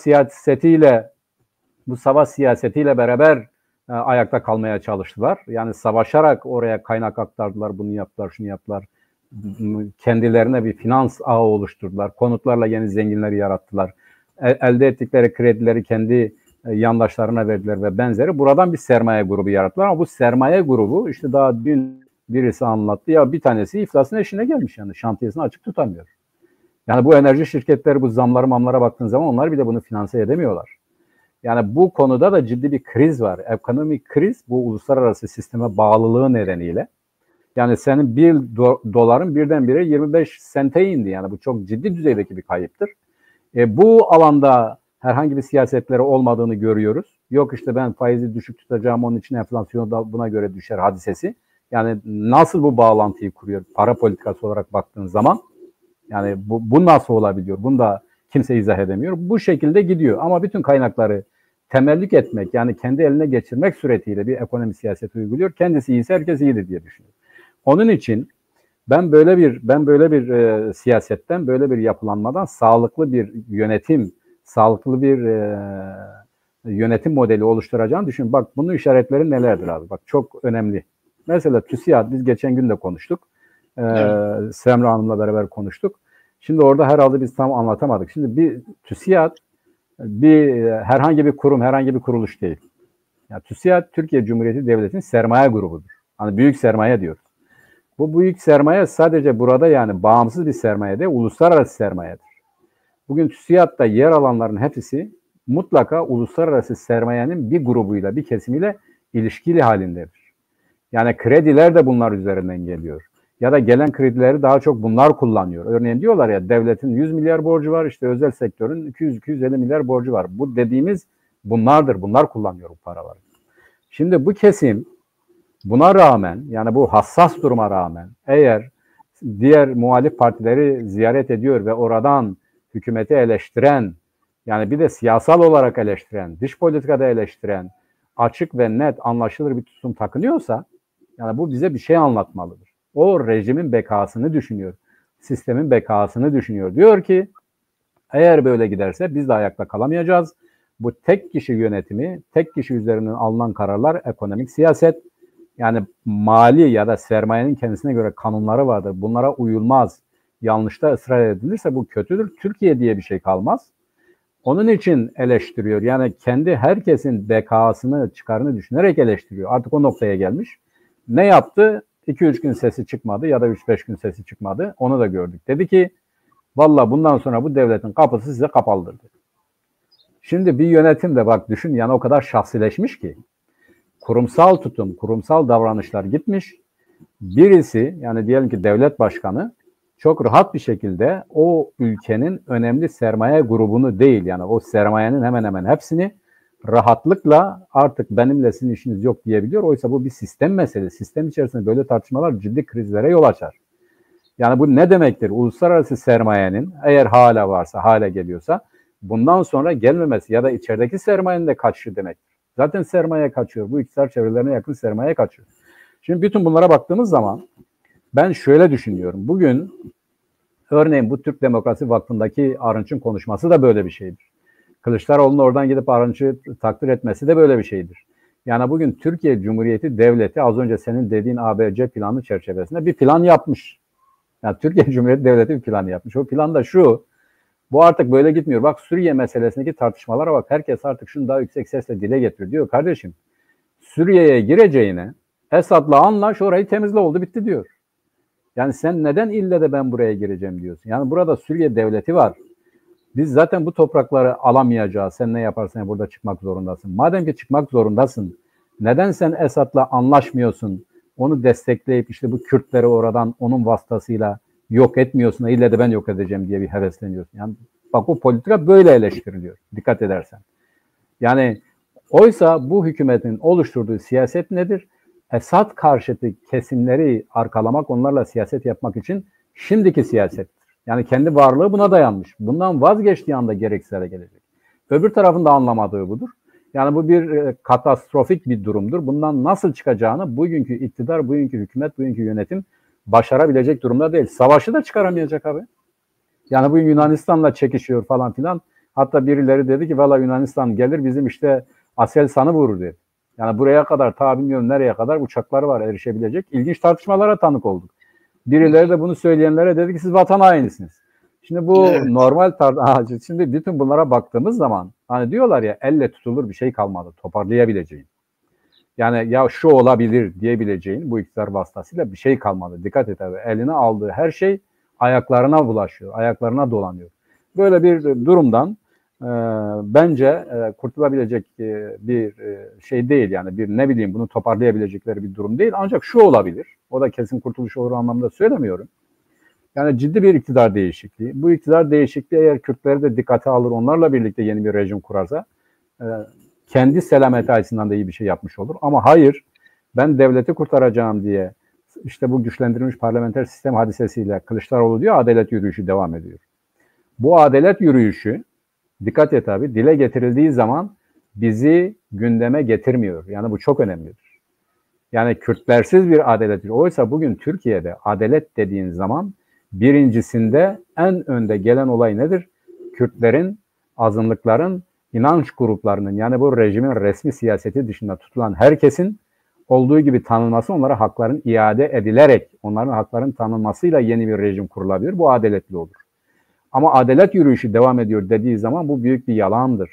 siyasetiyle beraber ayakta kalmaya çalıştılar. Yani savaşarak oraya kaynak aktardılar, bunu yaptılar, şunu yaptılar. Kendilerine bir finans ağı oluşturdular. Konutlarla yeni zenginleri yarattılar. Elde ettikleri kredileri kendi yandaşlarına verdiler ve benzeri. Buradan bir sermaye grubu yarattılar ama bu sermaye grubu işte daha dün birisi anlattı ya bir tanesi iflasın eşiğine gelmiş yani şantiyesini açık tutamıyor. Yani bu enerji şirketleri bu zamlara baktığın zaman onlar bile bunu finanse edemiyorlar. Yani bu konuda da ciddi bir kriz var. Ekonomik kriz bu uluslararası sisteme bağlılığı nedeniyle. Yani senin bir doların birdenbire 25 sente indi. Yani bu çok ciddi düzeydeki bir kayıptır. Bu alanda herhangi bir siyasetleri olmadığını görüyoruz. Yok işte ben faizi düşük tutacağım onun için enflasyon da buna göre düşer hadisesi. Yani nasıl bu bağlantıyı kuruyor para politikası olarak baktığın zaman yani bu nasıl olabiliyor? Bunu da kimse izah edemiyor. Bu şekilde gidiyor ama bütün kaynakları temellik etmek yani kendi eline geçirmek suretiyle bir ekonomi siyaseti uyguluyor. Kendisi iyiyse herkes iyidir diye düşünüyor. Onun için ben böyle bir siyasetten, böyle bir yapılanmadan sağlıklı bir yönetim, sağlıklı bir yönetim modeli oluşturacağını düşünüyorum. Bak bunun işaretleri nelerdir abi? Bak çok önemli. Mesela TÜSİAD biz geçen gün de konuştuk. Evet. Semra Hanım'la beraber konuştuk. Şimdi orada herhalde biz tam anlatamadık. Şimdi bir TÜSİAD herhangi bir kurum, herhangi bir kuruluş değil. Yani TÜSİAD Türkiye Cumhuriyeti Devleti'nin sermaye grubudur. Hani büyük sermaye diyoruz. Bu büyük sermaye sadece burada yani bağımsız bir sermaye değil, uluslararası sermayedir. Bugün TÜSİAD'da yer alanların hepsi mutlaka uluslararası sermayenin bir grubuyla, bir kesimiyle ilişkili halindedir. Yani krediler de bunlar üzerinden geliyor. Ya da gelen kredileri daha çok bunlar kullanıyor. Örneğin diyorlar ya devletin 100 milyar borcu var, işte özel sektörün 200-250 milyar borcu var. Bu dediğimiz bunlardır. Bunlar kullanıyor bu paraları. Şimdi bu kesim buna rağmen yani bu hassas duruma rağmen eğer diğer muhalif partileri ziyaret ediyor ve oradan hükümeti eleştiren yani bir de siyasal olarak eleştiren, dış politikada eleştiren, açık ve net anlaşılır bir tutum takınıyorsa yani bu bize bir şey anlatmalıdır. O rejimin bekasını düşünüyor. Sistemin bekasını düşünüyor. Diyor ki eğer böyle giderse biz de ayakta kalamayacağız. Bu tek kişi yönetimi, tek kişi üzerinden alınan kararlar ekonomik siyaset. Yani mali ya da sermayenin kendisine göre kanunları vardır. Bunlara uyulmaz. Yanlışta ısrar edilirse bu kötüdür. Türkiye diye bir şey kalmaz. Onun için eleştiriyor. Yani kendi herkesin bekasını, çıkarını düşünerek eleştiriyor. Artık o noktaya gelmiş. Ne yaptı? 2-3 gün sesi çıkmadı ya da 3-5 gün sesi çıkmadı. Onu da gördük. Dedi ki valla bundan sonra bu devletin kapısı size kapalıdır dedi. Şimdi bir yönetim de bak düşün yani o kadar şahsileşmiş ki kurumsal tutum, kurumsal davranışlar gitmiş. Birisi yani diyelim ki devlet başkanı çok rahat bir şekilde o ülkenin önemli sermaye grubunu değil yani o sermayenin hemen hemen hepsini rahatlıkla artık benimle sizin işiniz yok diyebiliyor. Oysa bu bir sistem meselesi. Sistem içerisinde böyle tartışmalar ciddi krizlere yol açar. Yani bu ne demektir? Uluslararası sermayenin eğer hala varsa, hala geliyorsa bundan sonra gelmemesi ya da içerideki sermayenin de kaçışı demektir. Zaten sermaye kaçıyor. Bu iktidar çevrelerine yakın sermaye kaçıyor. Şimdi bütün bunlara baktığımız zaman ben şöyle düşünüyorum. Bugün örneğin bu Türk Demokrasi Vakfı'ndaki Arınç'ın konuşması da böyle bir şeydir. Kılıçdaroğlu'nun oradan gidip Arınç'ı takdir etmesi de böyle bir şeydir. Yani bugün Türkiye Cumhuriyeti Devleti az önce senin dediğin ABC planı çerçevesinde bir plan yapmış. Yani Türkiye Cumhuriyeti Devleti bir plan yapmış. O plan da şu, bu artık böyle gitmiyor. Bak Suriye meselesindeki tartışmalara bak. Herkes artık şunu daha yüksek sesle dile getiriyor. Diyor kardeşim Suriye'ye gireceğine Esad'la anlaş, orayı temizle, oldu bitti diyor. Yani sen neden ille de ben buraya gireceğim diyorsun. Yani burada Suriye devleti var. Biz zaten bu toprakları alamayacağız. Sen ne yaparsan burada çıkmak zorundasın. Madem ki çıkmak zorundasın, neden sen Esad'la anlaşmıyorsun? Onu destekleyip işte bu Kürtleri oradan onun vasıtasıyla yok etmiyorsun. İlle de ben yok edeceğim diye bir hevesleniyorsun. Yani bak o politika böyle eleştiriliyor. Dikkat edersen. Yani oysa bu hükümetin oluşturduğu siyaset nedir? Esad karşıtı kesimleri arkalamak, onlarla siyaset yapmak için şimdiki siyasettir. Yani kendi varlığı buna dayanmış. Bundan vazgeçtiği anda gereksiz hale gelecek. Öbür tarafın da anlamadığı budur. Yani bu bir katastrofik bir durumdur. Bundan nasıl çıkacağını bugünkü iktidar, bugünkü hükümet, bugünkü yönetim başarabilecek durumda değil. Savaşı da çıkaramayacak abi. Yani bugün Yunanistan'la çekişiyor falan filan. Hatta birileri dedi ki valla Yunanistan gelir bizim işte Aselsan'ı vurur dedi. Yani buraya kadar ta bilmiyorum nereye kadar uçaklar var erişebilecek. İlginç tartışmalara tanık olduk. Birileri de bunu söyleyenlere dedi ki siz vatan hainisiniz. Şimdi bu evet. Normal şimdi bütün bunlara baktığımız zaman hani diyorlar ya elle tutulur bir şey kalmadı toparlayabileceğin. Yani ya şu olabilir diyebileceğin bu iktidar vasıtasıyla bir şey kalmadı. Dikkat et abi, eline aldığı her şey ayaklarına bulaşıyor, ayaklarına dolanıyor. Böyle bir durumdan bence kurtulabilecek bir şey değil, yani bir ne bileyim bunu toparlayabilecekleri bir durum değil. Ancak şu olabilir, o da kesin kurtuluş olur anlamda söylemiyorum. Yani ciddi bir iktidar değişikliği. Bu iktidar değişikliği eğer Kürtleri de dikkate alır, onlarla birlikte yeni bir rejim kurarsa kendi selameti açısından da iyi bir şey yapmış olur. Ama hayır, ben devleti kurtaracağım diye işte bu güçlendirilmiş parlamenter sistem hadisesiyle Kılıçdaroğlu diyor adalet yürüyüşü devam ediyor. Bu adalet yürüyüşü dikkat et abi, dile getirildiği zaman bizi gündeme getirmiyor. Yani bu çok önemlidir. Yani Kürtlersiz bir adalet yürüyüşü. Oysa bugün Türkiye'de adalet dediğin zaman birincisinde en önde gelen olay nedir? Kürtlerin, azınlıkların, inanç gruplarının, yani bu rejimin resmi siyaseti dışında tutulan herkesin olduğu gibi tanınması, onlara hakların iade edilerek onların hakların tanınmasıyla yeni bir rejim kurulabilir. Bu adaletli olur. Ama adalet yürüyüşü devam ediyor dediği zaman bu büyük bir yalandır.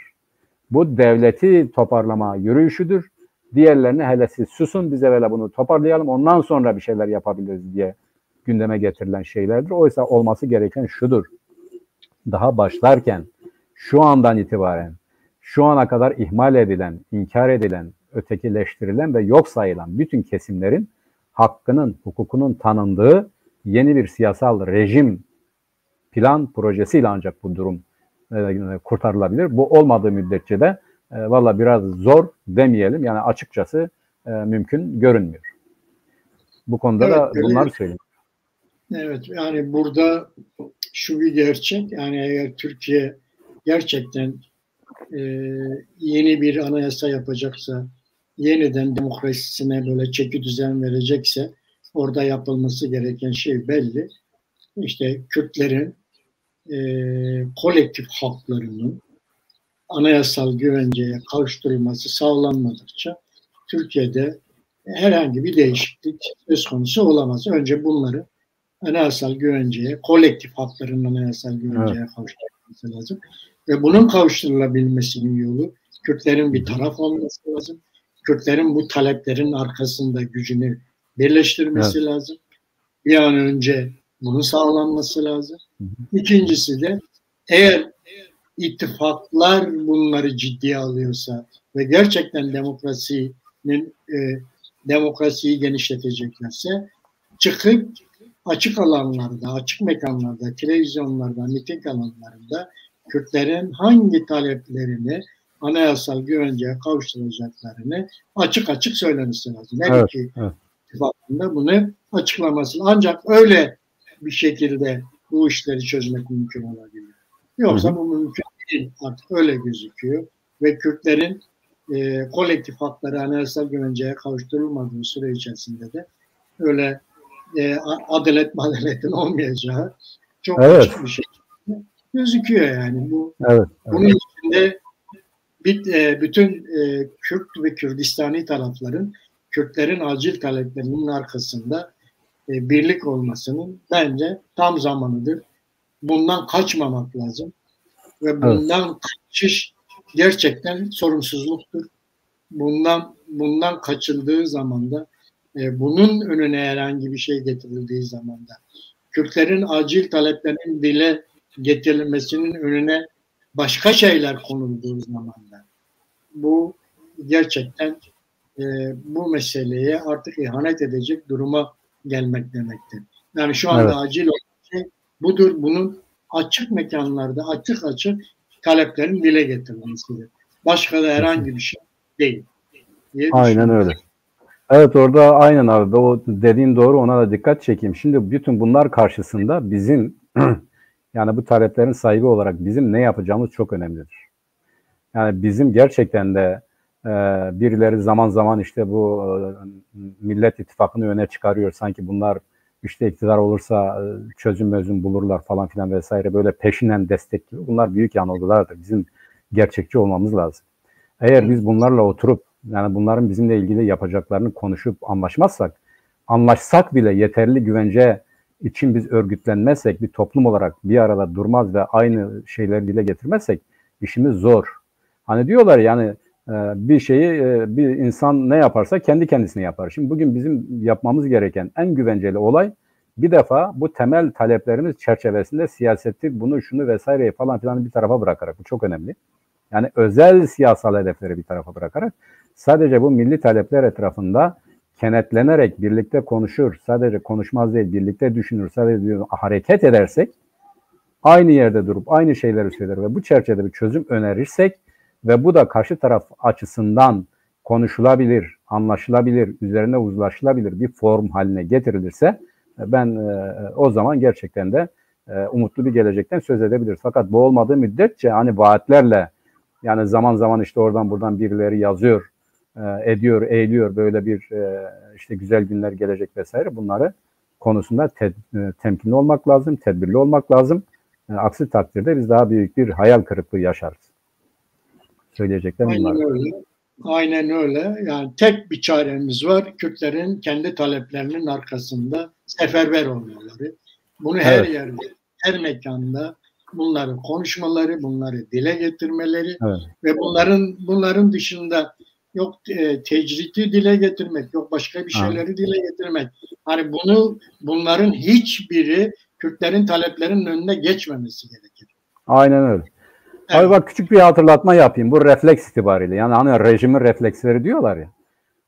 Bu devleti toparlama yürüyüşüdür. Diğerlerini hele siz susun, biz evvela bunu toparlayalım, ondan sonra bir şeyler yapabiliriz diye gündeme getirilen şeylerdir. Oysa olması gereken şudur. Daha başlarken şu andan itibaren şu ana kadar ihmal edilen, inkar edilen, ötekileştirilen ve yok sayılan bütün kesimlerin hakkının, hukukunun tanındığı yeni bir siyasal rejim plan projesiyle ancak bu durum kurtarılabilir. Bu olmadığı müddetçe de valla biraz zor demeyelim. Yani açıkçası mümkün görünmüyor. Bu konuda evet, da bunları söyleyeyim. Evet, yani burada şu bir gerçek. Yani eğer Türkiye gerçekten yeni bir anayasa yapacaksa, yeniden demokrasisine böyle çeki düzen verecekse orada yapılması gereken şey belli. İşte Kürtlerin kolektif haklarının anayasal güvenceye kavuşturulması sağlanmadıkça Türkiye'de herhangi bir değişiklik söz konusu olamaz. Önce bunları anayasal güvenceye, kolektif hakların anayasal güvenceye kavuşturulması lazım. Ve bunun kavuşturulabilmesinin yolu Kürtlerin bir taraf olması lazım. Kürtlerin bu taleplerin arkasında gücünü birleştirmesi lazım. Bir an önce bunun sağlanması lazım. İkincisi de eğer ittifaklar bunları ciddiye alıyorsa ve gerçekten demokrasiyi genişleteceklerse çıkıp açık alanlarda, açık mekanlarda, televizyonlarda, miting alanlarında Kürtlerin hangi taleplerini anayasal güvenceye kavuşturacaklarını açık açık söylemesi lazım. Her iki ittifakında bunu açıklaması lazım. Ancak öyle bir şekilde bu işleri çözmek mümkün olabilir. Yoksa bu mümkün değil. Artık öyle gözüküyor. Ve Kürtlerin kolektif hakları anayasal güvenceye kavuşturulmadığı süre içerisinde de öyle adaletin olmayacağı çok açık bir şey gözüküyor yani. Bunun içinde bütün Kürt ve Kürdistani tarafların Kürtlerin acil taleplerinin arkasında birlik olmasının bence tam zamanıdır. Bundan kaçmamak lazım. Ve bundan kaçış gerçekten sorumsuzluktur. Bundan kaçıldığı zaman da bunun önüne herhangi bir şey getirildiği zaman da Kürtlerin acil taleplerinin dile getirilmesinin önüne başka şeyler konulduğu zaman da bu gerçekten bu meseleye artık ihanet edecek duruma gelmek demektir. Yani şu anda acil olan şey budur. Bunun açık mekanlarda açık taleplerin dile getirilmesidir. Başka da herhangi bir şey değil. Aynen öyle. Evet, orada aynen abi. O dediğin doğru, ona da dikkat çekeyim. Şimdi bütün bunlar karşısında bizim yani bu taleplerin sahibi olarak bizim ne yapacağımız çok önemlidir. Yani bizim gerçekten de birileri zaman zaman işte bu Millet İttifakı'nı öne çıkarıyor. Sanki bunlar işte iktidar olursa çözüm bulurlar falan filan vesaire, böyle peşinen destekliyor. Bunlar büyük yanılgılardır. Bizim gerçekçi olmamız lazım. Eğer biz bunlarla oturup yani bunların bizimle ilgili yapacaklarını konuşup anlaşsak bile yeterli güvence için biz örgütlenmezsek, bir toplum olarak bir arada durmaz ve aynı şeyleri dile getirmezsek işimiz zor. Hani diyorlar yani bir şeyi bir insan ne yaparsa kendi kendisine yapar. Şimdi bugün bizim yapmamız gereken en güvenceli olay, bir defa bu temel taleplerimiz çerçevesinde siyaseti, bunu şunu vesaireyi falan filan bir tarafa bırakarak, bu çok önemli. Yani özel siyasal hedefleri bir tarafa bırakarak sadece bu milli talepler etrafında kenetlenerek birlikte konuşur, sadece konuşmaz değil birlikte düşünür, sadece hareket edersek, aynı yerde durup aynı şeyleri söyler ve bu çerçevede bir çözüm önerirsek ve bu da karşı taraf açısından konuşulabilir, anlaşılabilir, üzerine uzlaşılabilir bir form haline getirilirse ben o zaman gerçekten de umutlu bir gelecekten söz edebiliriz. Fakat bu olmadığı müddetçe hani vaatlerle, yani zaman zaman işte oradan buradan birileri yazıyor, ediyor, eğiliyor, böyle bir işte güzel günler gelecek vesaire, bunları konusunda temkinli olmak lazım, tedbirli olmak lazım. Aksi takdirde biz daha büyük bir hayal kırıklığı yaşarız. Söyleyeceklerim bunlar. Aynen öyle. Aynen öyle. Yani tek bir çaremiz var. Kürtlerin kendi taleplerinin arkasında seferber olmaları. Bunu her yerde, her mekanda bunları konuşmaları, bunları dile getirmeleri ve bunların dışında yok tecridi dile getirmek, yok başka bir şeyleri dile getirmek. Hani bunların hiçbiri Kürtlerin taleplerinin önüne geçmemesi gerekir. Aynen öyle. Evet. Abi bak, küçük bir hatırlatma yapayım. Bu refleks itibariyle. Yani hani rejimin refleksleri diyorlar ya.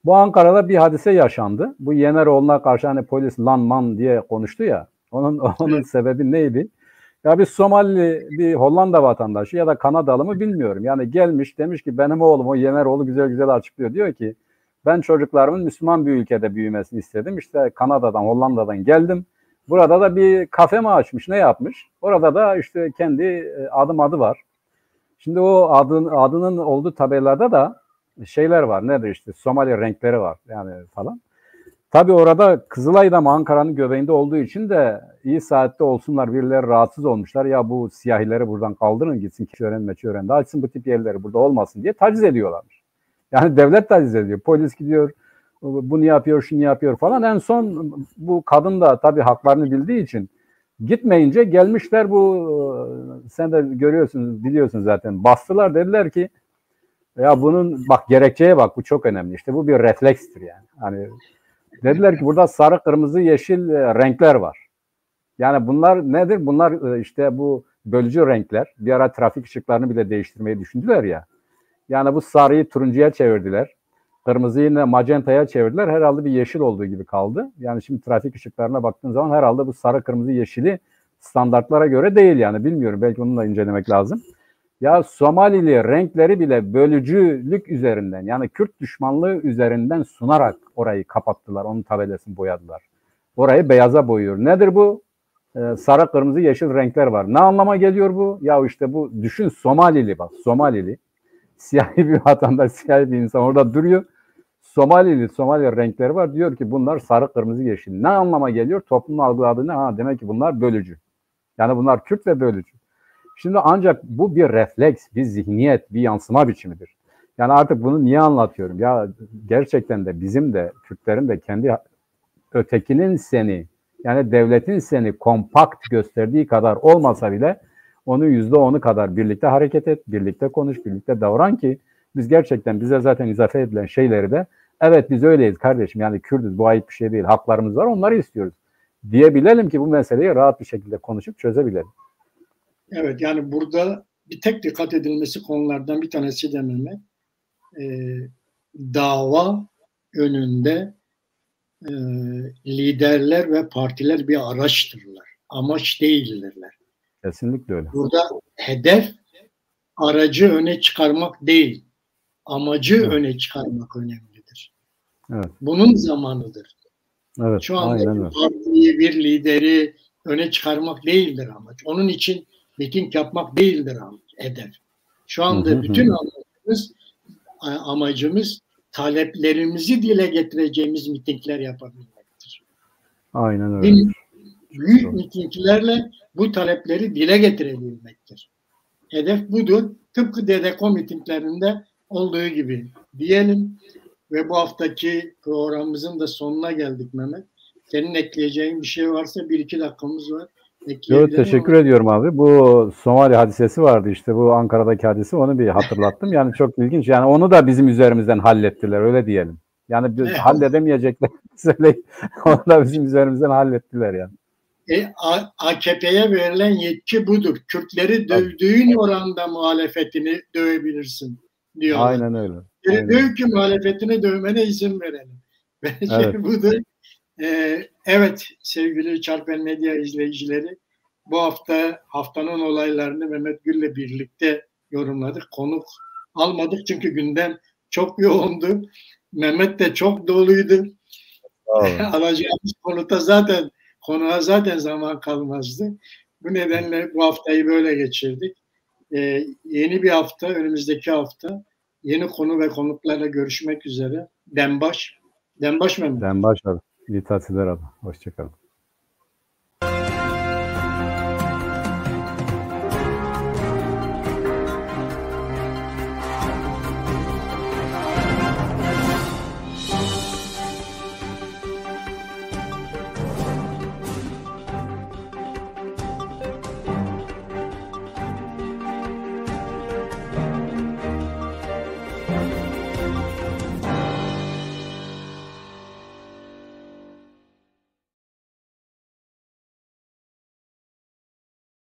Bu Ankara'da bir hadise yaşandı. Bu Yeneroğlu'na karşı hani polis lan man diye konuştu ya. Onun sebebi neydi? Ya bir Somali, bir Hollanda vatandaşı ya da Kanadalı mı bilmiyorum. Yani gelmiş demiş ki benim oğlum, o Yeneroğlu güzel güzel açıklıyor. Diyor ki ben çocuklarımın Müslüman bir ülkede büyümesini istedim. İşte Kanada'dan, Hollanda'dan geldim. Burada da bir kafe mi açmış, ne yapmış? Orada da işte kendi adı var. Şimdi o adının olduğu tabelada da şeyler var. Nedir işte? Somali renkleri var yani falan. Tabii orada Kızılay'da mı, Ankara'nın göbeğinde olduğu için de iyi saatte olsunlar, birileri rahatsız olmuşlar. Ya bu siyahileri buradan kaldırın, gitsin meçi öğren de açsın bu tip yerleri, burada olmasın diye taciz ediyorlarmış. Yani devlet taciz ediyor. Polis gidiyor, bunu yapıyor, şunu yapıyor falan. En son bu kadın da tabii haklarını bildiği için gitmeyince gelmişler, bu sen de görüyorsun, biliyorsun zaten, bastılar, dediler ki ya bunun bak gerekçeye bak, bu çok önemli, işte bu bir reflekstir yani. Hani dediler ki burada sarı, kırmızı, yeşil renkler var. Yani bunlar nedir? Bunlar işte bu bölücü renkler. Bir ara trafik ışıklarını bile değiştirmeyi düşündüler ya. Yani bu sarıyı turuncuya çevirdiler. Kırmızıyı yine magentaya çevirdiler. Herhalde bir yeşil olduğu gibi kaldı. Yani şimdi trafik ışıklarına baktığın zaman herhalde bu sarı, kırmızı, yeşili standartlara göre değil yani. Bilmiyorum, belki onu da incelemek lazım. Ya Somalili renkleri bile bölücülük üzerinden, yani Kürt düşmanlığı üzerinden sunarak orayı kapattılar. Onun tabelasını boyadılar. Orayı beyaza boyuyor. Nedir bu? sarı, kırmızı, yeşil renkler var. Ne anlama geliyor bu? Ya işte bu, düşün, Somalili bak, Somalili. Siyahi bir vatandaş, siyahi bir insan orada duruyor. Somali renkleri var. Diyor ki bunlar sarı, kırmızı, yeşil. Ne anlama geliyor? Toplumun algıladığı ne? Ha, demek ki bunlar bölücü. Yani bunlar Kürt ve bölücü. Şimdi ancak bu bir refleks, bir zihniyet, bir yansıma biçimidir. Yani artık bunu niye anlatıyorum? Ya gerçekten de bizim de, Kürtlerin de kendi ötekinin seni, yani devletin seni kompakt gösterdiği kadar olmasa bile onun %10'u kadar birlikte hareket et, birlikte konuş, birlikte davran ki biz gerçekten, bize zaten izafe edilen şeyleri de evet biz öyleyiz kardeşim, yani Kürdüz, bu ayıp bir şey değil, haklarımız var, onları istiyoruz diyebilelim ki bu meseleyi rahat bir şekilde konuşup çözebilelim. Evet, yani burada bir tek dikkat edilmesi konulardan bir tanesi de Mehmet, dava önünde liderler ve partiler bir araçtırlar. Amaç değildirler. Kesinlikle öyle. Burada hedef aracı öne çıkarmak değil, amacı evet. öne çıkarmak önemlidir. Evet. Bunun zamanıdır. Evet, şu anda bir partiyi, bir lideri öne çıkarmak değildir amaç. Onun için miting yapmak değildir hedef. Şu anda bütün amacımız taleplerimizi dile getireceğimiz mitingler yapabilmektir. Aynen öyle. Büyük mitinglerle bu talepleri dile getirebilmektir. Hedef budur. Tıpkı DDK mitinglerinde olduğu gibi diyelim ve bu haftaki programımızın da sonuna geldik Mehmet. Senin ekleyeceğin bir şey varsa 1-2 dakikamız var. Evet, teşekkür ediyorum abi. Bu Somali hadisesi vardı, işte bu Ankara'daki hadisi, onu bir hatırlattım. Yani çok ilginç. Yani onu da bizim üzerimizden hallettiler, öyle diyelim. Yani biz halledemeyecekler. Onu da bizim üzerimizden hallettiler yani. AKP'ye verilen yetki budur. Kürtleri dövdüğün oranda muhalefetini dövebilirsin diyorlar. Aynen öyle. Döv ki muhalefetini dövmene izin verelim. Bence budur. Evet sevgili Çarpen Medya izleyicileri, bu haftanın olaylarını Mehmet Gül'le birlikte yorumladık. Konuk almadık çünkü gündem çok yoğundu. Mehmet de çok doluydu. Alacağımız konuğa zaten zaman kalmazdı. Bu nedenle bu haftayı böyle geçirdik. Yeni bir hafta, önümüzdeki hafta yeni konu ve konuklarla görüşmek üzere. Dembaş Mehmet. Dembaş abi. İyi tatiller abi. Hoşçakalın.